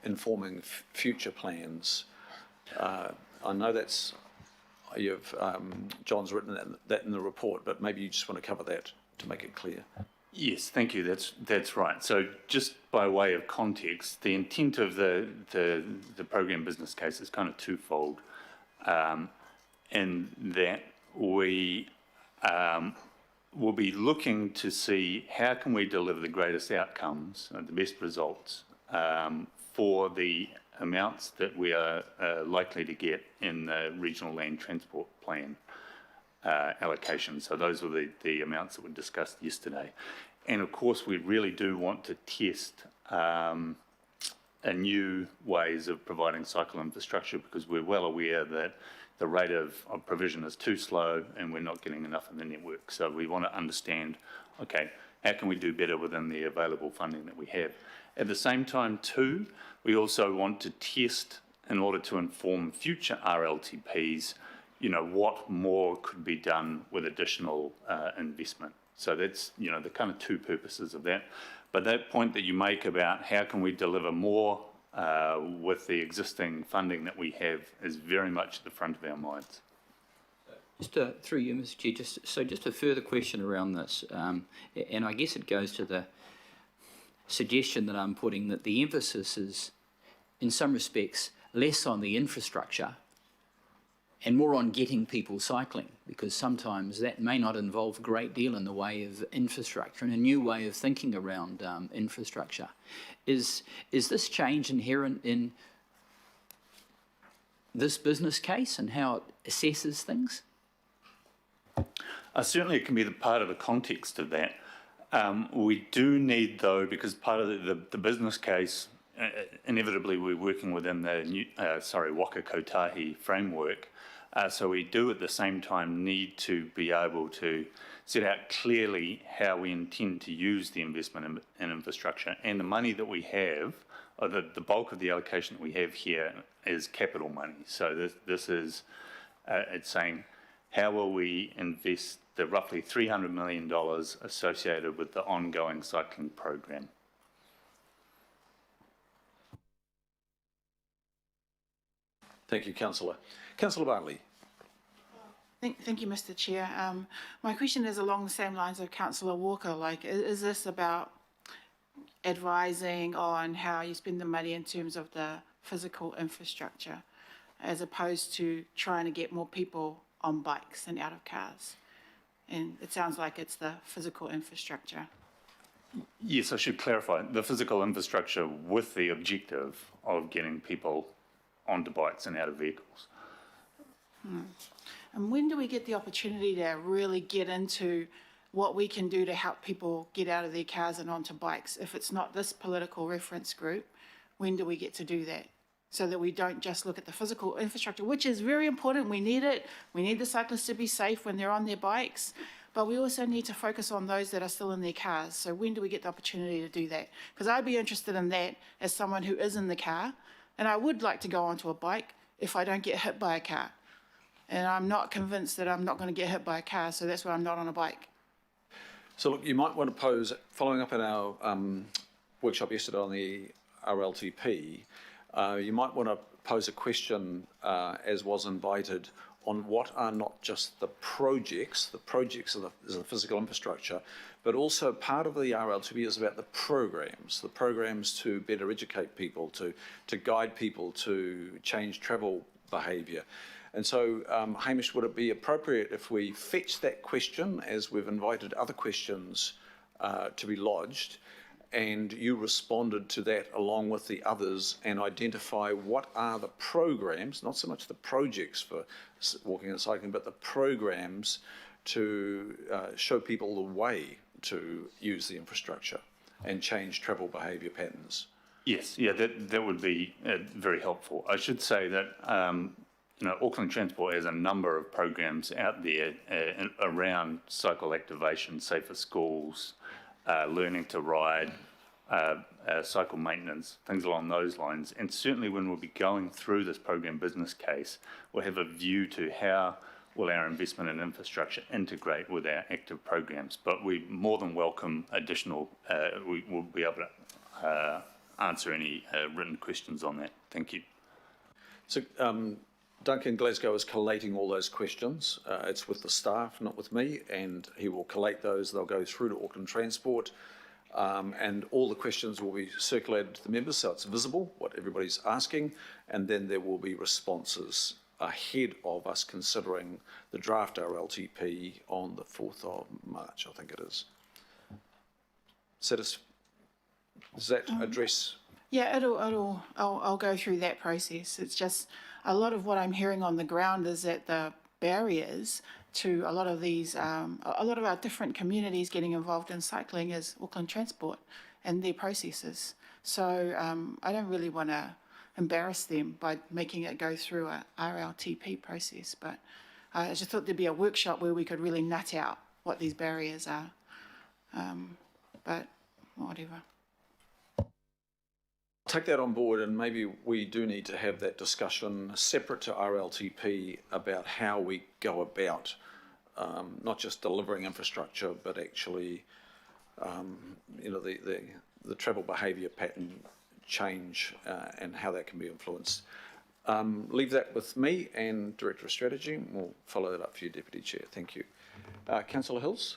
informing future plans. I know that's, John's written that in the report, but maybe you just want to cover that to make it clear. Yes, thank you. That's right. So just by way of context, the intent of the program business case is kind of twofold, in that we will be looking to see how can we deliver the greatest outcomes and the best results for the amounts that we are likely to get in the regional land transport plan allocation. So those were the amounts that were discussed yesterday. And of course, we really do want to test new ways of providing cycle infrastructure, because we're well aware that the rate of provision is too slow and we're not getting enough in the network. So we want to understand, okay, how can we do better within the available funding that we have? At the same time too, we also want to test, in order to inform future RLTPs, what more could be done with additional investment. So that's, the kind of two purposes of that. But that point that you make about how can we deliver more with the existing funding that we have is very much at the front of our minds. just through you, Mr. Chair, just a further question around this, and I guess it goes to the suggestion that I'm putting, that the emphasis is, in some respects, less on the infrastructure and more on getting people cycling, because sometimes that may not involve a great deal in the way of infrastructure and a new way of thinking around infrastructure. Is this change inherent in this business case and how it assesses things? Certainly it can be the part of the context of that. We do need, though, because part of the business case, inevitably we're working within the new, Waka Kotahi framework, so we do at the same time need to be able to set out clearly how we intend to use the investment in infrastructure, and the money that we have, or the bulk of the allocation that we have here is capital money. So this is, it's saying, how will we invest the roughly $300 million associated with the ongoing cycling program? Thank you, Councillor. Councillor Bartley. Thank you, Mr. Chair. My question is along the same lines of Councillor Walker. Like, is this about advising on how you spend the money in terms of the physical infrastructure? as opposed to trying to get more people on bikes and out of cars. And it sounds like it's the physical infrastructure. Yes, I should clarify. The physical infrastructure with the objective of getting people onto bikes and out of vehicles. And when do we get the opportunity to really get into what we can do to help people get out of their cars and onto bikes? If it's not this political reference group, when do we get to do that? So that we don't just look at the physical infrastructure, which is very important. We need it. We need the cyclists to be safe when they're on their bikes. But we also need to focus on those that are still in their cars. So when do we get the opportunity to do that? Because I'd be interested in that as someone who is in the car. And I would like to go onto a bike if I don't get hit by a car. And I'm not convinced that I'm not going to get hit by a car, so that's why I'm not on a bike. So look, you might want to pose, following up in our workshop yesterday on the RLTP, you might want to pose a question, as was invited, on what are not just the projects is the physical infrastructure, but also part of the RLTP is about the programs to better educate people, to guide people to change travel behaviour. And so, Hamish, would it be appropriate if we fetch that question, as we've invited other questions to be lodged, and you responded to that along with the others, and identify what are the programs, not so much the projects for walking and cycling, but the programs to show people the way to use the infrastructure and change travel behaviour patterns? Yes, yeah, that would be very helpful. I should say that Auckland Transport has a number of programs out there around cycle activation, safer schools, learning to ride, cycle maintenance, things along those lines. And certainly when we'll be going through this program business case, we'll have a view to how will our investment in infrastructure integrate with our active programs. But we more than welcome additional, we will be able to answer any written questions on that. Thank you. So Duncan Glasgow is collating all those questions. It's with the staff, not with me, and he will collate those. They'll go through to Auckland Transport, and all the questions will be circulated to the members so it's visible what everybody's asking, and then there will be responses ahead of us considering the draft RLTP on the 4th of March, I think it is. Does that address? Yeah, I'll go through that process. It's just a lot of what I'm hearing on the ground is that the barriers to a lot of these, a lot of our different communities getting involved in cycling is Auckland Transport and their processes. So I don't really want to embarrass them by making it go through a RLTP process, but I just thought there'd be a workshop where we could really nut out what these barriers are. But whatever. Take that on board, and maybe we do need to have that discussion separate to RLTP about how we go about not just delivering infrastructure, but actually, the travel behaviour pattern change and how that can be influenced. Leave that with me and Director of Strategy. We'll follow that up for you, Deputy Chair. Thank you. Councillor Hills.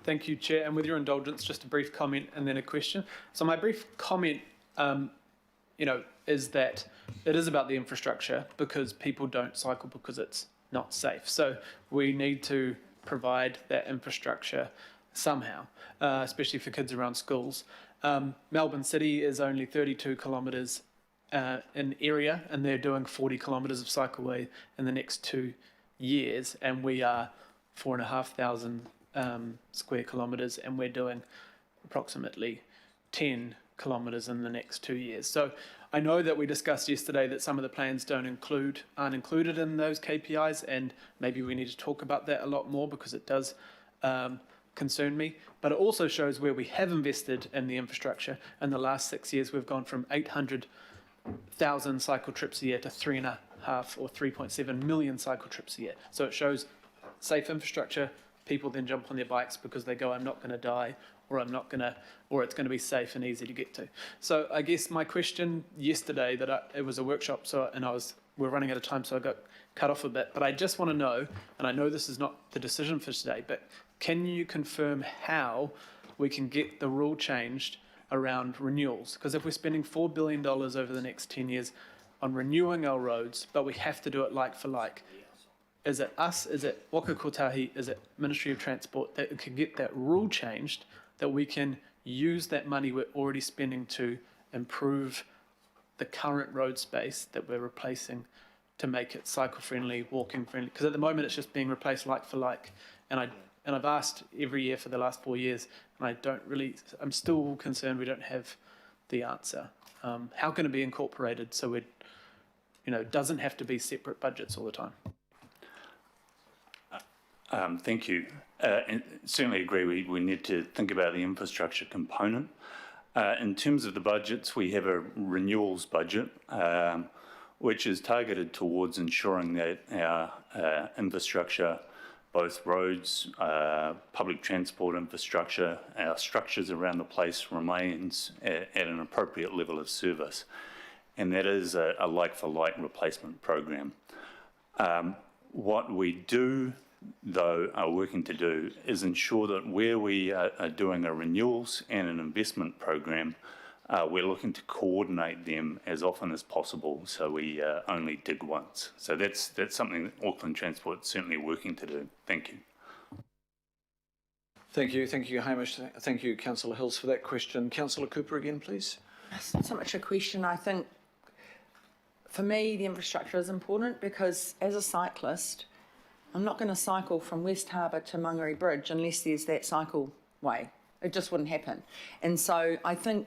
Thank you, Chair. And with your indulgence, just a brief comment and then a question. So my brief comment is that it is about the infrastructure because people don't cycle because it's not safe. So we need to provide that infrastructure somehow, especially for kids around schools. Melbourne City is only 32 kilometres in area, and they're doing 40 kilometres of cycleway in the next 2 years, and we are 4,500 square kilometres, and we're doing approximately 10 kilometres in the next 2 years. So I know that we discussed yesterday that some of the plans aren't included in those KPIs, and maybe we need to talk about that a lot more because it does concern me. But it also shows where we have invested in the infrastructure. In the last 6 years, we've gone from 800,000 cycle trips a year to 3.5 or 3.7 million cycle trips a year. So it shows safe infrastructure. People then jump on their bikes because they go, I'm not going to die, or it's going to be safe and easy to get to. So I guess my question yesterday, it was a workshop, we're running out of time, so I got cut off a bit. But I just want to know, and I know this is not the decision for today, but can you confirm how we can get the rule changed around renewals? Because if we're spending $4 billion over the next 10 years on renewing our roads, but we have to do it like for like. Is it us? Is it Waka Kotahi? Is it Ministry of Transport that can get that rule changed, that we can use that money we're already spending to improve the current road space that we're replacing to make it cycle friendly, walking friendly? Because at the moment it's just being replaced like for like. And I've asked every year for the last 4 years, and I'm still concerned we don't have the answer. How can it be incorporated so it, doesn't have to be separate budgets all the time? Thank you. And certainly agree we need to think about the infrastructure component. In terms of the budgets, we have a renewals budget, which is targeted towards ensuring that our infrastructure, both roads, public transport infrastructure, our structures around the place remains at an appropriate level of service. And that is a like-for-like replacement program. What we do, though, are working to do is ensure that where we are doing a renewals and an investment program, we're looking to coordinate them as often as possible so we only dig once. So that's something that Auckland Transport is certainly working to do. Thank you. Thank you, Hamish. Thank you, Councillor Hills, for that question. Councillor Cooper again, please. It's not so much a question. I think, for me, the infrastructure is important because as a cyclist, I'm not going to cycle from West Harbour to Mangere Bridge unless there's that cycle way. It just wouldn't happen. And so I think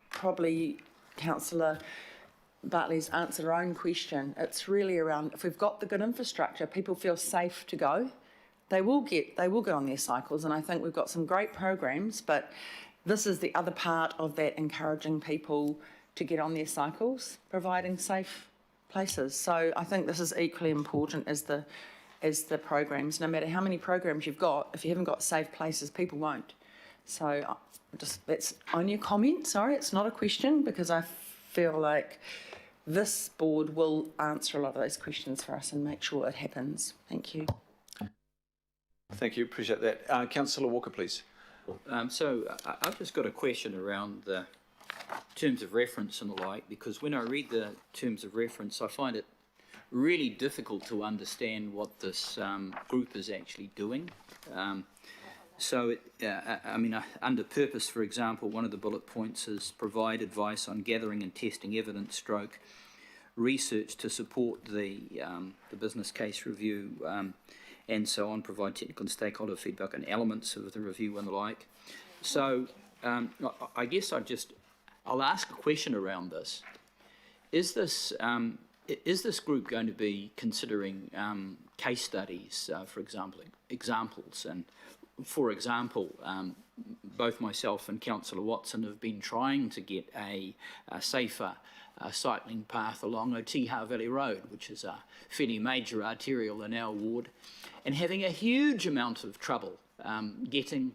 probably Councillor Bartley's answered her own question. It's really around, if we've got the good infrastructure, people feel safe to go. They will get on their cycles, and I think we've got some great programs, but this is the other part of that, encouraging people to get on their cycles, providing safe places. So I think this is equally important as the programs. No matter how many programs you've got, if you haven't got safe places, people won't. So that's only a comment, sorry, it's not a question, because I feel like this board will answer a lot of those questions for us and make sure it happens. Thank you. Thank you, appreciate that. Councillor Walker, please. So I've just got a question around the terms of reference and the like, because when I read the terms of reference, I find it really difficult to understand what this group is actually doing. Under purpose, for example, one of the bullet points is provide advice on gathering and testing evidence stroke research to support the business case review and so on, provide technical and stakeholder feedback on elements of the review and the like. So I guess I'll ask a question around this. Is this group going to be considering case studies, for example, examples? And for example, both myself and Councillor Watson have been trying to get a safer cycling path along Otiha Valley Road, which is a fairly major arterial in our ward, and having a huge amount of trouble getting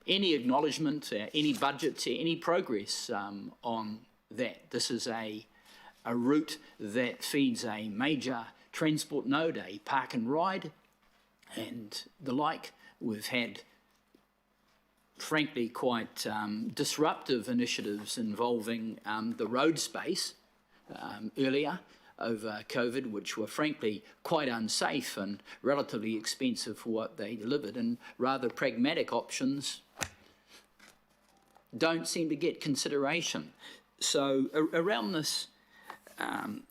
any acknowledgement, any budget, any progress on that. This is a route that feeds a major transport node, a park and ride and the like. We've had, frankly, quite disruptive initiatives involving the road space earlier over COVID, which were frankly quite unsafe and relatively expensive for what they delivered, and rather pragmatic options don't seem to get consideration. So around this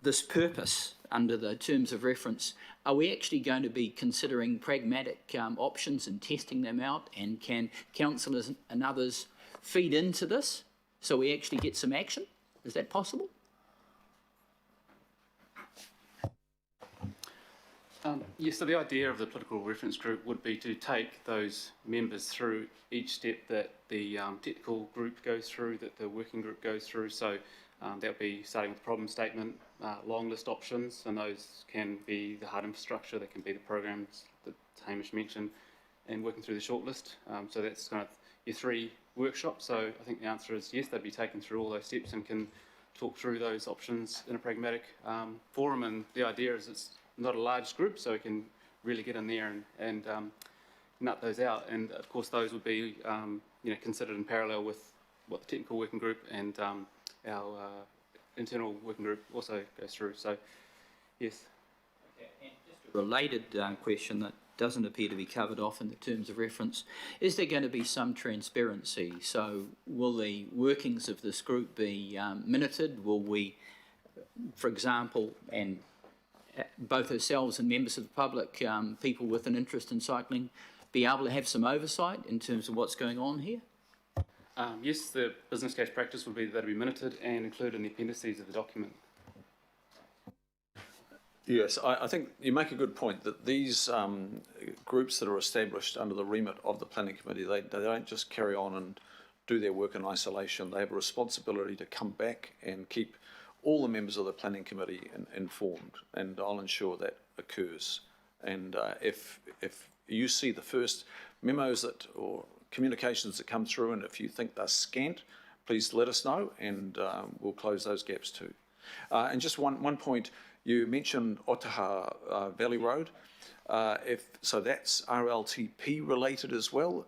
this purpose under the terms of reference, are we actually going to be considering pragmatic options and testing them out? And can councillors and others feed into this so we actually get some action? Is that possible? Yes, so the idea of the political reference group would be to take those members through each step that the technical group goes through, that the working group goes through. So that would be starting with the problem statement, long list options, and those can be the hard infrastructure, that can be the programs that Hamish mentioned, and working through the shortlist. So that's kind of your 3 workshops. So I think the answer is yes, they'd be taken through all those steps and can talk through those options in a pragmatic forum. And the idea is it's not a large group, so we can really get in there and nut those out. And of course, those would be considered in parallel with what the technical working group and our internal working group also goes through. So, yes. Related question that doesn't appear to be covered off in the terms of reference. Is there going to be some transparency? So will the workings of this group be minuted? Will we, for example, and both ourselves and members of the public, people with an interest in cycling, be able to have some oversight in terms of what's going on here? Yes, the business case practice would be that it be minuted and included in the appendices of the document. Yes, I think you make a good point that these groups that are established under the remit of the Planning Committee, they don't just carry on and do their work in isolation. They have a responsibility to come back and keep all the members of the Planning Committee informed, and I'll ensure that occurs. And if you see the first memos that or communications that come through, and if you think they're scant, please let us know, and we'll close those gaps too. And just one point. You mentioned Otaha Valley Road. So that's RLTP related as well.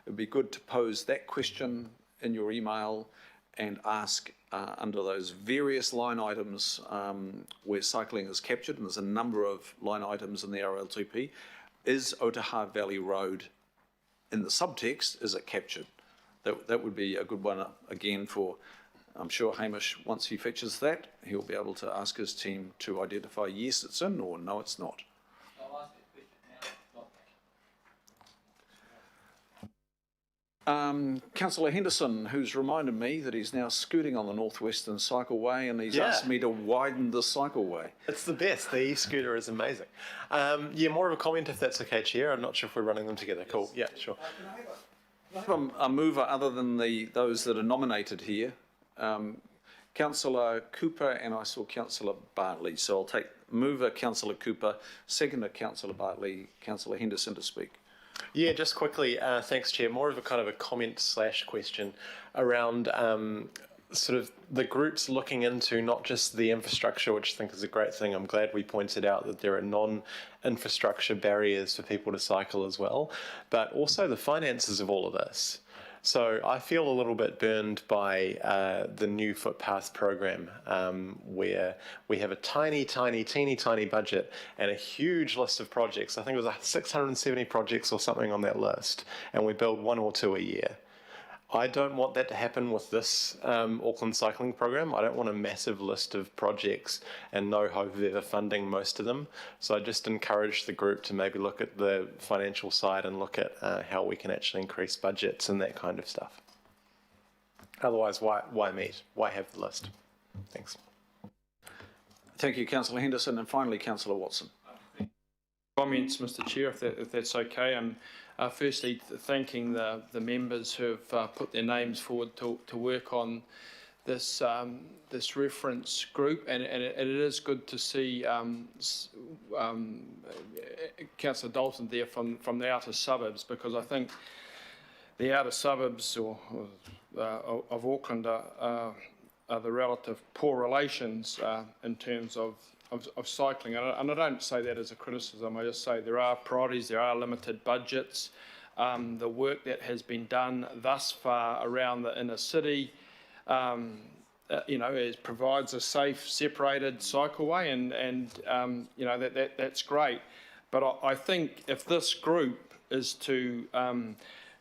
It'd be good to pose that question in your email and ask under those various line items where cycling is captured, and there's a number of line items in the RLTP. Is Otaha Valley Road in the subtext, is it captured? That would be a good one again for, I'm sure Hamish, once he fetches that, he'll be able to ask his team to identify yes, it's in, or no, it's not. I'll ask that question now. Councillor Henderson, who's reminded me that he's now scooting on the Northwestern Cycleway, and he's asked me to widen the cycleway. It's the best. The e-scooter is amazing. Yeah, more of a comment if that's okay, Chair. I'm not sure if we're running them together. Cool. Yeah, sure. Can I have a mover other than those that are nominated here? Councillor Cooper, and I saw Councillor Bartley. So I'll take mover Councillor Cooper, seconder Councillor Bartley, Councillor Henderson to speak. Yeah, just quickly, thanks, Chair. More of a kind of a comment / question around sort of the groups looking into not just the infrastructure, which I think is a great thing. I'm glad we pointed out that there are non-infrastructure barriers for people to cycle as well, but also the finances of all of this. So I feel a little bit burned by the new footpath program, where we have a teeny tiny budget and a huge list of projects. I think it was 670 projects or something on that list, and we build 1 or 2 a year. I don't want that to happen with this Auckland cycling program. I don't want a massive list of projects and no hope of ever funding most of them. So I just encourage the group to maybe look at the financial side and look at how we can actually increase budgets and that kind of stuff. Otherwise, why meet? Why have the list? Thanks. Thank you, Councillor Henderson, and finally, Councillor Watson. Comments, Mr. Chair, if that's okay. And firstly, thanking the members who have put their names forward to work on this this reference group, and it is good to see Councillor Dalton there from the outer suburbs, because I think the outer suburbs of Auckland are the relative poor relations in terms of cycling, and I don't say that as a criticism. I just say there are priorities, there are limited budgets. The work that has been done thus far around the inner city, it provides a safe, separated cycleway, and that's great. But I think if this group is to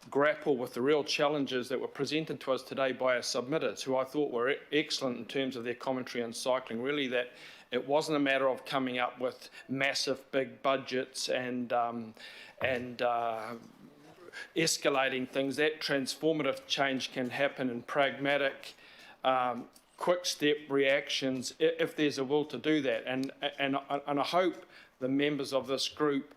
grapple with the real challenges that were presented to us today by our submitters, who I thought were excellent in terms of their commentary on cycling, really that it wasn't a matter of coming up with massive big budgets and escalating things. That transformative change can happen in pragmatic, quick step reactions if there's a will to do that. And I hope the members of this group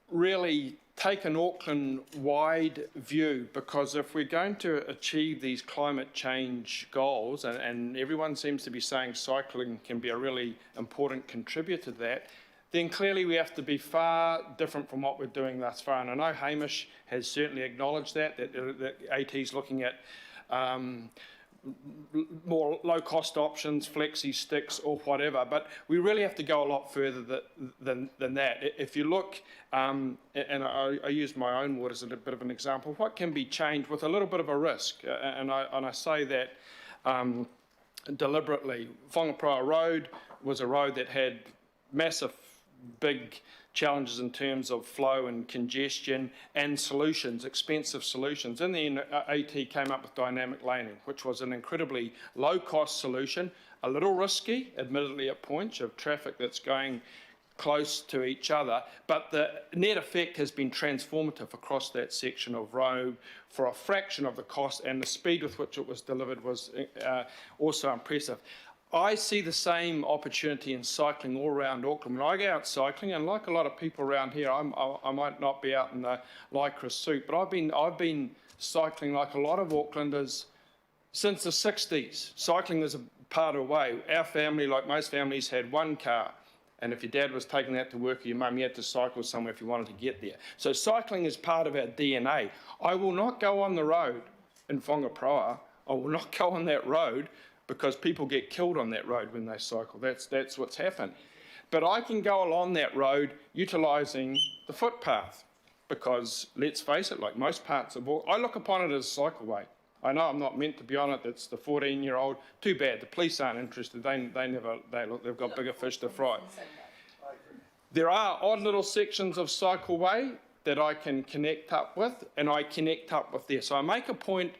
really take an Auckland-wide view, because if we're going to achieve these climate change goals, and everyone seems to be saying cycling can be a really important contributor to that, then clearly we have to be far different from what we're doing thus far. And I know Hamish has certainly acknowledged that AT's looking at more low-cost options, flexi sticks or whatever, but we really have to go a lot further than that. If you look, and I use my own word as a bit of an example, what can be changed with a little bit of a risk, and I say that deliberately. Whangaproa Road was a road that had massive, big challenges in terms of flow and congestion and solutions, expensive solutions. In the end, AT came up with dynamic laning, which was an incredibly low-cost solution, a little risky, admittedly at points of traffic that's going close to each other, but the net effect has been transformative across that section of road for a fraction of the cost, and the speed with which it was delivered was also impressive. I see the same opportunity in cycling all around Auckland. When I go out cycling, and like a lot of people around here, I might not be out in the lycra suit, but I've been cycling like a lot of Aucklanders since the 60s. Cycling is a part of the way. Our family, like most families, had one car. And if your dad was taking that to work or your mum, you had to cycle somewhere if you wanted to get there. So cycling is part of our DNA. I will not go on the road in Whangaproa. I will not go on that road because people get killed on that road when they cycle. That's what's happened. But I can go along that road utilising the footpath because, let's face it, like most parts of Auckland, I look upon it as a cycleway. I know I'm not meant to be on it. That's the 14-year-old. Too bad. The police aren't interested. They've got bigger fish to fry. There are odd little sections of cycleway that I can connect up with, and I connect up with there. So I make a point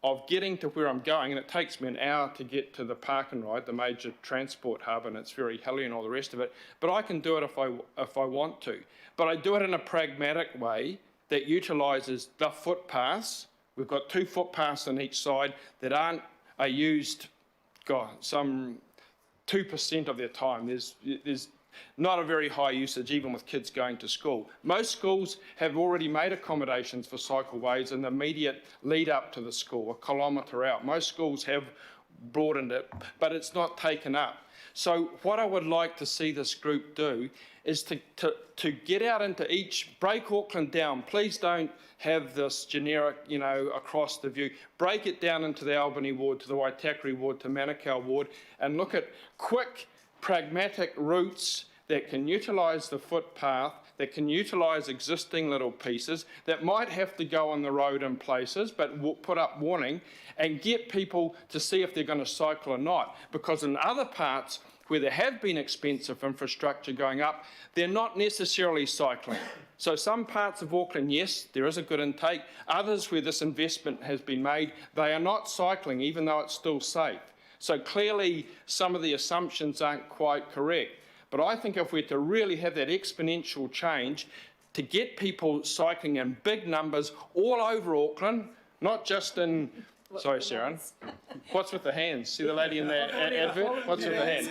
of getting to where I'm going, and it takes me an hour to get to the park and ride, the major transport hub, and it's very hilly and all the rest of it. But I can do it if I want to. But I do it in a pragmatic way that utilises the footpaths. We've got 2 footpaths on each side that are used, some 2% of their time. There's not a very high usage, even with kids going to school. Most schools have already made accommodations for cycleways in the immediate lead up to the school, a kilometre out. Most schools have broadened it, but it's not taken up. So what I would like to see this group do is to get out into each, break Auckland down. Please don't have this generic, across the view. Break it down into the Albany ward, to the Waitakere ward, to Manukau ward, and look at quick, pragmatic routes that can utilise the footpath, that can utilise existing little pieces, that might have to go on the road in places, but put up warning, and get people to see if they're going to cycle or not. Because in other parts where there have been expensive infrastructure going up, they're not necessarily cycling. So some parts of Auckland, yes, there is a good intake. Others where this investment has been made, they are not cycling, even though it's still safe. So clearly some of the assumptions aren't quite correct. But I think if we're to really have that exponential change, to get people cycling in big numbers all over Auckland, not just in... Sorry, Sharon. What's with the hands? See the lady in the advert? What's with the hands?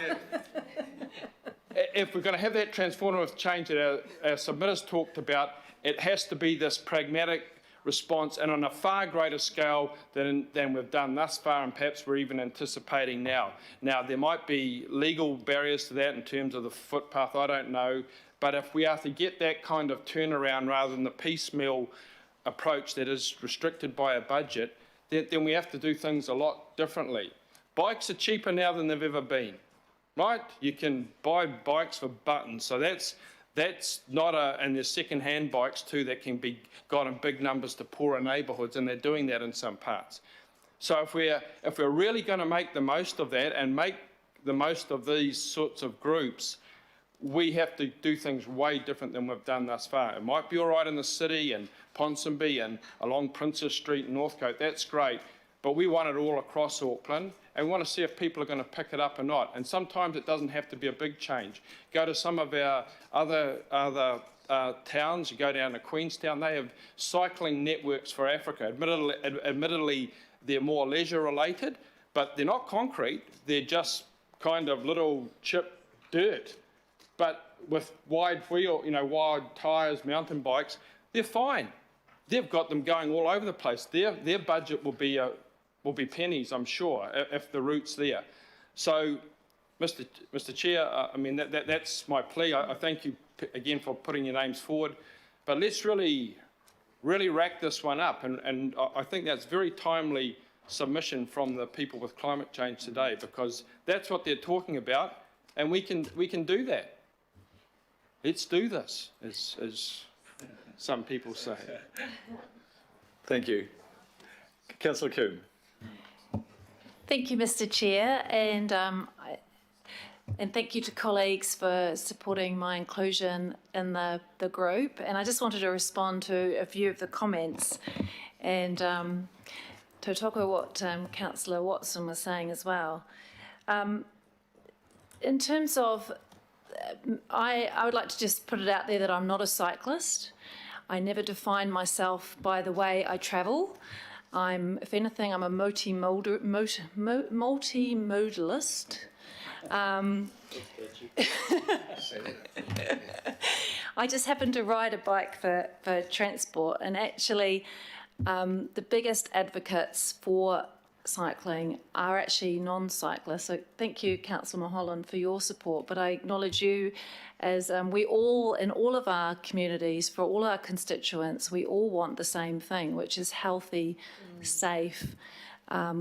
If we're going to have that transformative change that our submitters talked about, it has to be this pragmatic response and on a far greater scale than we've done thus far, and perhaps we're even anticipating now. Now, there might be legal barriers to that in terms of the footpath, I don't know, but if we are to get that kind of turnaround rather than the piecemeal approach that is restricted by a budget, then we have to do things a lot differently. Bikes are cheaper now than they've ever been, right? You can buy bikes for buttons, so that's not and there's second-hand bikes too that can be got in big numbers to poorer neighbourhoods, and they're doing that in some parts. So if we're really going to make the most of that and make the most of these sorts of groups, we have to do things way different than we've done thus far. It might be all right in the city and Ponsonby and along Princess Street and Northcote, that's great, but we want it all across Auckland, and we want to see if people are going to pick it up or not. And sometimes it doesn't have to be a big change. Go to some of our other towns, you go down to Queenstown, they have cycling networks for Africa. Admittedly, they're more leisure related, but they're not concrete, they're just kind of little chip dirt. But with wide wheel, wide tyres, mountain bikes, they're fine. They've got them going all over the place. Their budget will be pennies, I'm sure, if the route's there. So, Mr. Chair, that's my plea. I thank you again for putting your names forward. But let's really rack this one up. And I think that's very timely submission from the people with climate change today, because that's what they're talking about, and we can do that. Let's do this, as some people say. Thank you. Councillor Coombe. Thank you, Mr. Chair, and thank you to colleagues for supporting my inclusion in the group. And I just wanted to respond to a few of the comments and to talk about what Councillor Watson was saying as well. In terms of, I would like to just put it out there that I'm not a cyclist. I never define myself by the way I travel. If anything, I'm a multimodalist. I just happen to ride a bike for transport, and actually the biggest advocates for cycling are actually non-cyclists. So thank you, Councillor Mulholland, for your support, but I acknowledge you as we all, in all of our communities, for all our constituents, we all want the same thing, which is healthy, safe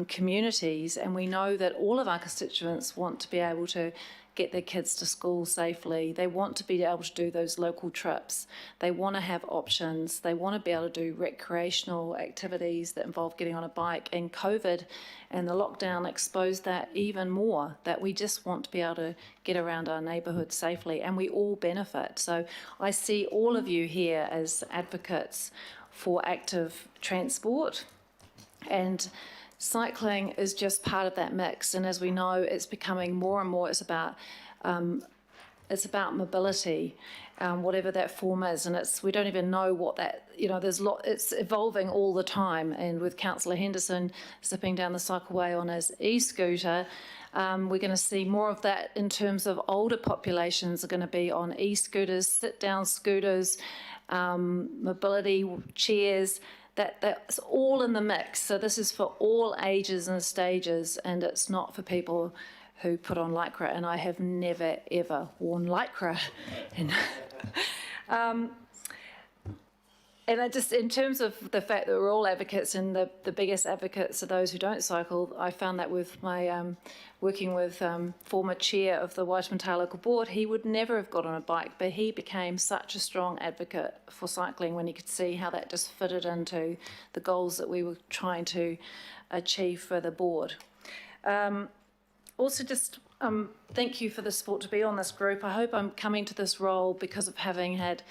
communities. And we know that all of our constituents want to be able to get their kids to school safely. They want to be able to do those local trips. They want to have options. They want to be able to do recreational activities that involve getting on a bike. And COVID and the lockdown exposed that even more, that we just want to be able to get around our neighbourhood safely, and we all benefit. So I see all of you here as advocates for active transport, and cycling is just part of that mix. And as we know, it's becoming more and more, it's about mobility, whatever that form is. And we don't even know what that, it's evolving all the time. And with Councillor Henderson zipping down the cycleway on his e-scooter, we're going to see more of that in terms of older populations are going to be on e-scooters, sit-down scooters, mobility chairs. That's all in the mix. So this is for all ages and stages, and it's not for people who put on Lycra, and I have never, ever worn Lycra. And I just, in terms of the fact that we're all advocates, and the biggest advocates are those who don't cycle, I found that with my working with former chair of the Waitemata Local Board, he would never have got on a bike, but he became such a strong advocate for cycling when he could see how that just fitted into the goals that we were trying to achieve for the board. Also, just thank you for the support to be on this group. I hope I'm coming to this role because of having had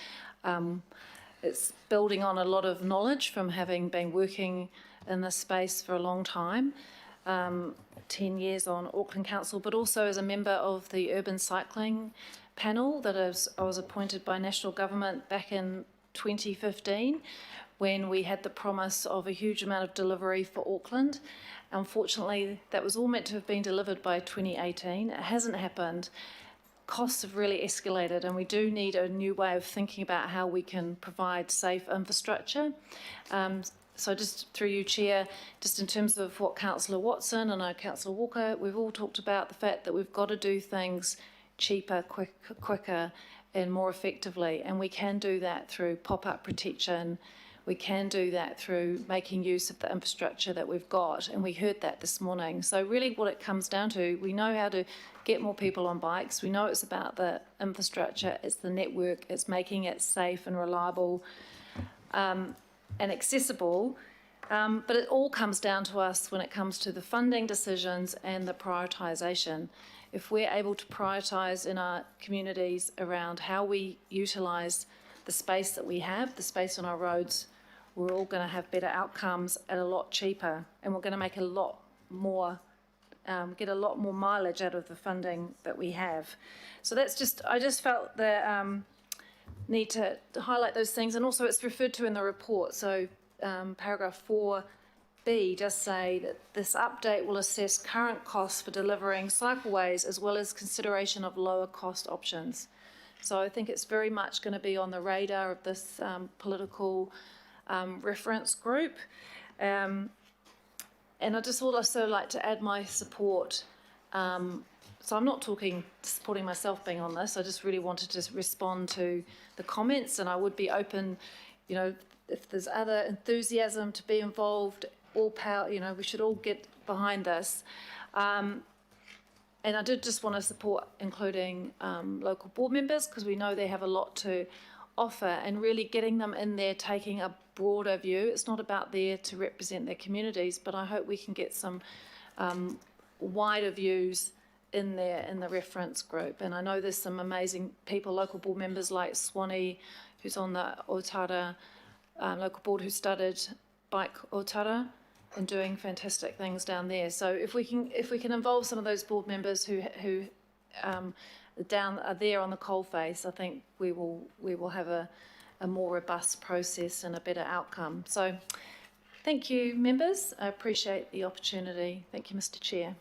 it's building on a lot of knowledge from having been working in this space for a long time, 10 years on Auckland Council, but also as a member of the Urban Cycling Panel that I was appointed by National Government back in 2015 when we had the promise of a huge amount of delivery for Auckland. Unfortunately, that was all meant to have been delivered by 2018. It hasn't happened. Costs have really escalated, and we do need a new way of thinking about how we can provide safe infrastructure. So just through you, Chair, just in terms of what Councillor Watson and Councillor Walker, we've all talked about the fact that we've got to do things cheaper, quicker and more effectively, and we can do that through pop-up protection. We can do that through making use of the infrastructure that we've got, and we heard that this morning. So really what it comes down to, we know how to get more people on bikes. We know it's about the infrastructure, it's the network, it's making it safe and reliable and accessible. But it all comes down to us when it comes to the funding decisions and the prioritisation. If we're able to prioritise in our communities around how we utilise the space that we have, the space on our roads, we're all going to have better outcomes at a lot cheaper, and we're going to make a lot more, get a lot more mileage out of the funding that we have. So that's just, I just felt the need to highlight those things, and also it's referred to in the report. So paragraph 4B does say that this update will assess current costs for delivering cycleways as well as consideration of lower cost options. So I think it's very much going to be on the radar of this political reference group. And I just would also like to add my support. So I'm not supporting myself being on this. I just really wanted to respond to the comments, and I would be open, if there's other enthusiasm to be involved, all power, we should all get behind this. And I did just want to support including local board members, because we know they have a lot to offer, and really getting them in there, taking a broader view. It's not about there to represent their communities, but I hope we can get some wider views in the reference group. And I know there's some amazing people, local board members like Swanee, who's on the Otara local board, who started Bike Otara and doing fantastic things down there. So if we can involve some of those board members who are there on the coalface, I think we will have a more robust process and a better outcome. So thank you, members. I appreciate the opportunity. Thank you, Mr. Chair.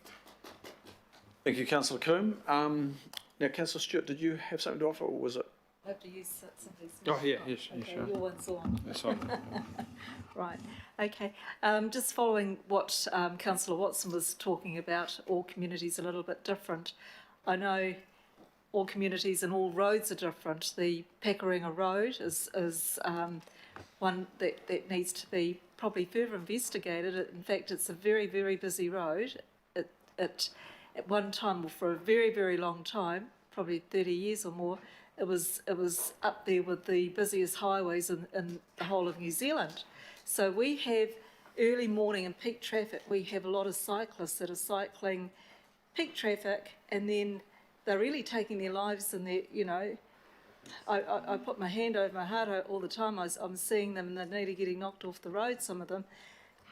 Thank you, Councillor Coombe. Now, Councillor Stewart, did you have something to offer, or was it? I have to use something. Oh, yeah, yes, Okay, sure. your one's on. That's on. Right, okay. Just following what Councillor Watson was talking about, all communities are a little bit different. I know all communities and all roads are different. The Pekeringa Road is one that needs to be probably further investigated. In fact, it's a very, very busy road. It at one time, or for a very, very long time, probably 30 years or more, it was up there with the busiest highways in the whole of New Zealand. So we have early morning and peak traffic. We have a lot of cyclists that are cycling peak traffic, and then they're really taking their lives in their, you know, I put my hand over my heart all the time. I'm seeing them and they're nearly getting knocked off the road, some of them,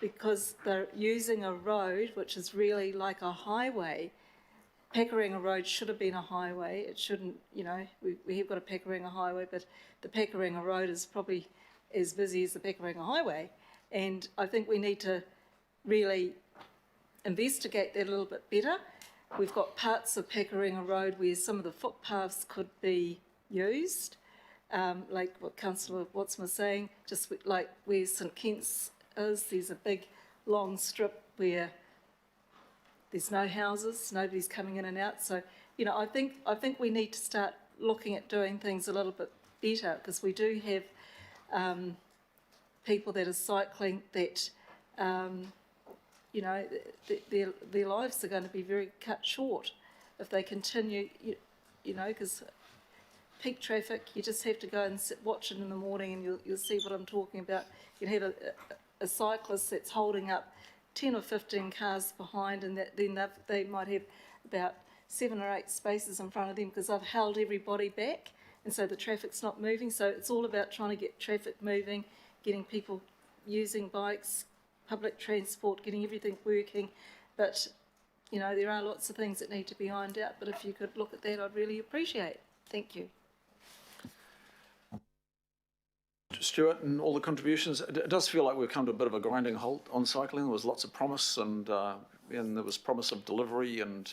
because they're using a road which is really like a highway. Pekeringa Road should have been a highway. It shouldn't, you know, we have got a Pekeringa highway, but the Pekeringa Road is probably as busy as the Pekeringa Highway. And I think we need to really investigate that a little bit better. We've got parts of Pekeringa Road where some of the footpaths could be used, like what Councillor Watson was saying, just like where St Kent's is, there's a big long strip where there's no houses, nobody's coming in and out. So, you know, I think we need to start looking at doing things a little bit better, because we do have people that are cycling that, you know, their lives are going to be very cut short if they continue, you know, because peak traffic, you just have to go and watch it in the morning and you'll see what I'm talking about. You can have a cyclist that's holding up 10 or 15 cars behind, and then they might have about 7 or 8 spaces in front of them because they've held everybody back, and so the traffic's not moving. So it's all about trying to get traffic moving, getting people using bikes, public transport, getting everything working. But, you know, there are lots of things that need to be ironed out, but if you could look at that, I'd really appreciate it. Thank you. Stuart and all the contributions. It does feel like we've come to a bit of a grinding halt on cycling. There was lots of promise, and there was promise of delivery, and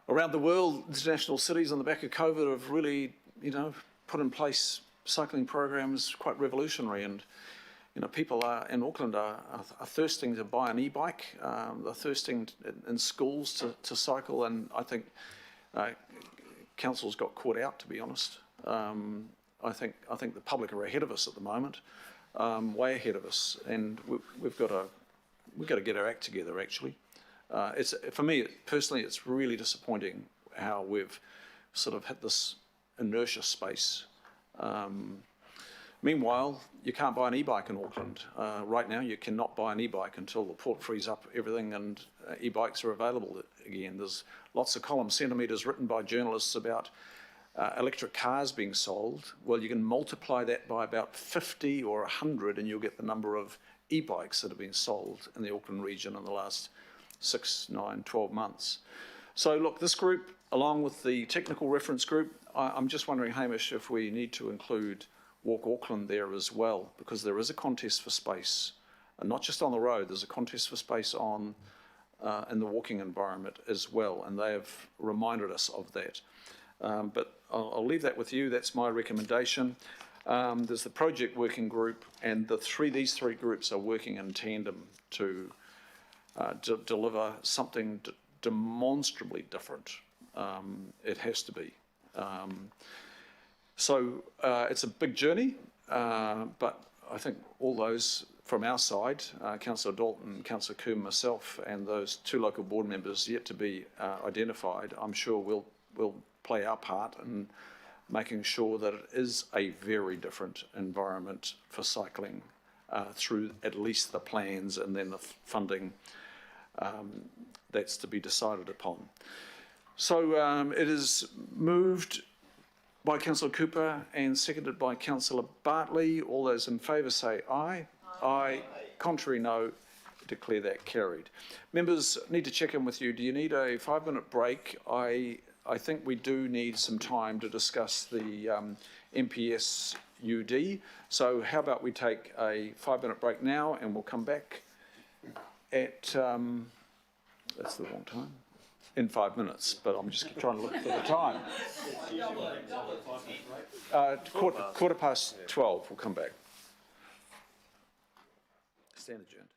around the world, international cities on the back of COVID have really, you know, put in place cycling programs quite revolutionary. And, you know, people in Auckland are thirsting to buy an e-bike. They're thirsting in schools to cycle, and I think council's got caught out, to be honest. I think the public are ahead of us at the moment, way ahead of us, and we've got to get our act together. Actually, for me personally, it's really disappointing how we've sort of hit this inertia space. Meanwhile, you can't buy an e-bike in Auckland right now. You cannot buy an e-bike until the port frees up everything and e-bikes are available again. There's lots of column centimetres written by journalists about electric cars being sold. Well, you can multiply that by about 50 or 100 and you'll get the number of e-bikes that have been sold in the Auckland region in the last 6, 9, 12 months. So look, this group, along with the technical reference group, I'm just wondering, Hamish, if we need to include Walk Auckland there as well, because there is a contest for space, and not just on the road, there's a contest for space in the walking environment as well, and they have reminded us of that. But I'll leave that with you. That's my recommendation. There's the project working group, and these three groups are working in tandem to deliver something demonstrably different. It has to be. So it's a big journey, but I think all those from our side, Councillor Dalton, Councillor Coombe, myself, and those 2 local board members yet to be identified, I'm sure we'll play our part in making sure that it is a very different environment for cycling through at least the plans and then the funding that's to be decided upon. So it is moved by Councillor Cooper and seconded by Councillor Bartley. All those in favour say aye. Aye. Contrary, no. Declare that carried. Members, need to check in with you. Do you need a 5-minute break? I think we do need some time to discuss the MPS UD. So how about we take a 5-minute break now and we'll come back at, that's the wrong time, in 5 minutes, but I'm just trying to look for the time. 12:15, we'll come back. Stand adjourned.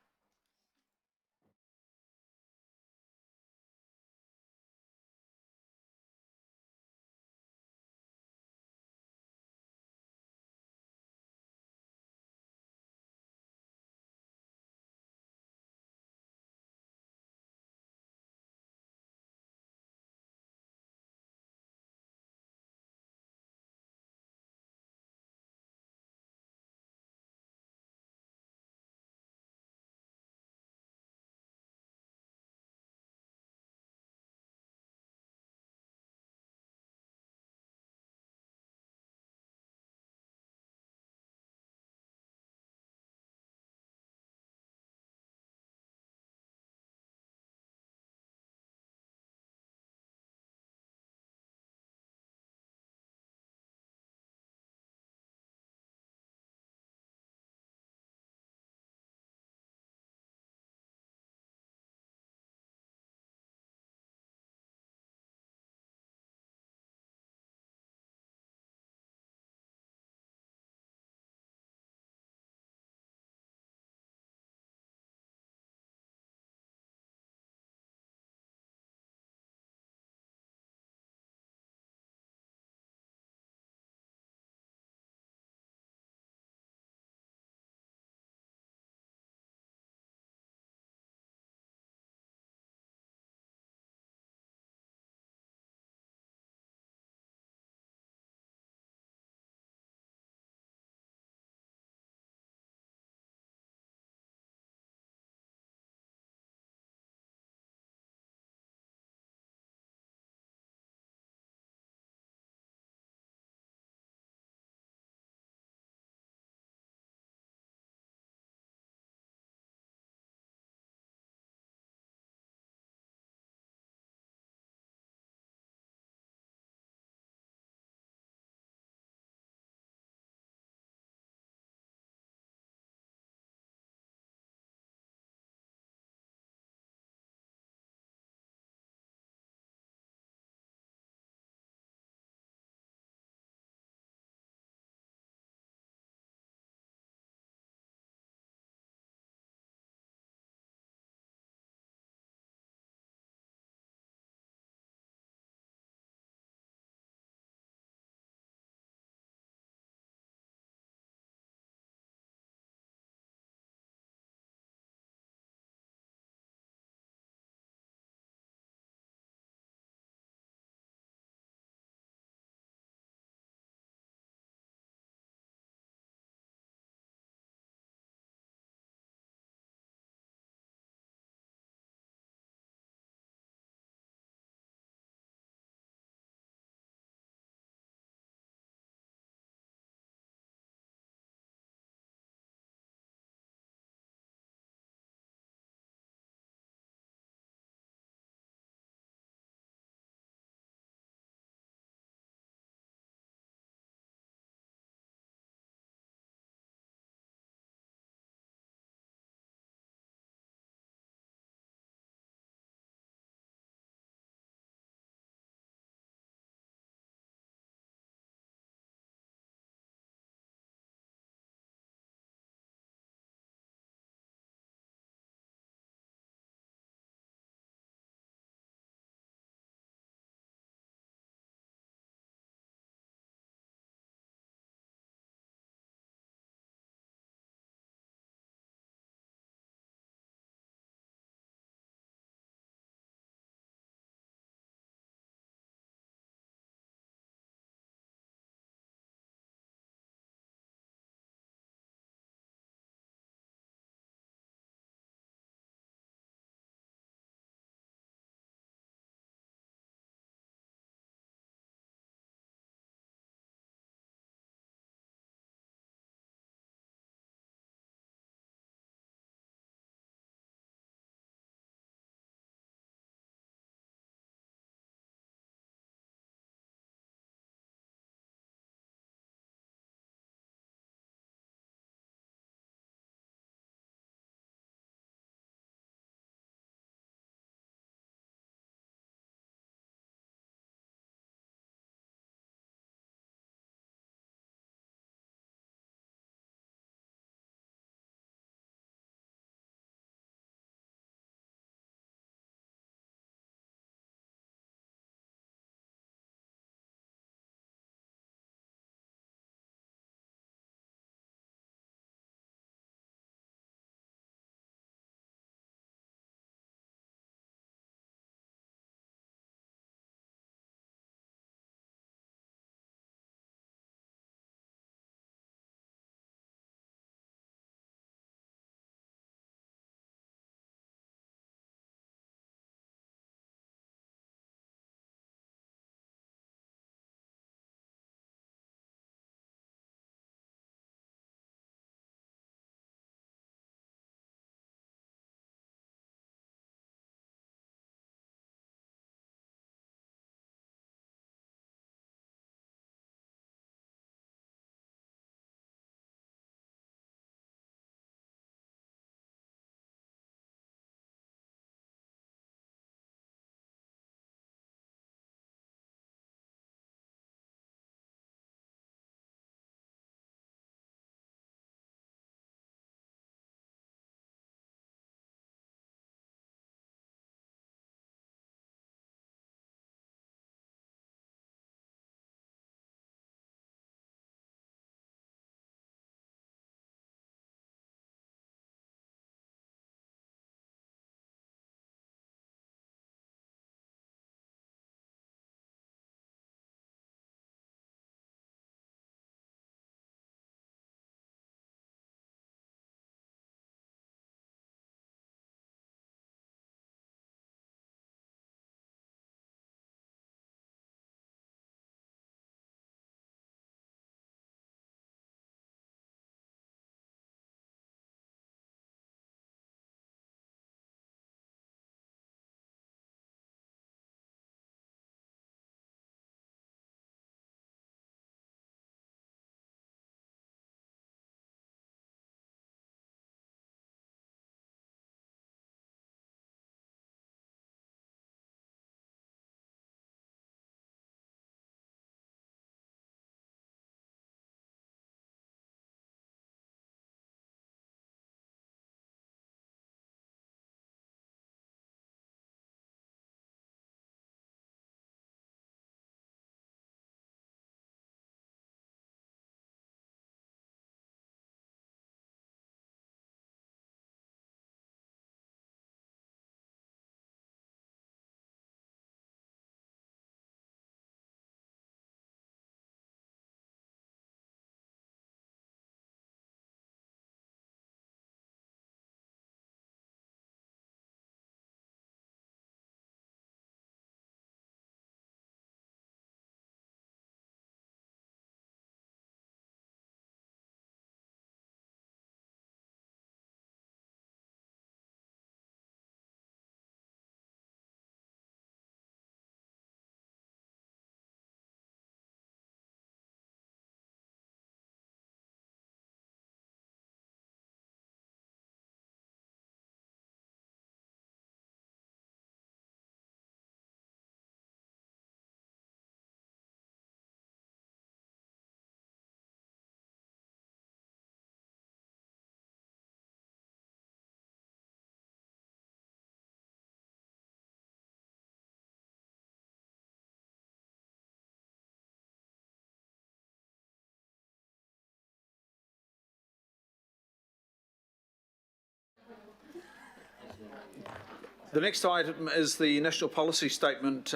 The next item is the National Policy Statement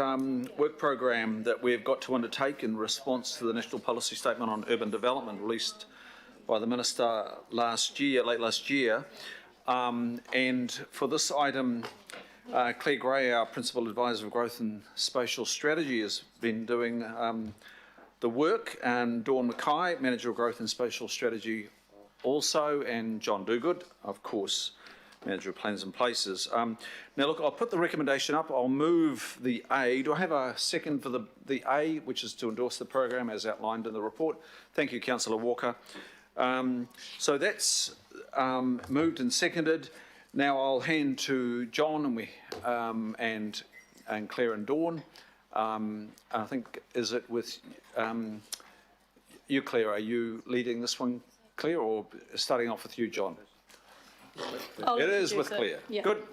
work program that we've got to undertake in response to the National Policy Statement on Urban Development released by the Minister late last year. And for this item, Claire Gray, our Principal Advisor of Growth and Spatial Strategy, has been doing the work, and Dawn Mackay, Manager of Growth and Spatial Strategy also, and John Dogood, of course, Manager of Plans and Places. Now look, I'll put the recommendation up. I'll move the A. Do I have a second for the A, which is to endorse the program as outlined in the report? Thank you, Councillor Walker. So that's moved and seconded. Now I'll hand to John and Claire and Dawn. I think, is it with you, Claire? Are you leading this one, Claire, or starting off with you, John? It is with Claire. Yeah. Good.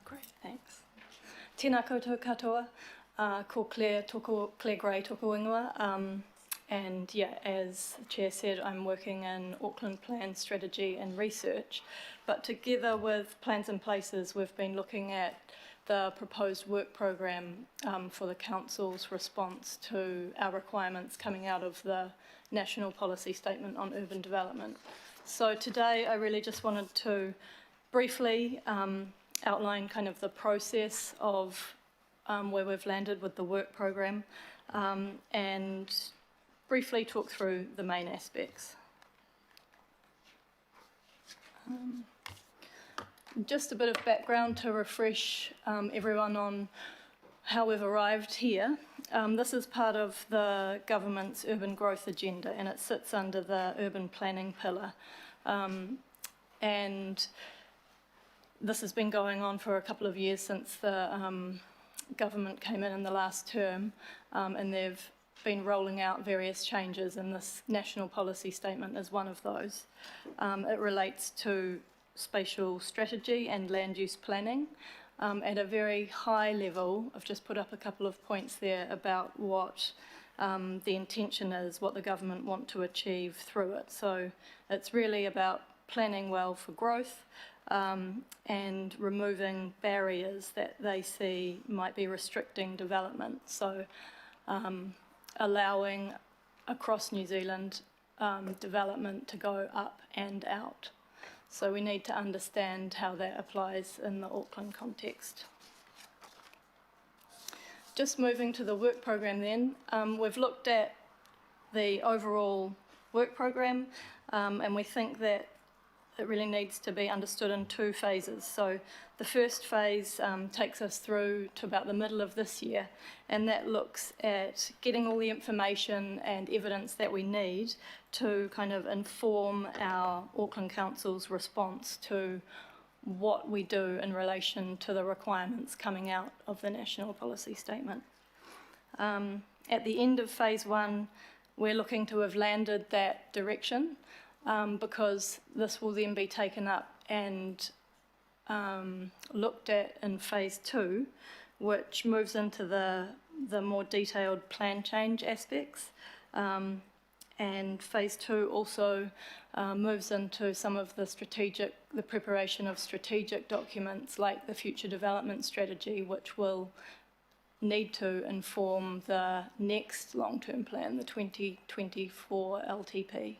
Great, thanks. Tēnā koutou katoa, ko Claire Gray toko ingoa. And yeah, as the Chair said, I'm working in Auckland Plan Strategy and Research, but together with Plans and Places, we've been looking at the proposed work program for the Council's response to our requirements coming out of the National Policy Statement on Urban Development. So today I really just wanted to briefly outline kind of the process of where we've landed with the work program and briefly talk through the main aspects. Just a bit of background to refresh everyone on how we've arrived here. This is part of the government's urban growth agenda, and it sits under the urban planning pillar. And this has been going on for a couple of years since the government came in the last term, and they've been rolling out various changes, and this national policy statement is one of those. It relates to spatial strategy and land use planning. At a very high level, I've just put up a couple of points there about what the intention is, what the government want to achieve through it. So it's really about planning well for growth and removing barriers that they see might be restricting development. So allowing across New Zealand development to go up and out. So we need to understand how that applies in the Auckland context. Just moving to the work program then, we've looked at the overall work program and we think that it really needs to be understood in two phases. So the first phase takes us through to about the middle of this year, and that looks at getting all the information and evidence that we need to kind of inform our Auckland Council's response to what we do in relation to the requirements coming out of the National Policy Statement. At the end of phase one, we're looking to have landed that direction, because this will then be taken up and looked at in phase two, which moves into the more detailed plan change aspects. And phase two also moves into some of the preparation of strategic documents like the Future Development Strategy, which will need to inform the next long-term plan, the 2024 LTP.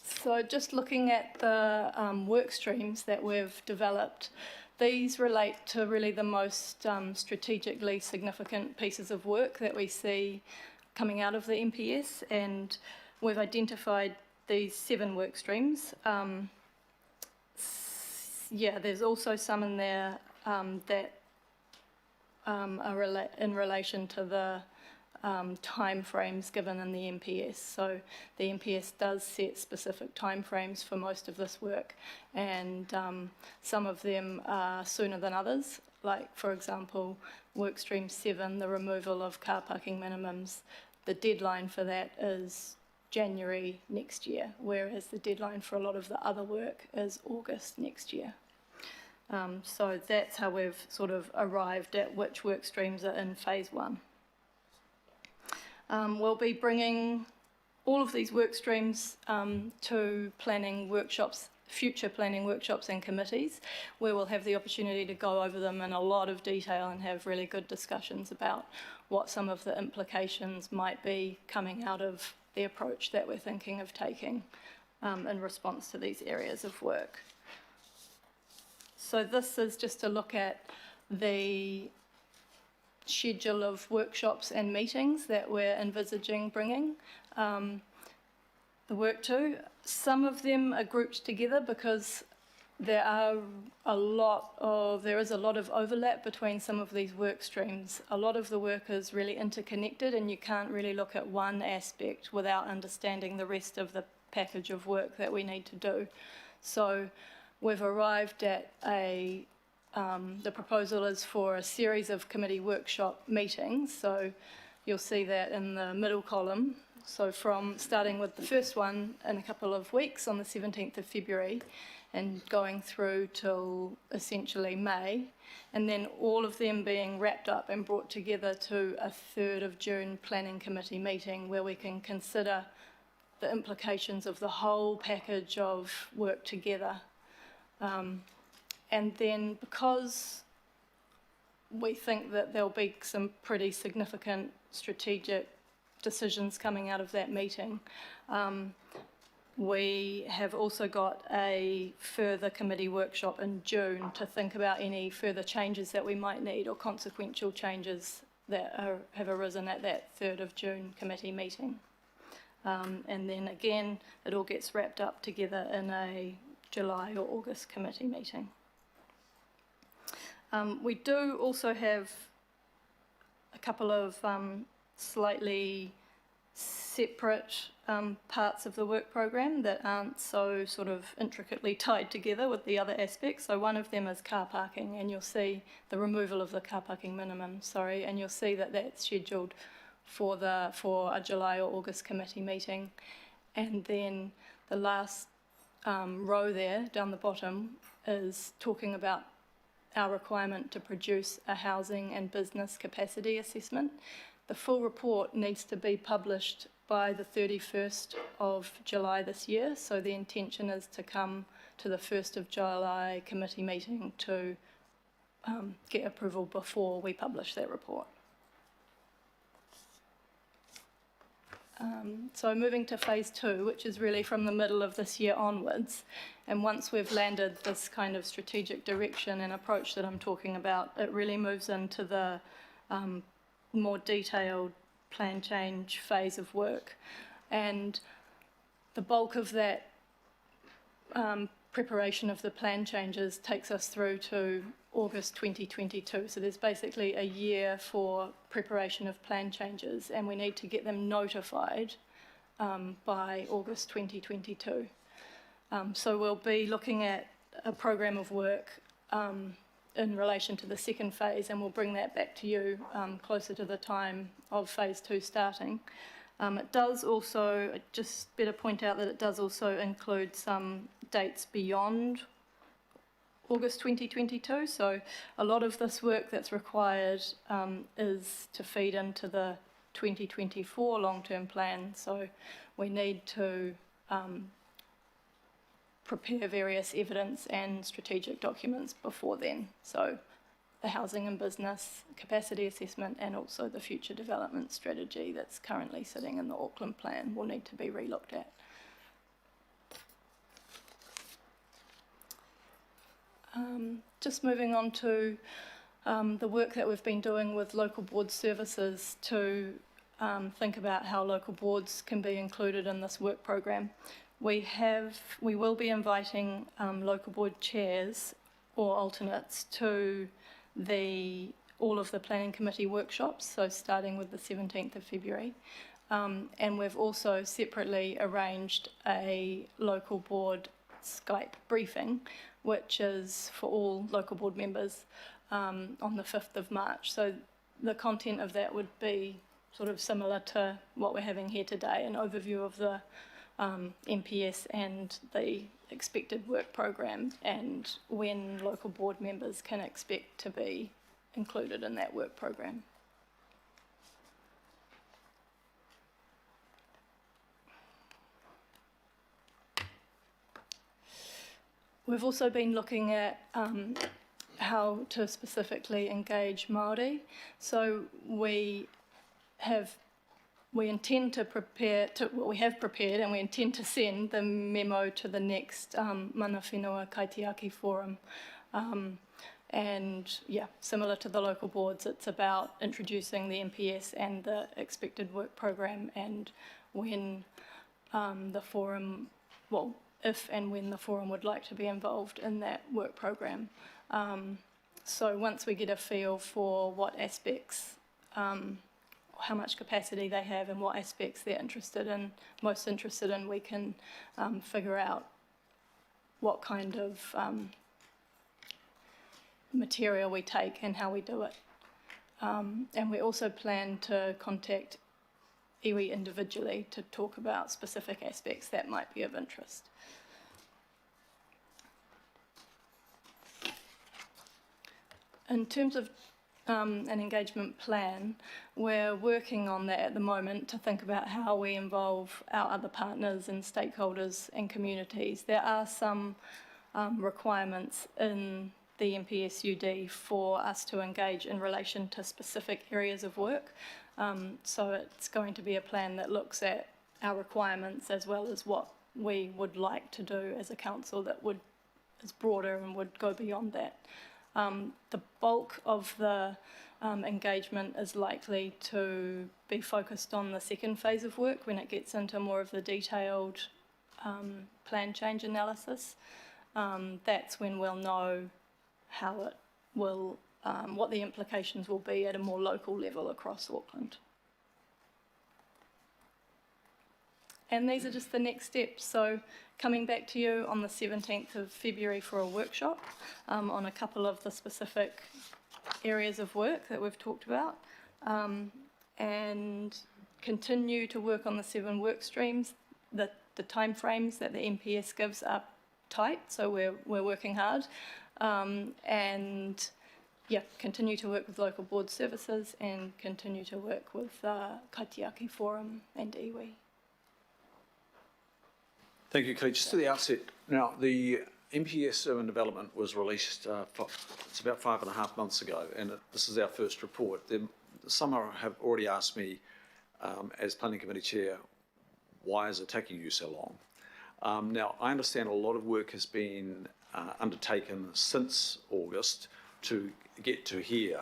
So just looking at the work streams that we've developed, these relate to really the most strategically significant pieces of work that we see coming out of the NPS, and we've identified these 7 work streams. Yeah, there's also some in there that are in relation to the timeframes given in the NPS. So the NPS does set specific timeframes for most of this work, and some of them are sooner than others. Like, for example, Workstream 7, the removal of car parking minimums, the deadline for that is January next year, whereas the deadline for a lot of the other work is August next year. So that's how we've sort of arrived at which work streams are in phase one. We'll be bringing all of these work streams to planning workshops, future planning workshops and committees, where we'll have the opportunity to go over them in a lot of detail and have really good discussions about what some of the implications might be coming out of the approach that we're thinking of taking in response to these areas of work. So this is just a look at the schedule of workshops and meetings that we're envisaging bringing the work to. Some of them are grouped together because there is a lot of overlap between some of these work streams. A lot of the work is really interconnected, and you can't really look at one aspect without understanding the rest of the package of work that we need to do. So we've arrived at the proposal is for a series of committee workshop meetings. So you'll see that in the middle column. So from starting with the first one in a couple of weeks on the 17th of February and going through till essentially May, and then all of them being wrapped up and brought together to a 3rd of June planning committee meeting where we can consider the implications of the whole package of work together. And then because we think that there'll be some pretty significant strategic decisions coming out of that meeting, we have also got a further committee workshop in June to think about any further changes that we might need or consequential changes that have arisen at that 3rd of June committee meeting. And then again, it all gets wrapped up together in a July or August committee meeting. We do also have a couple of slightly separate parts of the work program that aren't so sort of intricately tied together with the other aspects. So one of them is car parking, and you'll see the removal of the car parking minimum, and you'll see that that's scheduled for a July or August committee meeting. And then the last row there down the bottom is talking about our requirement to produce a housing and business capacity assessment. The full report needs to be published by the 31st of July this year, so the intention is to come to the 1st of July committee meeting to get approval before we publish that report. So moving to phase 2, which is really from the middle of this year onwards, and once we've landed this kind of strategic direction and approach that I'm talking about, it really moves into the more detailed plan change phase of work. And the bulk of that preparation of the plan changes takes us through to August 2022. So there's basically a year for preparation of plan changes, and we need to get them notified by August 2022. So we'll be looking at a program of work in relation to the second phase, and we'll bring that back to you closer to the time of phase 2 starting. It does also, just better point out that it does also include some dates beyond August 2022, so a lot of this work that's required is to feed into the 2024 long-term plan, so we need to prepare various evidence and strategic documents before then. So the housing and business capacity assessment and also the future development strategy that's currently sitting in the Auckland plan will need to be relooked at. Just moving on to the work that we've been doing with local board services to think about how local boards can be included in this work program. We will be inviting local board chairs or alternates to all of the planning committee workshops, so starting with the 17th of February. And we've also separately arranged a local board Skype briefing, which is for all local board members on the 5th of March. So the content of that would be sort of similar to what we're having here today, an overview of the MPS and the expected work program and when local board members can expect to be included in that work program. We've also been looking at how to specifically engage Māori. So we intend to we have prepared and we intend to send the memo to the next Mana Whenua Kaitiaki Forum. And yeah, similar to the local boards, it's about introducing the MPS and the expected work program, and when the forum, well, if and when the forum would like to be involved in that work program. So once we get a feel for what aspects, how much capacity they have and what aspects they're most interested in, we can figure out what kind of material we take and how we do it. And we also plan to contact iwi individually to talk about specific aspects that might be of interest. In terms of an engagement plan, we're working on that at the moment to think about how we involve our other partners and stakeholders and communities. There are some requirements in the MPSUD for us to engage in relation to specific areas of work. So it's going to be a plan that looks at our requirements as well as what we would like to do as a council that is broader and would go beyond that. The bulk of the engagement is likely to be focused on the second phase of work when it gets into more of the detailed plan change analysis. That's when we'll know how it will, what the implications will be at a more local level across Auckland. And these are just the next steps. So coming back to you on the 17th of February for a workshop on a couple of the specific areas of work that we've talked about, and continue to work on the 7 work streams. The timeframes that the MPS gives are tight, so we're working hard. And yeah, continue to work with local board services and continue to work with Kaitiaki Forum and iwi. Thank you, Kelly. Just to the outset, now the MPS Urban Development was released, it's about 5.5 months ago, and this is our first report. Some have already asked me, as Planning Committee Chair, why is it taking you so long? Now, I understand a lot of work has been undertaken since August to get to here.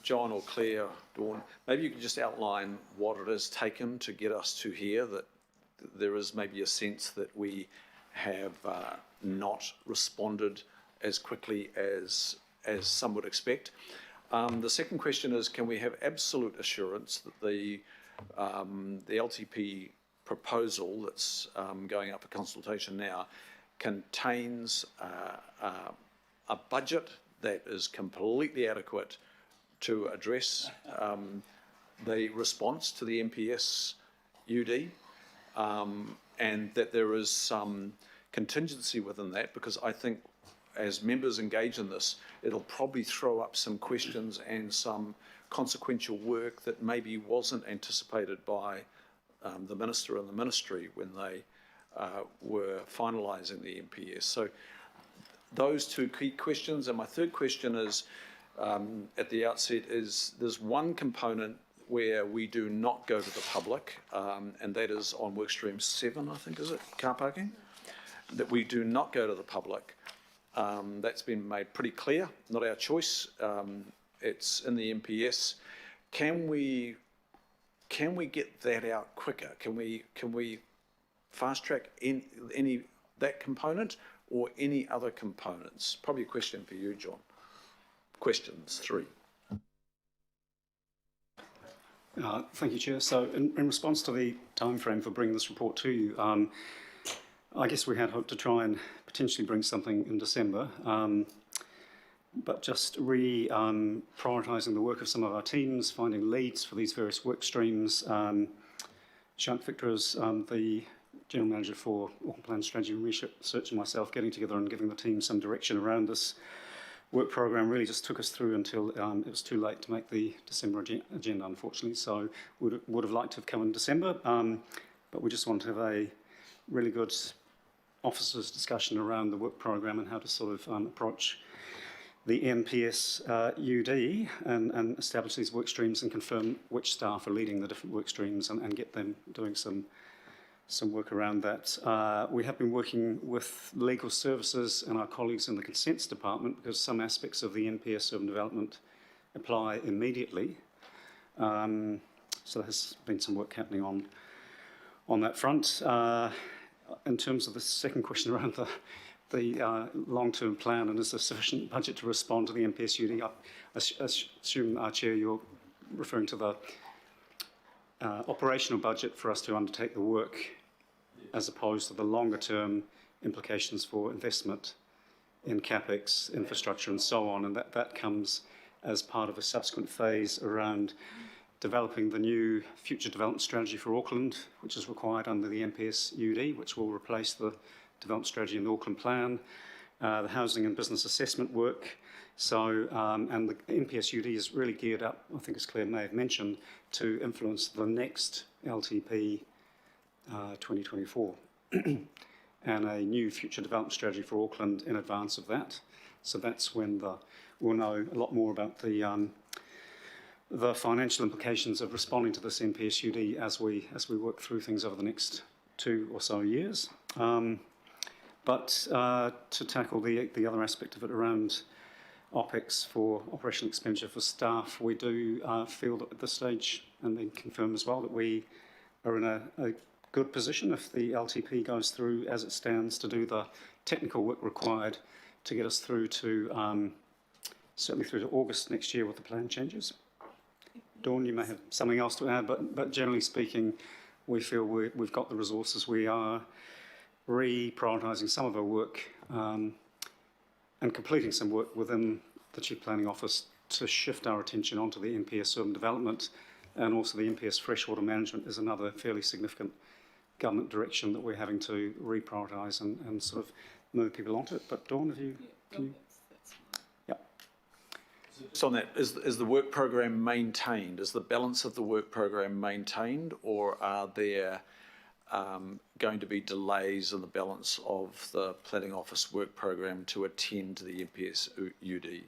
John or Claire, Dawn, maybe you could just outline what it has taken to get us to here, that there is maybe a sense that we have not responded as quickly as some would expect. The second question is, can we have absolute assurance that the LTP proposal that's going up for consultation now contains a budget that is completely adequate to address the response to the MPS UD, and that there is some contingency within that, because I think as members engage in this, it'll probably throw up some questions and some consequential work that maybe wasn't anticipated by the Minister and the Ministry when they were finalising the MPS. So those two key questions. And my third question is, at the outset, is there's one component where we do not go to the public, and that is on workstream 7, I think, is it? Car parking? That we do not go to the public. That's been made pretty clear, not our choice. It's in the MPS. Can we get that out quicker? Can we fast track any that component or any other components? Probably a question for you, John. Questions 3. Thank you, Chair. So in response to the timeframe for bringing this report to you, I guess we had hoped to try and potentially bring something in December, but just prioritising the work of some of our teams, finding leads for these various work streams. Shank Victor is the General Manager for Auckland Plan Strategy and Research, and myself getting together and giving the team some direction around this work program really just took us through until it was too late to make the December agenda, unfortunately. So would have liked to have come in December, but we just want to have a really good officers' discussion around the work program and how to sort of approach the NPS UD and establish these work streams and confirm which staff are leading the different work streams and get them doing some work around that. We have been working with legal services and our colleagues in the consents department because some aspects of the NPS urban development apply immediately. So there's been some work happening on that front. In terms of the second question around the long-term plan and is there sufficient budget to respond to the NPS UD, I assume, Chair, you're referring to the operational budget for us to undertake the work as opposed to the longer-term implications for investment in CapEx, infrastructure and so on, and that comes as part of a subsequent phase around developing the new future development strategy for Auckland, which is required under the NPS UD, which will replace the development strategy in the Auckland plan, the housing and business assessment work. So, and the NPS UD is really geared up, I think as Claire may have mentioned, to influence the next LTP 2024 and a new future development strategy for Auckland in advance of that. So that's when we'll know a lot more about the financial implications of responding to this NPS UD as we work through things over the next 2 or so years. But to tackle the other aspect of it around OPEX for operational expenditure for staff, we do feel that at this stage, and then confirm as well, that we are in a good position if the LTP goes through as it stands to do the technical work required to get us through to certainly through to August next year with the plan changes. Dawn, you may have something else to add, but generally speaking, we feel we've got the resources. We are reprioritising some of our work and completing some work within the Chief Planning Office to shift our attention onto the NPS urban development, and also the NPS freshwater management is another fairly significant government direction that we're having to reprioritise and sort of move people onto it. But Dawn, have you? So on that, is the work program maintained? Is the balance of the work program maintained, or are there going to be delays in the balance of the Planning Office work program to attend to the NPS UD?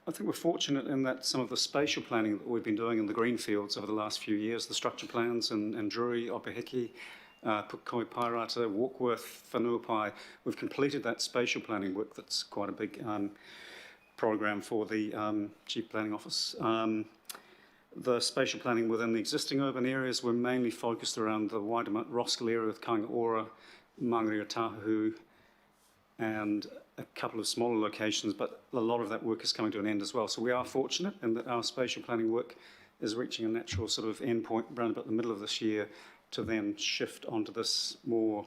I think we're fortunate in that some of the spatial planning that we've been doing in the greenfields over the last few years, the structure plans in Drury, Opeheki, Pukoi Pairata, Warkworth, Whanuapai, we've completed that spatial planning work. That's quite a big program for the Chief Planning Office. The spatial planning within the existing urban areas were mainly focused around the Waidema Roskill area with Kaingaora, Mangaria Tahu, and a couple of smaller locations, but a lot of that work is coming to an end as well. So we are fortunate in that our spatial planning work is reaching a natural sort of end point around about the middle of this year to then shift onto this more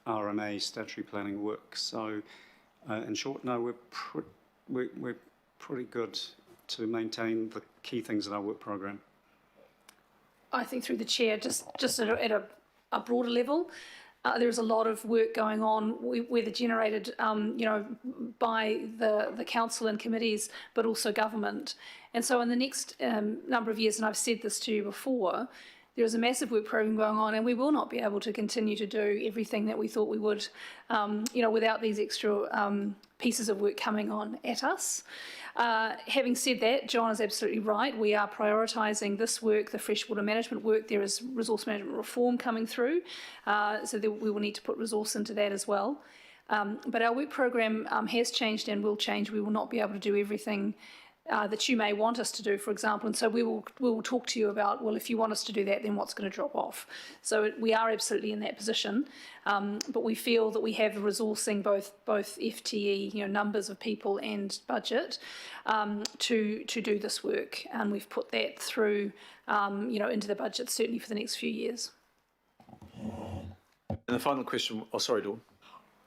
RMA statutory planning work. So in short, no, we're pretty good to maintain the key things in our work program. I think through the chair, just at a broader level, there is a lot of work going on, whether generated, by the council and committees, but also government. And so in the next number of years, and I've said this to you before, there is a massive work program going on, and we will not be able to continue to do everything that we thought we would, without these extra pieces of work coming on at us. Having said that, John is absolutely right. We are prioritising this work, the freshwater management work. There is resource management reform coming through, so we will need to put resource into that as well. But our work program has changed and will change. We will not be able to do everything that you may want us to do, for example. And so we will talk to you about, well, if you want us to do that, then what's going to drop off? So we are absolutely in that position. But we feel that we have the resourcing, both FTE, numbers of people and budget, to do this work. And we've put that through, into the budget, certainly for the next few years. And the final question, sorry, Dawn.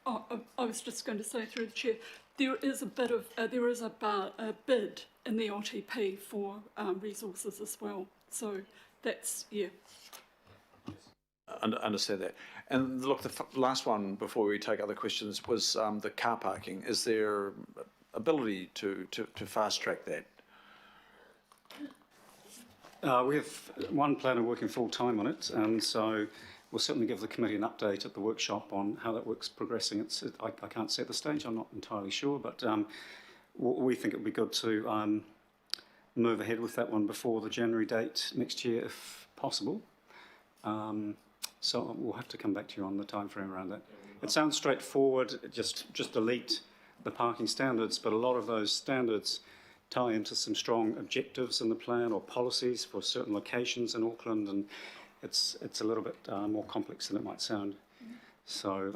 I was just going to say through the chair, there is a bit of a bid in the LTP for resources as well. So that's Understand that. And look, the last one before we take other questions was the car parking. Is there ability to fast track that? We have one planner working full time on it, and so we'll certainly give the committee an update at the workshop on how that work's progressing. I can't say at the stage, I'm not entirely sure, but we think it would be good to move ahead with that one before the January date next year, if possible. So we'll have to come back to you on the time frame around that. It sounds straightforward, just delete the parking standards, but a lot of those standards tie into some strong objectives in the plan or policies for certain locations in Auckland, and it's a little bit more complex than it might sound. So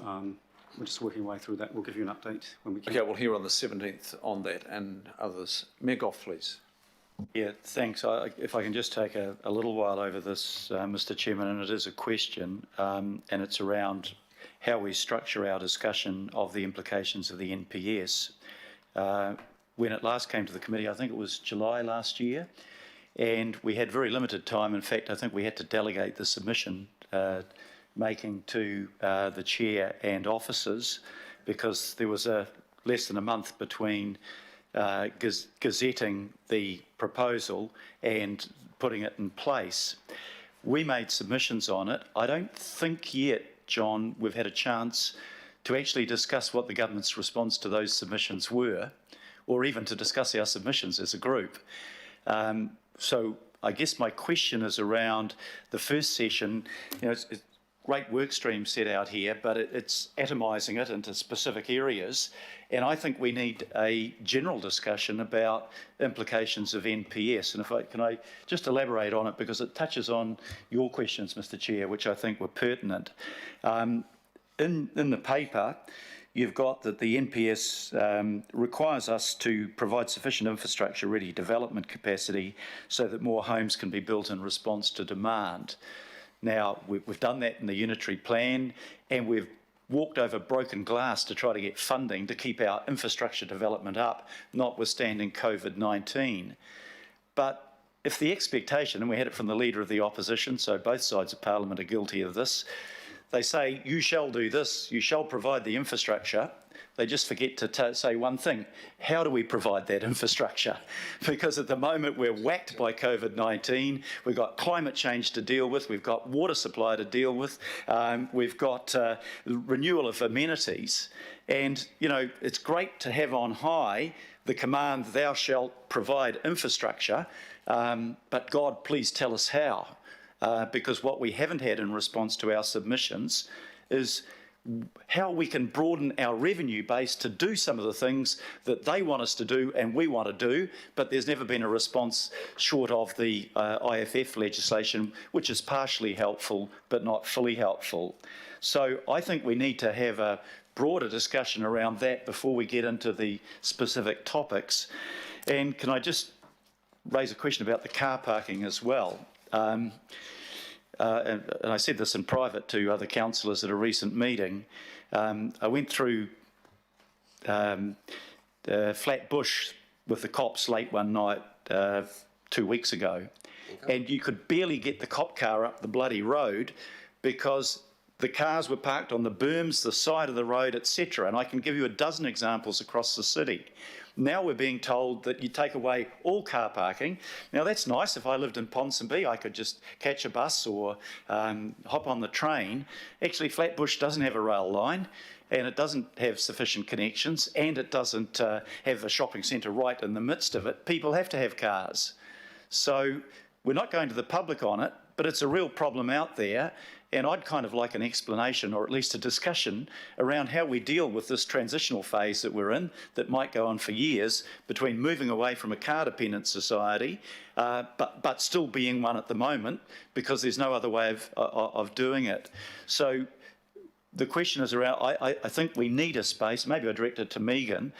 we're just working our way through that. We'll give you an update when we can. Okay, we'll hear on the 17th on that and others. Mayor Goff, please. Yeah, thanks. If I can just take a little while over this, Mr. Chairman, and it is a question, and it's around how we structure our discussion of the implications of the NPS. When it last came to the committee, I think it was July last year, and we had very limited time. In fact, I think we had to delegate the submission making to the chair and officers, because there was less than a month between gazetting the proposal and putting it in place. We made submissions on it. I don't think yet, John, we've had a chance to actually discuss what the government's response to those submissions were, or even to discuss our submissions as a group. So I guess my question is around the first session. You know, it's great work stream set out here, but it's atomising it into specific areas. And I think we need a general discussion about implications of NPS. And can I just elaborate on it, because it touches on your questions, Mr. Chair, which I think were pertinent. In the paper, you've got that the NPS requires us to provide sufficient infrastructure-ready development capacity so that more homes can be built in response to demand. Now, we've done that in the unitary plan, and we've walked over broken glass to try to get funding to keep our infrastructure development up, notwithstanding COVID-19. But if the expectation, and we had it from the Leader of the Opposition, so both sides of Parliament are guilty of this, they say, you shall do this, you shall provide the infrastructure. They just forget to say one thing: how do we provide that infrastructure? Because at the moment we're whacked by COVID-19, we've got climate change to deal with, we've got water supply to deal with, we've got renewal of amenities, and you know, it's great to have on high the command, thou shalt provide infrastructure, but God, please tell us how. Because what we haven't had in response to our submissions is how we can broaden our revenue base to do some of the things that they want us to do and we want to do, but there's never been a response short of the IFF legislation, which is partially helpful but not fully helpful. So I think we need to have a broader discussion around that before we get into the specific topics. And can I just raise a question about the car parking as well? And I said this in private to other councillors at a recent meeting. I went through Flatbush with the cops late one night 2 weeks ago, and you could barely get the cop car up the bloody road because the cars were parked on the berms, the side of the road, etc. And I can give you a dozen examples across the city. Now we're being told that you take away all car parking. Now that's nice. If I lived in Ponsonby, I could just catch a bus or hop on the train. Actually, Flatbush doesn't have a rail line, and it doesn't have sufficient connections, and it doesn't have a shopping centre right in the midst of it. People have to have cars. So we're not going to the public on it, but it's a real problem out there. And I'd kind of like an explanation, or at least a discussion, around how we deal with this transitional phase that we're in, that might go on for years, between moving away from a car-dependent society, but still being one at the moment, because there's no other way of doing it. So the question is around, I think we need a space, maybe I direct it to Megan,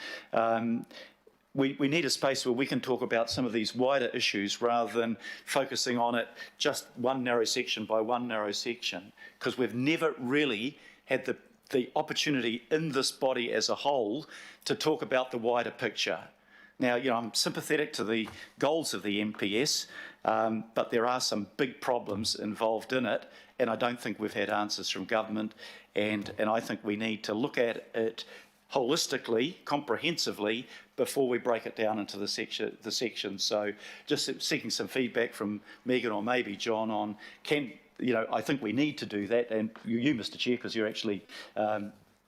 we need a space where we can talk about some of these wider issues rather than focusing on it just one narrow section by one narrow section, because we've never really had the opportunity in this body as a whole to talk about the wider picture. Now, you know, I'm sympathetic to the goals of the NPS, but there are some big problems involved in it, and I don't think we've had answers from government, and I think we need to look at it holistically, comprehensively, before we break it down into the sections. So just seeking some feedback from Megan or maybe John on, I think we need to do that, and you Mr. Chair, because you're actually,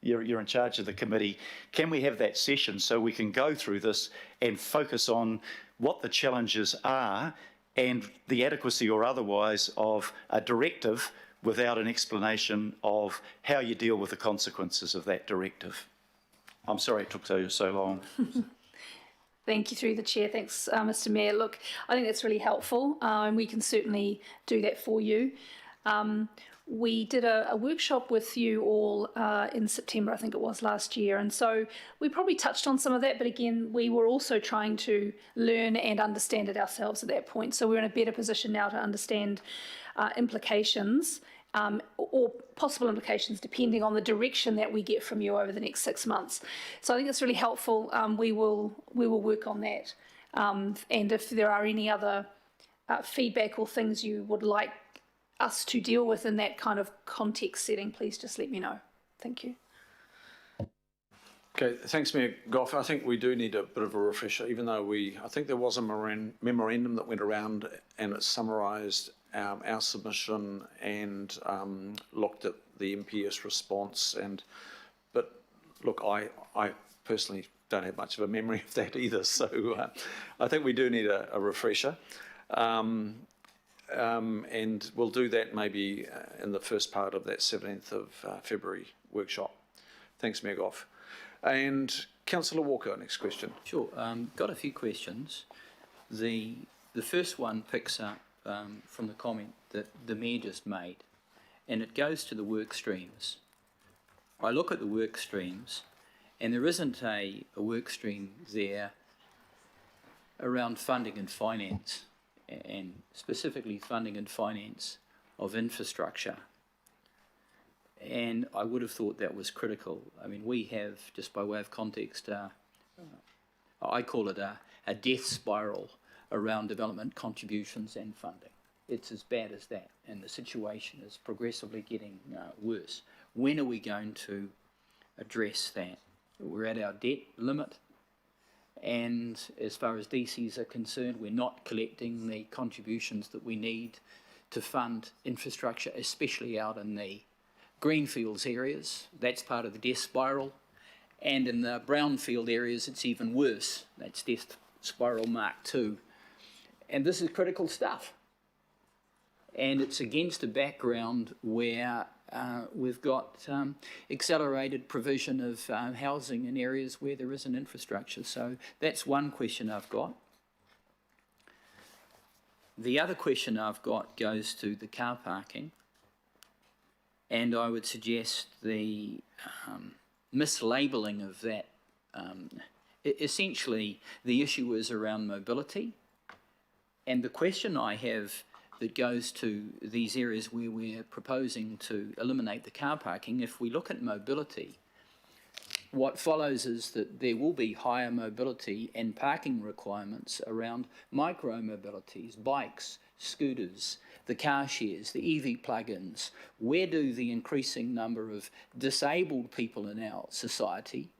you're in charge of the committee, can we have that session so we can go through this and focus on what the challenges are and the adequacy or otherwise of a directive without an explanation of how you deal with the consequences of that directive? I'm sorry it took so long. Thank you, through the chair. Thanks, Mr. Mayor. Look, I think that's really helpful, and we can certainly do that for you. We did a workshop with you all in September, I think it was, last year, and so we probably touched on some of that, but again, we were also trying to learn and understand it ourselves at that point. So we're in a better position now to understand implications or possible implications depending on the direction that we get from you over the next 6 months. So I think it's really helpful. We will work on that. And if there are any other feedback or things you would like us to deal with in that kind of context setting, please just let me know. Thank you. Okay, thanks, Mayor Goff. I think we do need a bit of a refresher, even though I think there was a memorandum that went around and it summarised our submission and looked at the MPS response. But look, I personally don't have much of a memory of that either, so I think we do need a refresher. And we'll do that maybe in the first part of that 17th of February workshop. Thanks, Mayor Goff. And Councillor Walker, next question. Sure. Got a few questions. The first one picks up from the comment that the Mayor just made, and it goes to the work streams. I look at the work streams, and there isn't a work stream there around funding and finance, and specifically funding and finance of infrastructure. And I would have thought that was critical. I mean, we have, just by way of context, I call it a death spiral around development contributions and funding. It's as bad as that, and the situation is progressively getting worse. When are we going to address that? We're at our debt limit, and as far as DCs are concerned, we're not collecting the contributions that we need to fund infrastructure, especially out in the greenfields areas. That's part of the death spiral, and in the brownfield areas it's even worse. That's death spiral Mark 2. And this is critical stuff, and it's against a background where we've got accelerated provision of housing in areas where there isn't infrastructure. So that's one question I've got. The other question I've got goes to the car parking, and I would suggest the mislabelling of that. Essentially, the issue is around mobility, and the question I have that goes to these areas where we're proposing to eliminate the car parking, if we look at mobility, what follows is that there will be higher mobility and parking requirements around micro-mobilities, bikes, scooters, the car shares, the EV plug-ins. Where do the increasing number of disabled people in our society,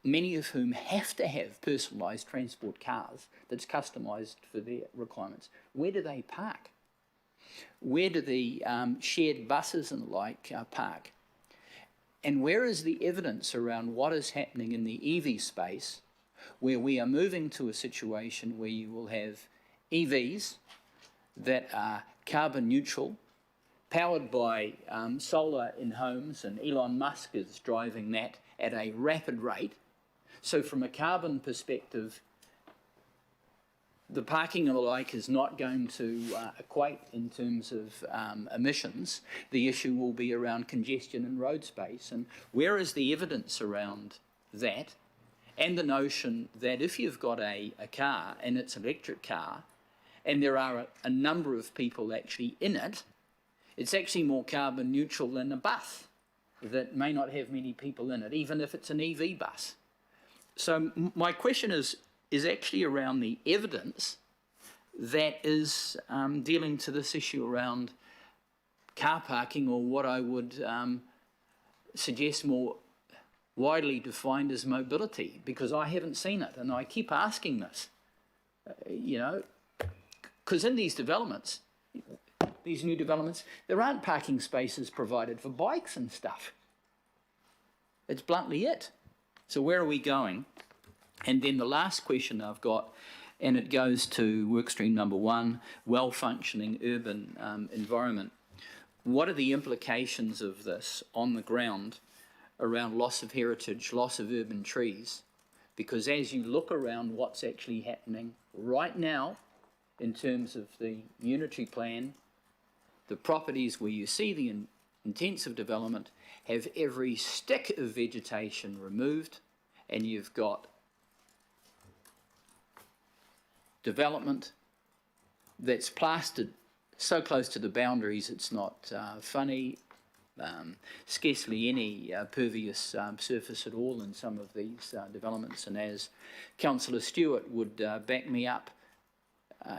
many of whom have to have personalised transport cars that's customised for their requirements, where do they park? Where do the shared buses and the like park? And where is the evidence around what is happening in the EV space, where we are moving to a situation where you will have EVs that are carbon neutral, powered by solar in homes, and Elon Musk is driving that at a rapid rate. So from a carbon perspective, the parking and the like is not going to equate in terms of emissions. The issue will be around congestion and road space. And where is the evidence around that? And the notion that if you've got a car and it's an electric car, and there are a number of people actually in it, it's actually more carbon neutral than a bus that may not have many people in it, even if it's an EV bus. So my question is actually around the evidence that is dealing to this issue around car parking, or what I would suggest more widely defined as mobility? Because I haven't seen it, and I keep asking this, you know, because in these developments, these new developments, there aren't parking spaces provided for bikes and stuff. It's bluntly it. So where are we going? And then the last question I've got, and it goes to workstream number 1, well-functioning urban environment. What are the implications of this on the ground around loss of heritage, loss of urban trees? Because as you look around what's actually happening right now in terms of the unitary plan, the properties where you see the intensive development have every stick of vegetation removed, and you've got development that's plastered so close to the boundaries it's not funny, scarcely any pervious surface at all in some of these developments. And as Councillor Stewart would back me up,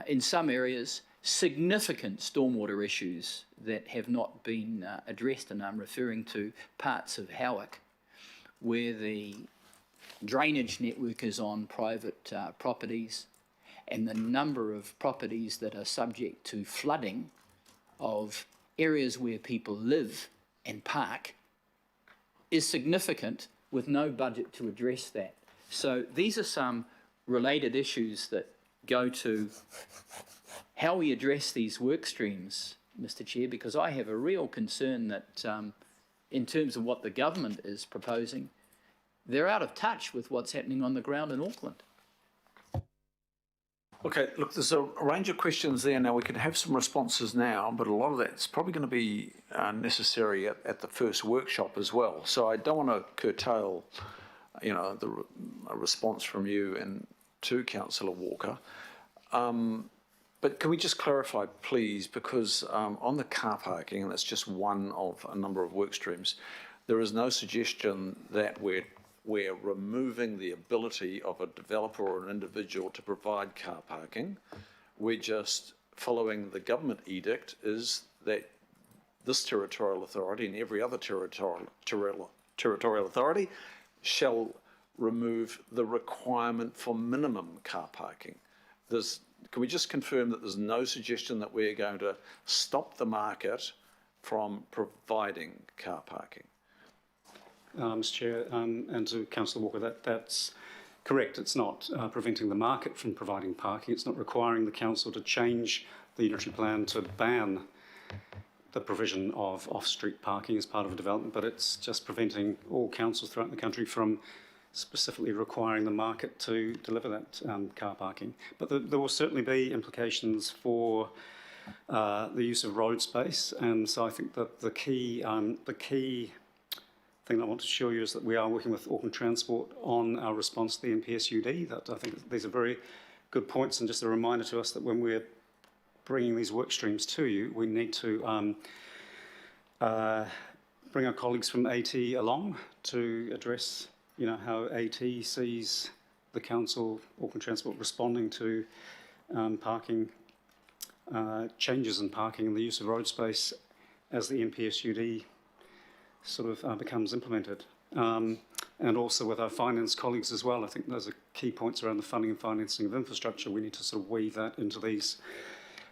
in some areas, significant stormwater issues that have not been addressed, and I'm referring to parts of Howick where the drainage network is on private properties, and the number of properties that are subject to flooding of areas where people live and park is significant, with no budget to address that. So these are some related issues that go to how we address these work streams, Mr. Chair, because I have a real concern that in terms of what the government is proposing, they're out of touch with what's happening on the ground in Auckland. Okay, look, there's a range of questions there. Now, we can have some responses now, but a lot of that's probably going to be necessary at the first workshop as well. So I don't want to curtail, you know, a response from you and to Councillor Walker. But can we just clarify, please, because on the car parking, and that's just one of a number of work streams, there is no suggestion that we're removing the ability of a developer or an individual to provide car parking. We're just following the government edict is that this territorial authority and every other territorial authority shall remove the requirement for minimum car parking. Can we just confirm that there's no suggestion that we're going to stop the market from providing car parking? Mr. Chair, and to Councillor Walker, that's correct. It's not preventing the market from providing parking. It's not requiring the council to change the unitary plan to ban the provision of off-street parking as part of a development, but it's just preventing all councils throughout the country from specifically requiring the market to deliver that car parking. But there will certainly be implications for the use of road space, and so I think that the key thing I want to assure you is that we are working with Auckland Transport on our response to the NPSUD. That I think these are very good points, and just a reminder to us that when we're bringing these work streams to you, we need to bring our colleagues from AT along to address, you know, how AT sees the council, Auckland Transport, responding to parking changes in parking and the use of road space as the NPSUD sort of becomes implemented. And also with our finance colleagues as well. I think those are key points around the funding and financing of infrastructure. We need to sort of weave that into these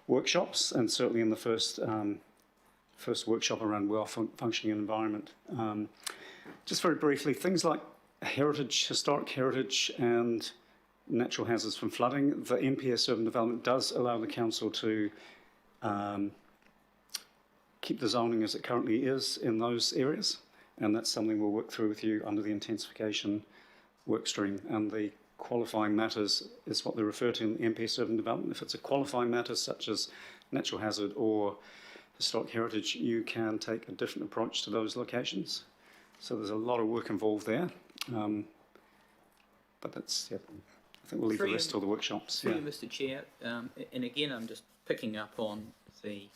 workshops, and certainly in the first workshop around well-functioning environment. Just very briefly, things like heritage, historic heritage and natural hazards from flooding. The MPS urban development does allow the council to keep the zoning as it currently is in those areas, and that's something we'll work through with you under the intensification work stream. And the qualifying matters is what they refer to in the MPS urban development. If it's a qualifying matter such as natural hazard or historic heritage, you can take a different approach to those locations. So there's a lot of work involved there. But that's, yeah, I think we'll leave the rest till the workshops. Through you, Mr. Chair, and again, I'm just picking up on the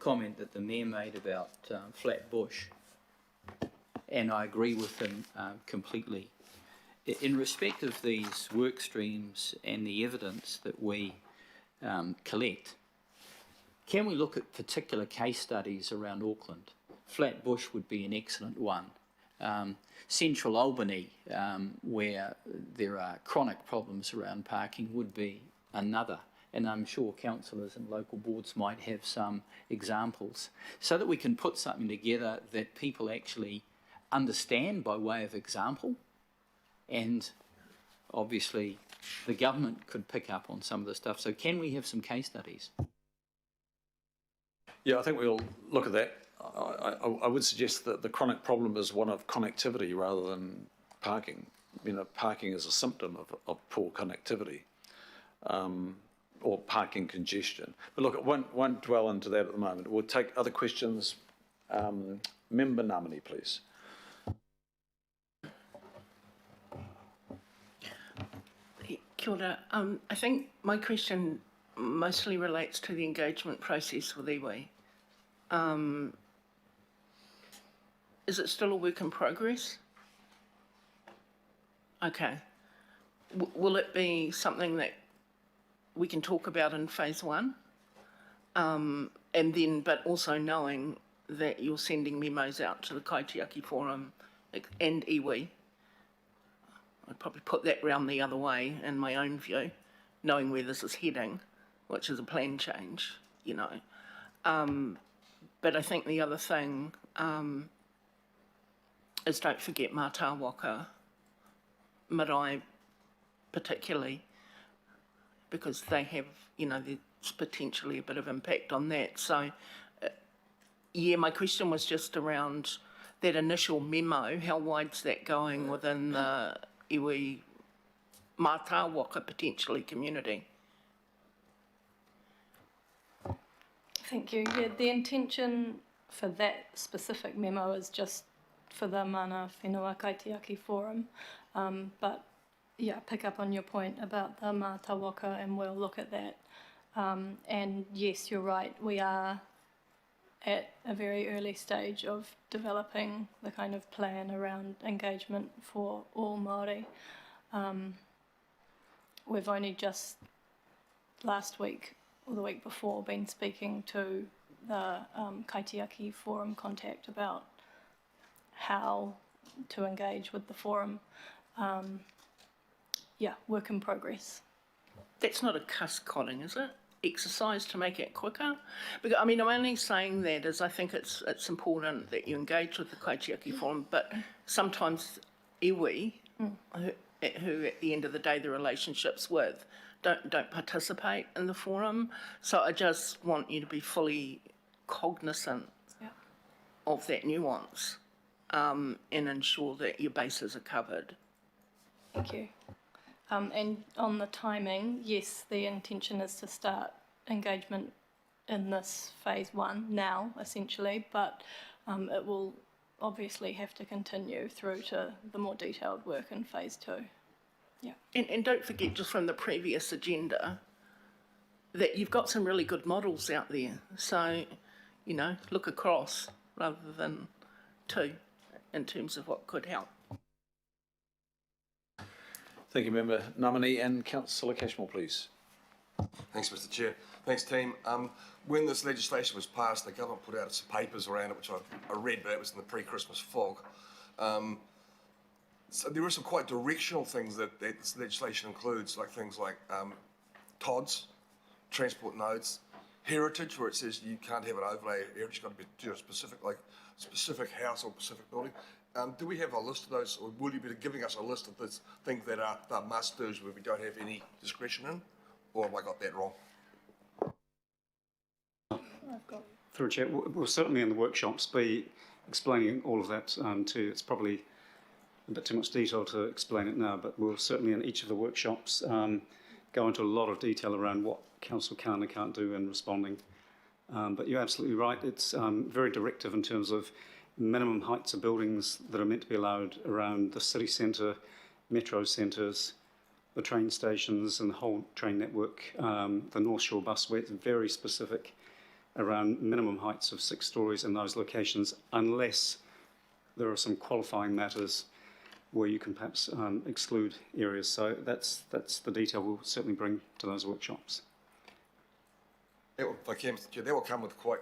comment that the Mayor made about Flatbush, and I agree with him completely. In respect of these work streams and the evidence that we collect, can we look at particular case studies around Auckland? Flatbush would be an excellent one. Central Albany, where there are chronic problems around parking, would be another. And I'm sure councillors and local boards might have some examples, so that we can put something together that people actually understand by way of example, and obviously the government could pick up on some of the stuff. So can we have some case studies? Yeah, I think we'll look at that. I would suggest that the chronic problem is one of connectivity rather than parking. You know, parking is a symptom of poor connectivity, or parking congestion. But look, it won't dwell into that at the moment. We'll take other questions. Member Namani, please. Kia ora. I think my question mostly relates to the engagement process with iwi. Is it still a work in progress? Okay. Will it be something that we can talk about in phase one? And then, but also knowing that you're sending memos out to the Kaitiaki Forum and iwi. I'd probably put that round the other way in my own view, knowing where this is heading, which is a plan change, you know. But I think the other thing is, don't forget Mātāwaka, marae particularly, because they have, you know, there's potentially a bit of impact on that. So, yeah, my question was just around that initial memo, how wide's that going within the iwi Mātāwaka potentially community? Thank you. Yeah, the intention for that specific memo is just for the Mana Whenua Kaitiaki Forum. But yeah, pick up on your point about the Mātāwaka, and we'll look at that. And yes, you're right, we are at a very early stage of developing the kind of plan around engagement for all Māori. We've only just last week or the week before been speaking to the Kaitiaki Forum contact about how to engage with the forum. Yeah, work in progress. That's not a cuss-cotting, is it? Exercise to make it quicker? Because, I mean, I'm only saying that as I think it's important that you engage with the Kaitiaki Forum, but sometimes iwi, who at the end of the day the relationship's with, don't participate in the forum. So I just want you to be fully cognizant of that nuance and ensure that your bases are covered. Thank you. And on the timing, yes, the intention is to start engagement in this phase one now, essentially, but it will obviously have to continue through to the more detailed work in phase two. Yeah. And don't forget, just from the previous agenda, that you've got some really good models out there. So, you know, look across rather than to in terms of what could help. Thank you, Member Namani, and Councillor Cashmore, please. Thanks, Mr. Chair. Thanks, team. When this legislation was passed, the government put out some papers around it, which I read, but it was in the pre-Christmas fog. So there are some quite directional things that this legislation includes, like things like TODs, transport nodes, heritage, where it says you can't have an overlay heritage, got to be to a specific, like specific house or specific building. Do we have a list of those, or will you be giving us a list of those things that are must-dos where we don't have any discretion in, or have I got that wrong? Through Chair, we'll certainly in the workshops be explaining all of that to you. It's probably a bit too much detail to explain it now, but we'll certainly in each of the workshops go into a lot of detail around what Council can and can't do in responding. But you're absolutely right, it's very directive in terms of minimum heights of buildings that are meant to be allowed around the city centre, metro centres, the train stations and the whole train network, the North Shore busway. It's very specific around minimum heights of 6 stories in those locations, unless there are some qualifying matters where you can perhaps exclude areas. So that's the detail we'll certainly bring to those workshops. If I can, Mr. Chair, that will come with quite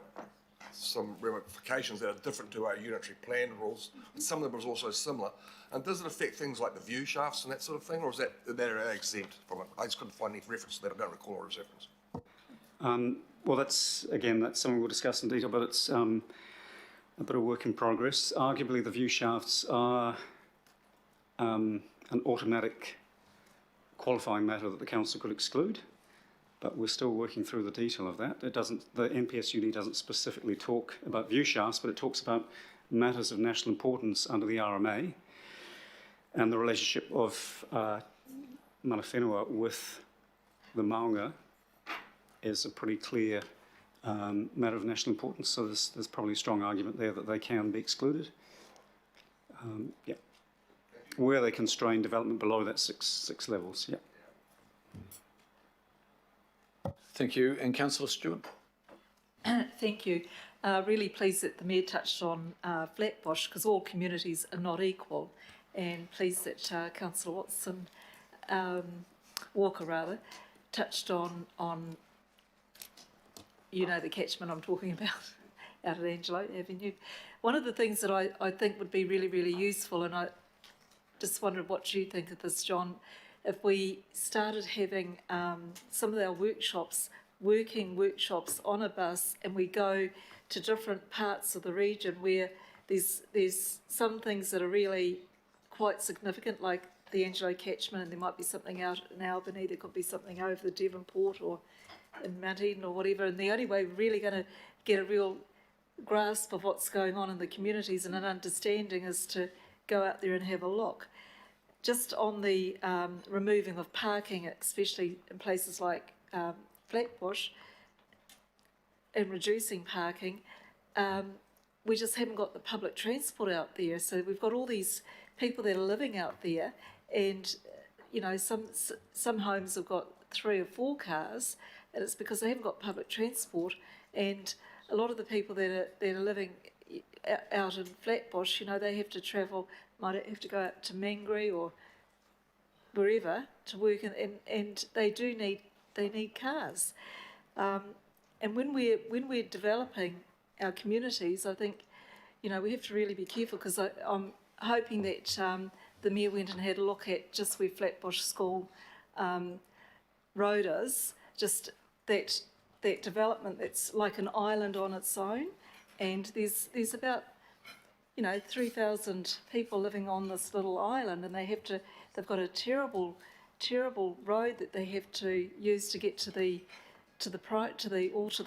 some ramifications that are different to our unitary plan rules. Some of them are also similar. And does it affect things like the view shafts and that sort of thing, or is that exempt from it? I just couldn't find any reference to that. I don't recall a reference. Well, that's something we'll discuss in detail, but it's a bit of work in progress. Arguably, the view shafts are an automatic qualifying matter that the council could exclude, but we're still working through the detail of that. It doesn't, the NPS uni doesn't specifically talk about view shafts, but it talks about matters of national importance under the RMA and the relationship of mana whenua with the maunga is a pretty clear matter of national importance, so there's probably a strong argument there that they can be excluded. Yeah. Where they constrain development below that six levels, yeah. Thank you. And Councillor Stewart? Thank you. Really pleased that the Mayor touched on Flatbush, because all communities are not equal, and pleased that Councillor Watson, Walker rather, touched on the catchment I'm talking about out at Angelo Avenue. One of the things that I think would be really, really useful, and I just wondered what you think of this, John, if we started having some of our working workshops on a bus, and we go to different parts of the region where there's some things that are really quite significant, like the Angelo catchment, and there might be something out in Albany, there could be something over the Devonport or in Mount Eden or whatever, and the only way we're really going to get a real grasp of what's going on in the communities and an understanding is to go out there and have a look. Just on the removing of parking, especially in places like Flatbush, and reducing parking, we just haven't got the public transport out there. So we've got all these people that are living out there, and some homes have got 3 or 4 cars, and it's because they haven't got public transport. And a lot of the people that are living out in Flatbush, they have to travel, might have to go out to Mangere or wherever to work, and they need cars. And when we're developing our communities, I think we have to really be careful, because I'm hoping that the Mayor went and had a look at just where Flatbush School Road is, just that development that's like an island on its own, and there's about 3,000 people living on this little island, and they've got a terrible road that they have to use to get to the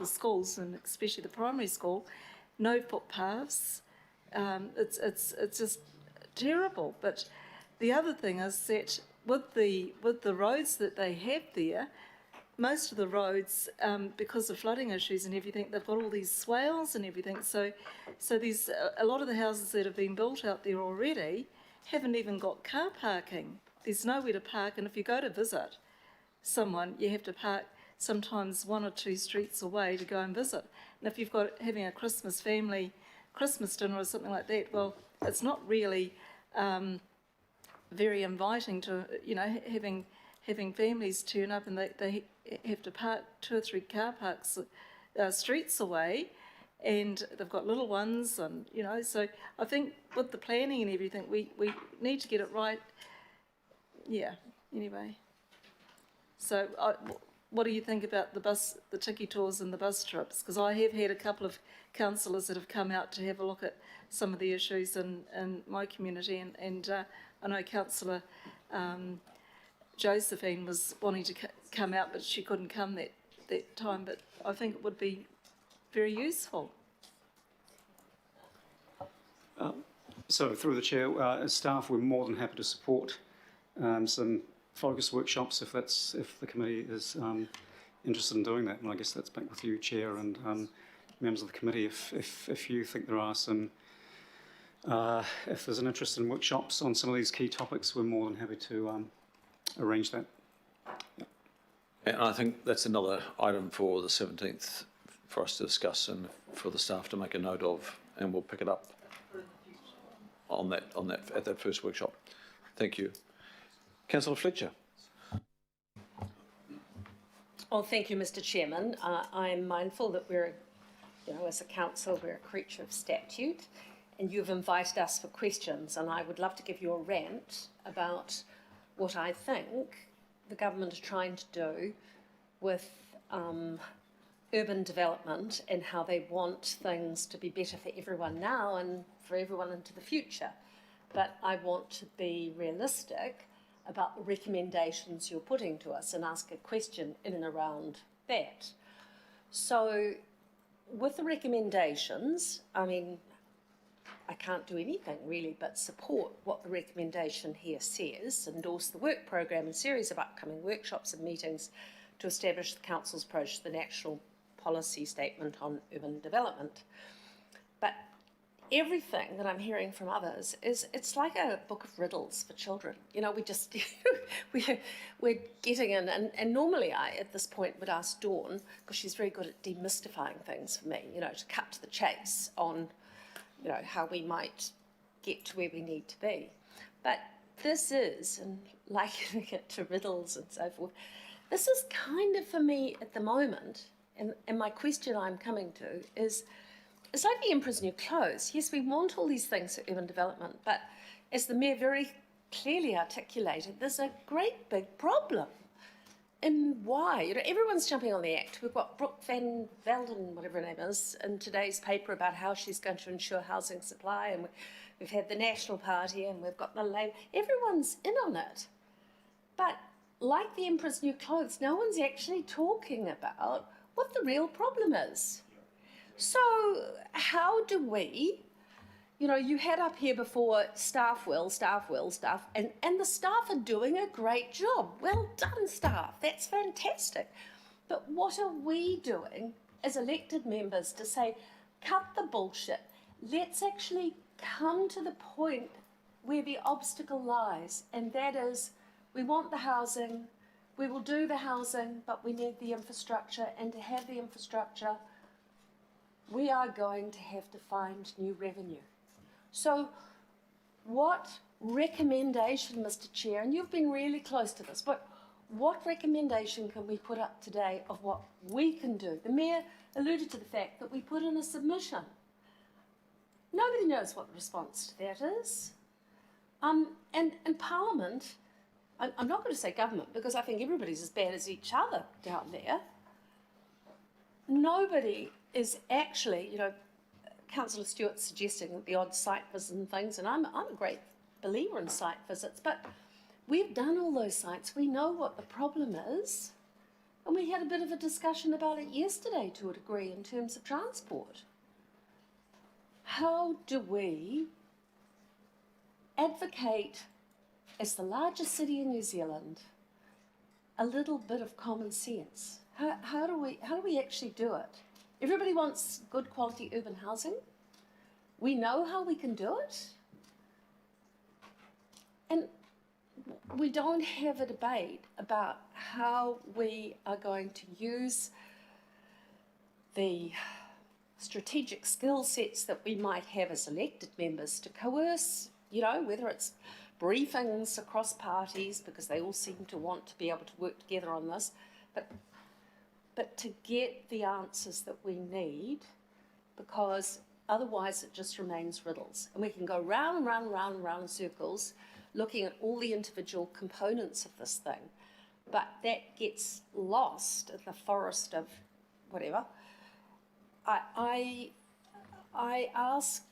schools, and especially the primary school. No footpaths. It's just terrible. But the other thing is that with the roads that they have there, most of the roads, because of flooding issues and everything, they've got all these swales and everything. So there's a lot of the houses that have been built out there already haven't even got car parking. There's nowhere to park, and if you go to visit someone, you have to park sometimes 1 or 2 streets away to go and visit. And if you've got having a family Christmas dinner or something like that, well, it's not really very inviting to having families turn up, and they have to park 2 or 3 car parks streets away, and they've got little ones, and so I think with the planning and everything, we need to get it right. Yeah. Anyway, so what do you think about the tiki tours and the bus trips? Because I have had a couple of councillors that have come out to have a look at some of the issues in my community, and I know Councillor Josephine was wanting to come out, but she couldn't come that time. But I think it would be very useful. So through the chair, as staff, we're more than happy to support some focus workshops if the committee is interested in doing that. And I guess that's back with you, Chair, and members of the committee. If you think there are some, if there's an interest in workshops on some of these key topics, we're more than happy to arrange that. Yep. And I think that's another item for the 17th for us to discuss and for the staff to make a note of, and we'll pick it up on that at that first workshop. Thank you. Councillor Fletcher. Well, thank you, Mr. Chairman. I'm mindful that we're as a council, we're a creature of statute, and you've invited us for questions, and I would love to give you a rant about what I think the government are trying to do with urban development and how they want things to be better for everyone now and for everyone into the future. But I want to be realistic about the recommendations you're putting to us and ask a question in and around that. So with the recommendations, I mean, I can't do anything really but support what the recommendation here says, endorse the work programme and series of upcoming workshops and meetings to establish the Council's approach to the National Policy Statement on Urban Development. But everything that I'm hearing from others is, it's like a book of riddles for children. We just, we're getting in, and normally I, at this point, would ask Dawn, because she's very good at demystifying things for me, to cut to the chase on, how we might get to where we need to be. But this is, and likening it to riddles and so forth, this is kind of, for me at the moment, and my question I'm coming to is, it's like the emperor's new clothes. Yes, we want all these things for urban development, but as the Mayor very clearly articulated, there's a great big problem. And why? Everyone's jumping on the act. We've got Brooke Van Velden, whatever her name is, in today's paper about how she's going to ensure housing supply, and we've had the National Party, and we've got the Labour. Everyone's in on it. But like the emperor's new clothes, no one's actually talking about what the real problem is. So how do we, you had up here before staff, and the staff are doing a great job. Well done, staff. That's fantastic. But what are we doing as elected members to say, cut the bullshit. Let's actually come to the point where the obstacle lies, and that is, we want the housing, we will do the housing, but we need the infrastructure, and to have the infrastructure, we are going to have to find new revenue. So what recommendation, Mr. Chair, and you've been really close to this, but what recommendation can we put up today of what we can do? The Mayor alluded to the fact that we put in a submission. Nobody knows what the response to that is. And Parliament, I'm not going to say government, because I think everybody's as bad as each other down there. Nobody is actually, Councillor Stewart's suggesting that the odd site visits and things, and I'm a great believer in site visits, but we've done all those sites. We know what the problem is, and we had a bit of a discussion about it yesterday to a degree in terms of transport. How do we advocate, as the largest city in New Zealand, a little bit of common sense? How do we actually do it? Everybody wants good quality urban housing. We know how we can do it. And we don't have a debate about how we are going to use the strategic skill sets that we might have as elected members to coerce, whether it's briefings across parties, because they all seem to want to be able to work together on this, but to get the answers that we need, because otherwise it just remains riddles. And we can go round and round and round and round in circles looking at all the individual components of this thing, but that gets lost in the forest of whatever. I ask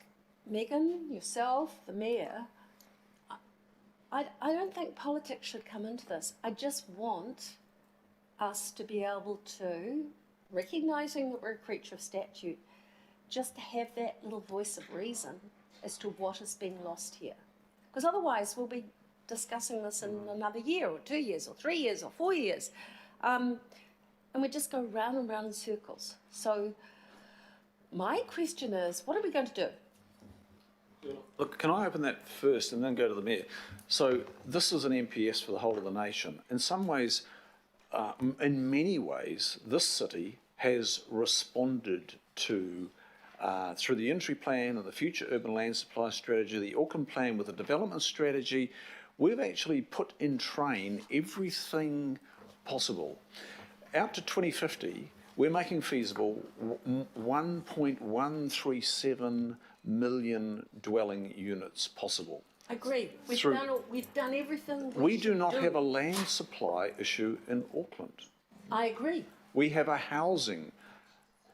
Megan, yourself, the Mayor, I don't think politics should come into this. I just want us to be able to, recognising that we're a creature of statute, just to have that little voice of reason as to what is being lost here. Because otherwise we'll be discussing this in another year or 2 years or 3 years or 4 years. And we just go round and round in circles. So my question is, what are we going to do? Look, can I open that first and then go to the Mayor? So this is an MPS for the whole of the nation. In some ways, in many ways, this city has responded to, through the entry plan and the future urban land supply strategy, the Auckland plan with the development strategy, we've actually put in train everything possible. Out to 2050, we're making feasible 1.137 million dwelling units possible. Agree. We've done everything. We do not have a land supply issue in Auckland. I agree. We have a housing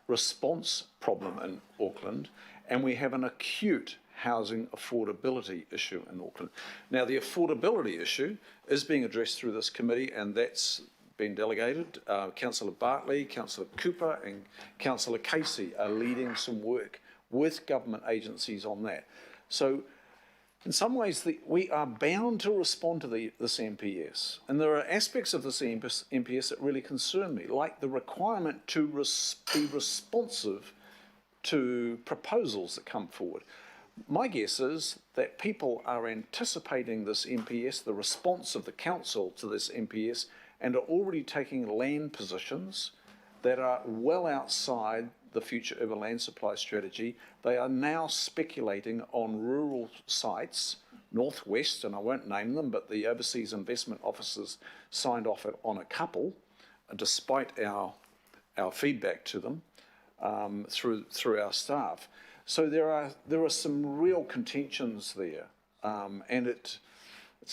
response problem in Auckland, and we have an acute housing affordability issue in Auckland. Now, the affordability issue is being addressed through this committee, and that's been delegated. Councillor Bartley, Councillor Cooper and Councillor Casey are leading some work with government agencies on that. So in some ways, we are bound to respond to this MPS. And there are aspects of this MPS that really concern me, like the requirement to be responsive to proposals that come forward. My guess is that people are anticipating this MPS, the response of the council to this MPS, and are already taking land positions that are well outside the future urban land supply strategy. They are now speculating on rural sites, northwest, and I won't name them, but the overseas investment officers signed off on a couple, despite our feedback to them through our staff. So there are some real contentions there, and it's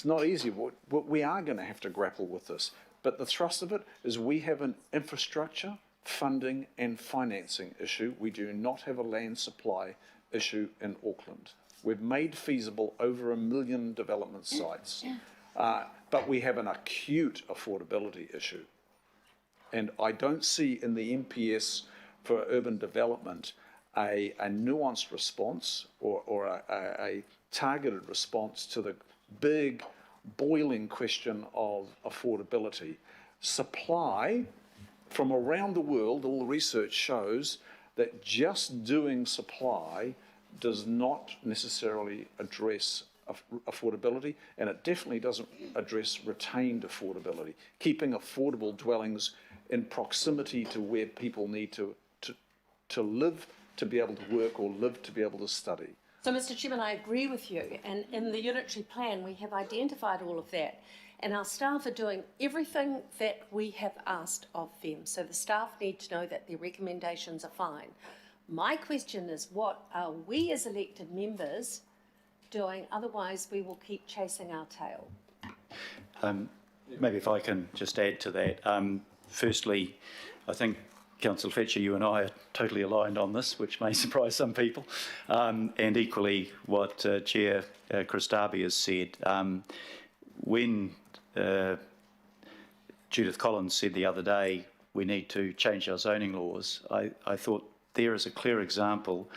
not easy. We are going to have to grapple with this. But the thrust of it is we have an infrastructure, funding and financing issue. We do not have a land supply issue in Auckland. We've made feasible over 1 million development sites, but we have an acute affordability issue. And I don't see in the MPS for urban development a nuanced response or a targeted response to the big boiling question of affordability. Supply, from around the world, all the research shows that just doing supply does not necessarily address affordability, and it definitely doesn't address retained affordability, keeping affordable dwellings in proximity to where people need to live to be able to work or live to be able to study. So, Mr. Chairman, I agree with you, and in the unitary plan we have identified all of that, and our staff are doing everything that we have asked of them. So the staff need to know that their recommendations are fine. My question is, what are we as elected members doing? Otherwise we will keep chasing our tail. Maybe if I can just add to that. Firstly, I think Councillor Fletcher, you and I are totally aligned on this, which may surprise some people. And equally, what Chair Chris Darby has said. When Judith Collins said the other day, we need to change our zoning laws, I thought there is a clear example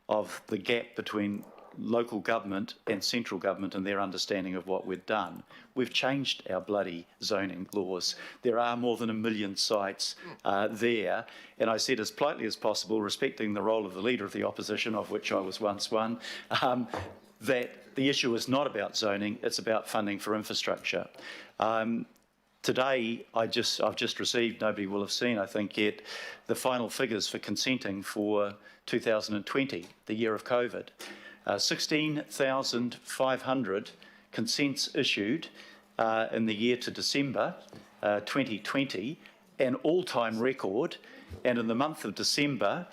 of the gap between local government and central government and their understanding of what we've done. We've changed our bloody zoning laws. There are more than 1 million sites there, and I said as politely as possible, respecting the role of the Leader of the Opposition, of which I was once one, that the issue is not about zoning, it's about funding for infrastructure. Today, I've just received, nobody will have seen, I think, yet, the final figures for consenting for 2020, the year of COVID. 16,500 consents issued in the year to December 2020, an all-time record, and in the month of December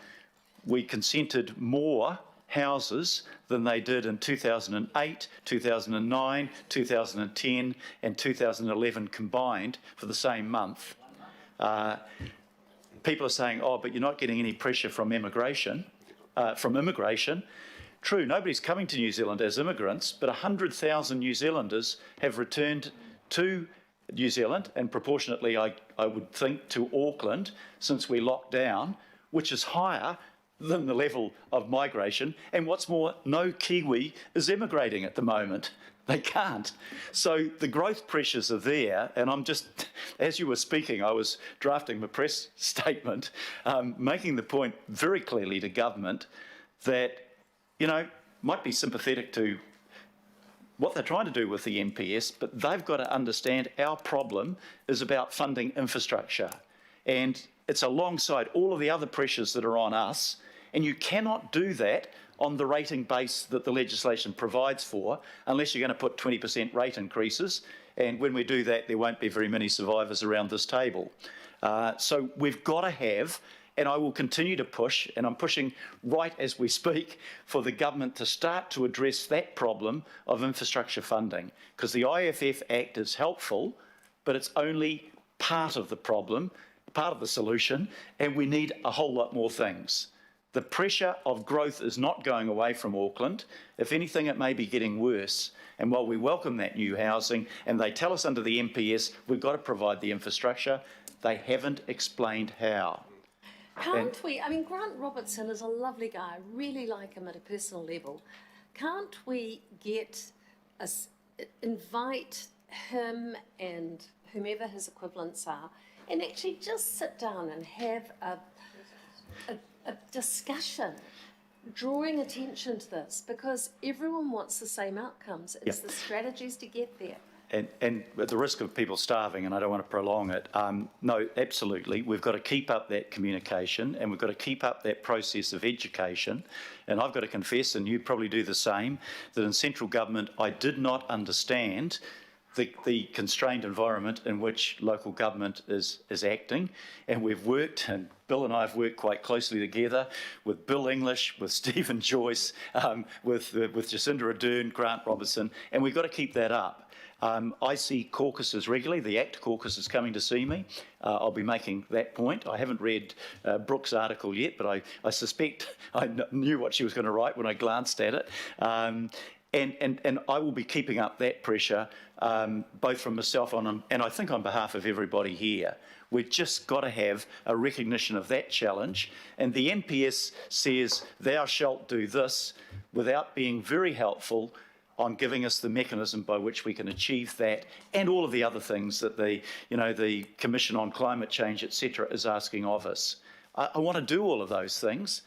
we consented more houses than they did in 2008, 2009, 2010 and 2011 combined for the same month. People are saying, oh, but you're not getting any pressure from immigration. True, nobody's coming to New Zealand as immigrants, but 100,000 New Zealanders have returned to New Zealand, and proportionately, I would think, to Auckland since we locked down, which is higher than the level of migration. And what's more, no Kiwi is immigrating at the moment. They can't. So the growth pressures are there, and I'm just, as you were speaking, I was drafting my press statement, making the point very clearly to government that, you know, might be sympathetic to what they're trying to do with the MPS, but they've got to understand our problem is about funding infrastructure. And it's alongside all of the other pressures that are on us, and you cannot do that on the rating base that the legislation provides for, unless you're going to put 20% rate increases. And when we do that, there won't be very many survivors around this table. So we've got to have, and I will continue to push, and I'm pushing right as we speak, for the government to start to address that problem of infrastructure funding. Because the IFF Act is helpful, but it's only part of the problem, part of the solution, and we need a whole lot more things. The pressure of growth is not going away from Auckland. If anything, it may be getting worse. And while we welcome that new housing, and they tell us under the MPS we've got to provide the infrastructure, they haven't explained how. Can't we? I mean, Grant Robertson is a lovely guy. I really like him at a personal level. Can't we invite him and whomever his equivalents are, and actually just sit down and have a discussion, drawing attention to this, because everyone wants the same outcomes. It's the strategies to get there. And at the risk of people starving, and I don't want to prolong it, no, absolutely, we've got to keep up that communication, and we've got to keep up that process of education. And I've got to confess, and you probably do the same, that in central government I did not understand the constrained environment in which local government is acting. And we've worked, and Bill and I have worked quite closely together with Bill English, with Stephen Joyce, with Jacinda Ardern, Grant Robertson, and we've got to keep that up. I see caucuses regularly. The ACT caucus is coming to see me. I'll be making that point. I haven't read Brooke's article yet, but I suspect I knew what she was going to write when I glanced at it. And I will be keeping up that pressure, both from myself and I think on behalf of everybody here. We've just got to have a recognition of that challenge. And the MPS says, thou shalt do this, without being very helpful on giving us the mechanism by which we can achieve that, and all of the other things that the Commission on Climate Change, etc., is asking of us. I want to do all of those things,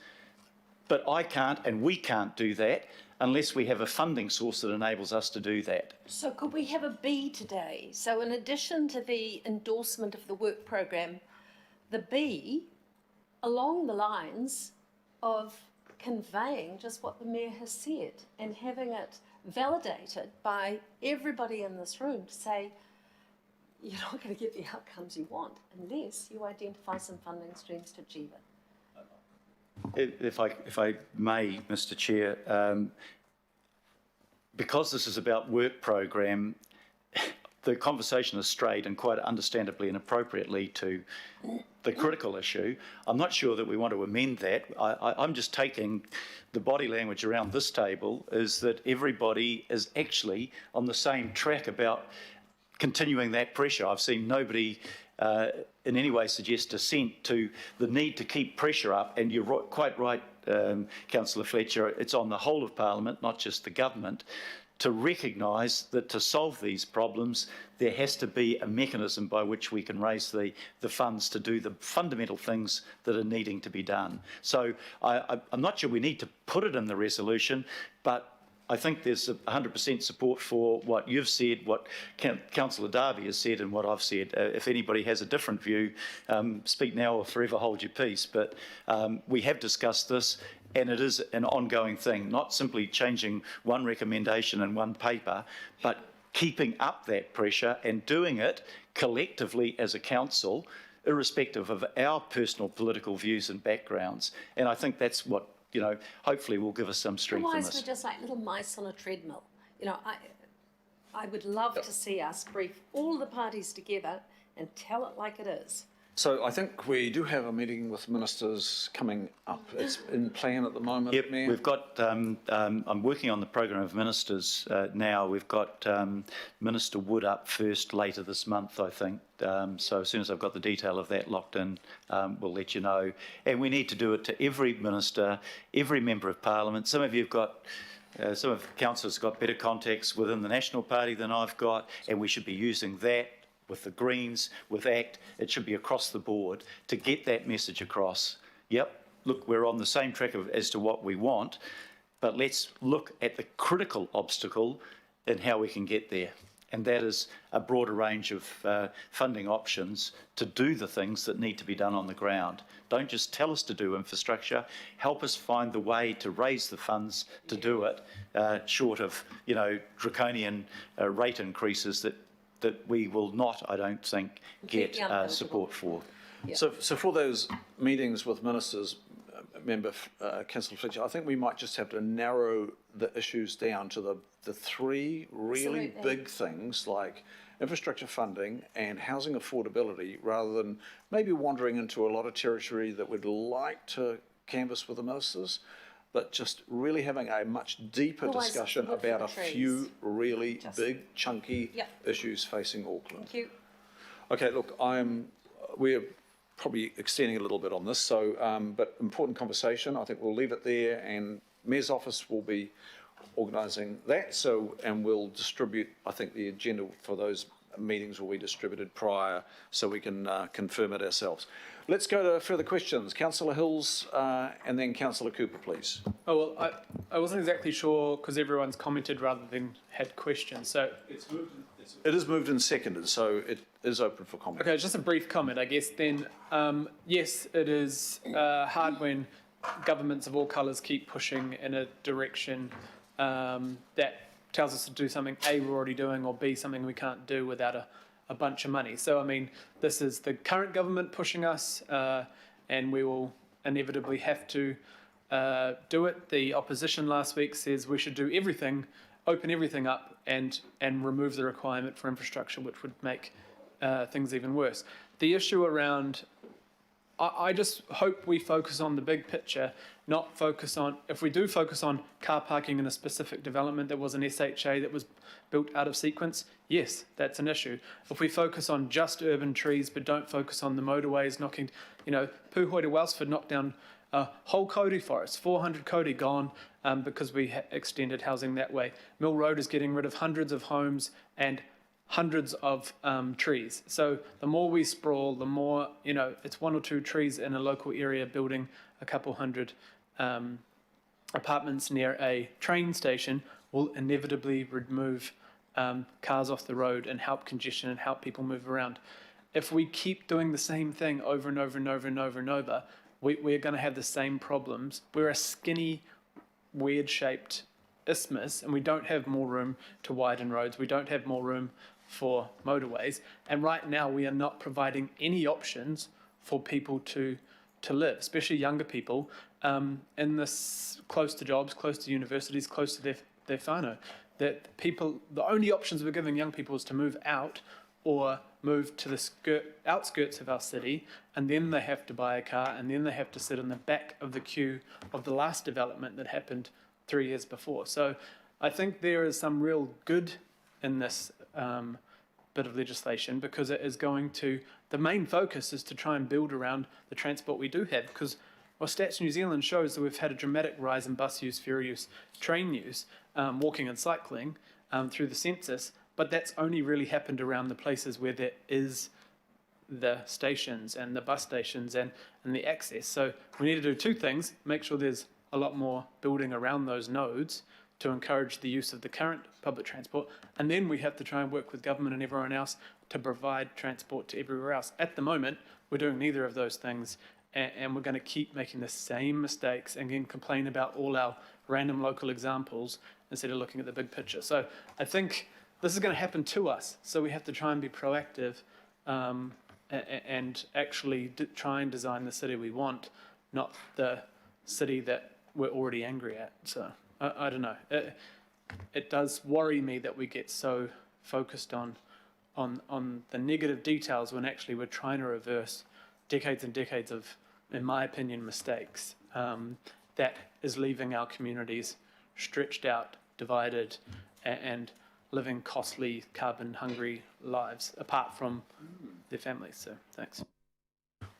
but I can't and we can't do that unless we have a funding source that enables us to do that. So could we have a B today? So in addition to the endorsement of the work program, the B, along the lines of conveying just what the Mayor has said and having it validated by everybody in this room to say, you're not going to get the outcomes you want unless you identify some funding streams to achieve it. If I may, Mr. Chair, because this is about work program, the conversation has strayed, and quite understandably and appropriately, to the critical issue. I'm not sure that we want to amend that. I'm just taking the body language around this table is that everybody is actually on the same track about continuing that pressure. I've seen nobody in any way suggest dissent to the need to keep pressure up, and you're quite right, Councillor Fletcher, it's on the whole of Parliament, not just the government, to recognise that to solve these problems there has to be a mechanism by which we can raise the funds to do the fundamental things that are needing to be done. So I'm not sure we need to put it in the resolution, but I think there's 100% support for what you've said, what Councillor Darby has said, and what I've said. If anybody has a different view, speak now or forever hold your peace. But we have discussed this, and it is an ongoing thing, not simply changing one recommendation in one paper, but keeping up that pressure and doing it collectively as a council, irrespective of our personal political views and backgrounds. And I think that's what, hopefully will give us some strength in Otherwise, this. we're just like little mice on a treadmill. I would love to see us brief all the parties together and tell it like it is. So I think we do have a meeting with ministers coming up. It's in plan at the moment, Yep, Mayor. we've got, I'm working on the program of ministers now. We've got Minister Wood up first later this month, I think. So as soon as I've got the detail of that locked in, we'll let you know. And we need to do it to every minister, every member of Parliament. Some of you have got, some of the councillors have got better contacts within the National Party than I've got, and we should be using that with the Greens, with ACT. It should be across the board to get that message across. Yep, look, we're on the same track as to what we want, but let's look at the critical obstacle and how we can get there. and that is a broader range of funding options to do the things that need to be done on the ground. Don't just tell us to do infrastructure, help us find the way to raise the funds to do it, short of, draconian rate increases that we will not, I don't think, get support for. Yeah. So for those meetings with ministers, Member Councillor Fletcher, I think we might just have to narrow the issues down to the three really big things like infrastructure funding and housing affordability, rather than maybe wandering into a lot of territory that we'd like to canvass with the ministers, but just really having a much deeper discussion about a few really big, chunky issues facing Auckland. Thank you. Okay, look, we're probably extending a little bit on this, so but important conversation. I think we'll leave it there, and Mayor's office will be organising that. And we'll distribute. I think the agenda for those meetings will be distributed prior, so we can confirm it ourselves. Let's go to further questions. Councillor Hills, and then Councillor Cooper, please. Oh, well, I wasn't exactly sure because everyone's commented rather than had questions. So it is moved and seconded, so it is open for comment. Okay, just a brief comment, I guess. Then, yes, it is hard when governments of all colours keep pushing in a direction that tells us to do something A, we're already doing, or B, something we can't do without a bunch of money. So, I mean, this is the current government pushing us, and we will inevitably have to do it. The opposition last week says we should do everything, open everything up, and remove the requirement for infrastructure, which would make things even worse. The issue around, I just hope we focus on the big picture, not focus on, if we do focus on car parking in a specific development that was an SHA that was built out of sequence, yes, that's an issue. If we focus on just urban trees but don't focus on the motorways knocking, Puhoi to Wellsford knocked down a whole Kodi forest, 400 Kodi gone because we extended housing that way. Mill Road is getting rid of hundreds of homes and hundreds of trees. So the more we sprawl, the more, it's one or two trees in a local area building a couple hundred apartments near a train station will inevitably remove cars off the road and help congestion and help people move around. If we keep doing the same thing over and over and over and over and over, we're going to have the same problems. We're a skinny, weird-shaped isthmus, and we don't have more room to widen roads. We don't have more room for motorways. And right now, we are not providing any options for people to live, especially younger people, in this close to jobs, close to universities, close to their whānau. That people, the only options we're giving young people is to move out or move to the outskirts of our city, and then they have to buy a car, and then they have to sit in the back of the queue of the last development that happened 3 years before. So I think there is some real good in this bit of legislation, because it is going to, the main focus is to try and build around the transport we do have, because Stats New Zealand shows that we've had a dramatic rise in bus use, ferry use, train use, walking and cycling through the census, but that's only really happened around the places where there is the stations and the bus stations and the access. So we need to do two things: make sure there's a lot more building around those nodes to encourage the use of the current public transport, and then we have to try and work with government and everyone else to provide transport to everywhere else. At the moment, we're doing neither of those things, and we're going to keep making the same mistakes and then complain about all our random local examples instead of looking at the big picture. So I think this is going to happen to us, so we have to try and be proactive and actually try and design the city we want, not the city that we're already angry at. So I don't know. It does worry me that we get so focused on the negative details when actually we're trying to reverse decades and decades of, in my opinion, mistakes that is leaving our communities stretched out, divided, and living costly, carbon-hungry lives apart from their families. So thanks.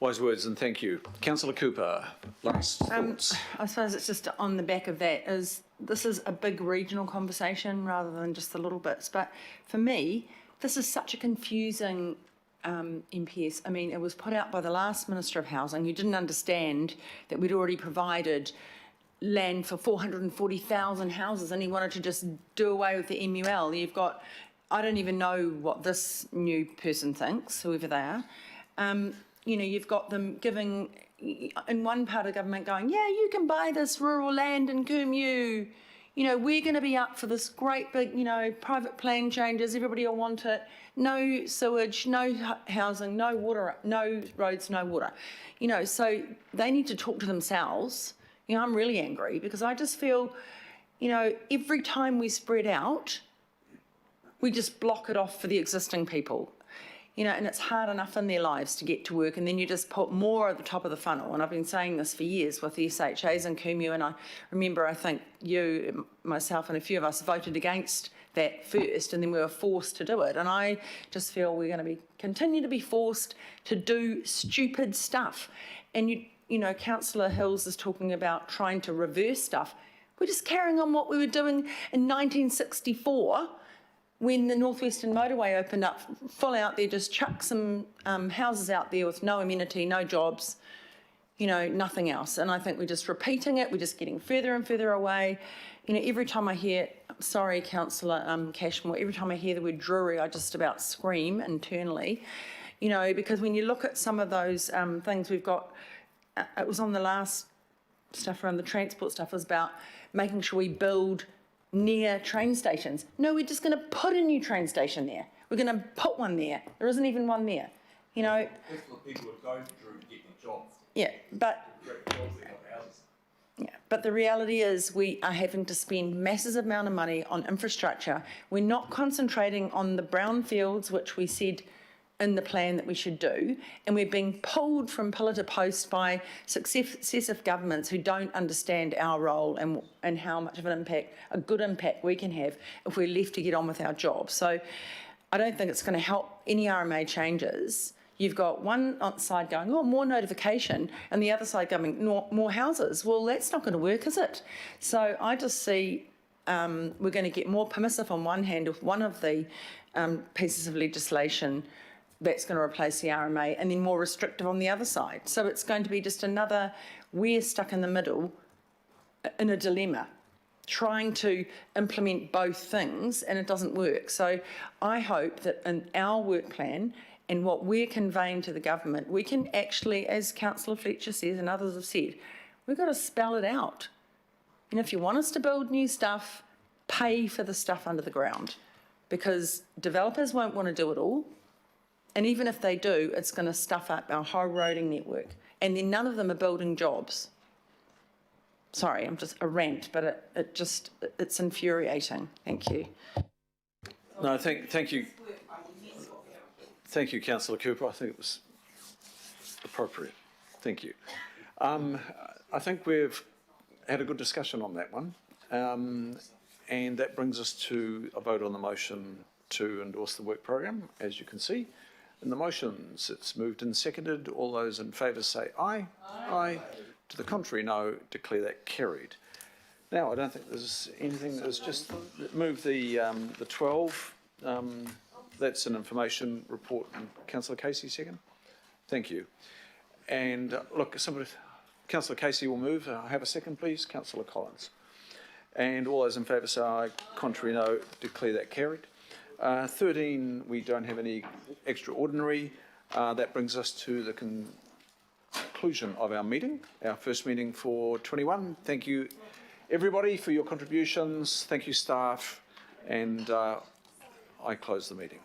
Wise words, and thank you. Councillor Cooper, last thoughts. I suppose it's just on the back of that is, this is a big regional conversation rather than just the little bits. But for me, this is such a confusing MPS. I mean, it was put out by the last Minister of Housing, who didn't understand that we'd already provided land for 440,000 houses, and he wanted to just do away with the MUL. You've got I don't even know what this new person thinks, whoever they are. You know, you've got them giving, in one part of government going, yeah, you can buy this rural land in Kumeu. You know, we're going to be up for this great big, you know, private plan changes. Everybody will want it. No sewage, no housing, no water, no roads, no water. You know, so they need to talk to themselves. You know, I'm really angry because I just feel, you know, every time we spread out, we just block it off for the existing people. You know, and it's hard enough in their lives to get to work, and then you just put more at the top of the funnel. And I've been saying this for years with the SHAs in Kumeu, and I remember, I think you, myself and a few of us voted against that first, and then we were forced to do it. And I just feel we're going to continue to be forced to do stupid stuff. And you know, Councillor Hills is talking about trying to reverse stuff. We're just carrying on what we were doing in 1964, when the Northwestern Motorway opened up, full out there, just chuck some houses out there with no amenity, no jobs, you know, nothing else. And I think we're just repeating it, we're just getting further and further away. You know, every time I hear, sorry, Councillor Cashmore, every time I hear the word Drury, I just about scream internally, you know, because when you look at some of those things we've got, it was on the last stuff around the transport stuff, was about making sure we build near train stations. No, we're just going to put a new train station there. We're going to put one there. There isn't even one there. You know. That's what people would go through to get the jobs. Yeah, but the reality is we are having to spend massive amount of money on infrastructure. We're not concentrating on the brownfields, which we said in the plan that we should do, and we're being pulled from pillar to post by successive governments who don't understand our role and how much of an impact, a good impact we can have if we're left to get on with our job. So I don't think it's going to help any RMA changes. You've got one side going, oh, more notification, and the other side going, more houses. Well, that's not going to work, is it? So I just see we're going to get more permissive on one hand with one of the pieces of legislation that's going to replace the RMA, and then more restrictive on the other side. So it's going to be just another, we're stuck in the middle in a dilemma, trying to implement both things, and it doesn't work. So I hope that in our work plan and what we're conveying to the government, we can actually, as Councillor Fletcher says and others have said, we've got to spell it out. And if you want us to build new stuff, pay for the stuff under the ground, because developers won't want to do it all. And even if they do, it's going to stuff up our whole roading network. And then none of them are building jobs. Sorry, I'm just a rant, but it's infuriating. Thank you. No, thank you. Thank you, Councillor Cooper. I think it was appropriate. Thank you. I think we've had a good discussion on that one. And that brings us to a vote on the motion to endorse the work program, as you can see. In the motions, it's moved and seconded. All those in favour say aye. Aye. To the contrary, no. Declare that carried. Now, I don't think there's anything. There's just move the 12. That's an information report. Councillor Casey, second. Thank you. And look, Councillor Casey will move. Have a second, please. Councillor Collins. And all those in favour say aye. Contrary, no. Declare that carried. 13, we don't have any extraordinary. That brings us to the conclusion of our meeting, our first meeting for 21. Thank you, everybody, for your contributions. Thank you, staff. And I close the meeting.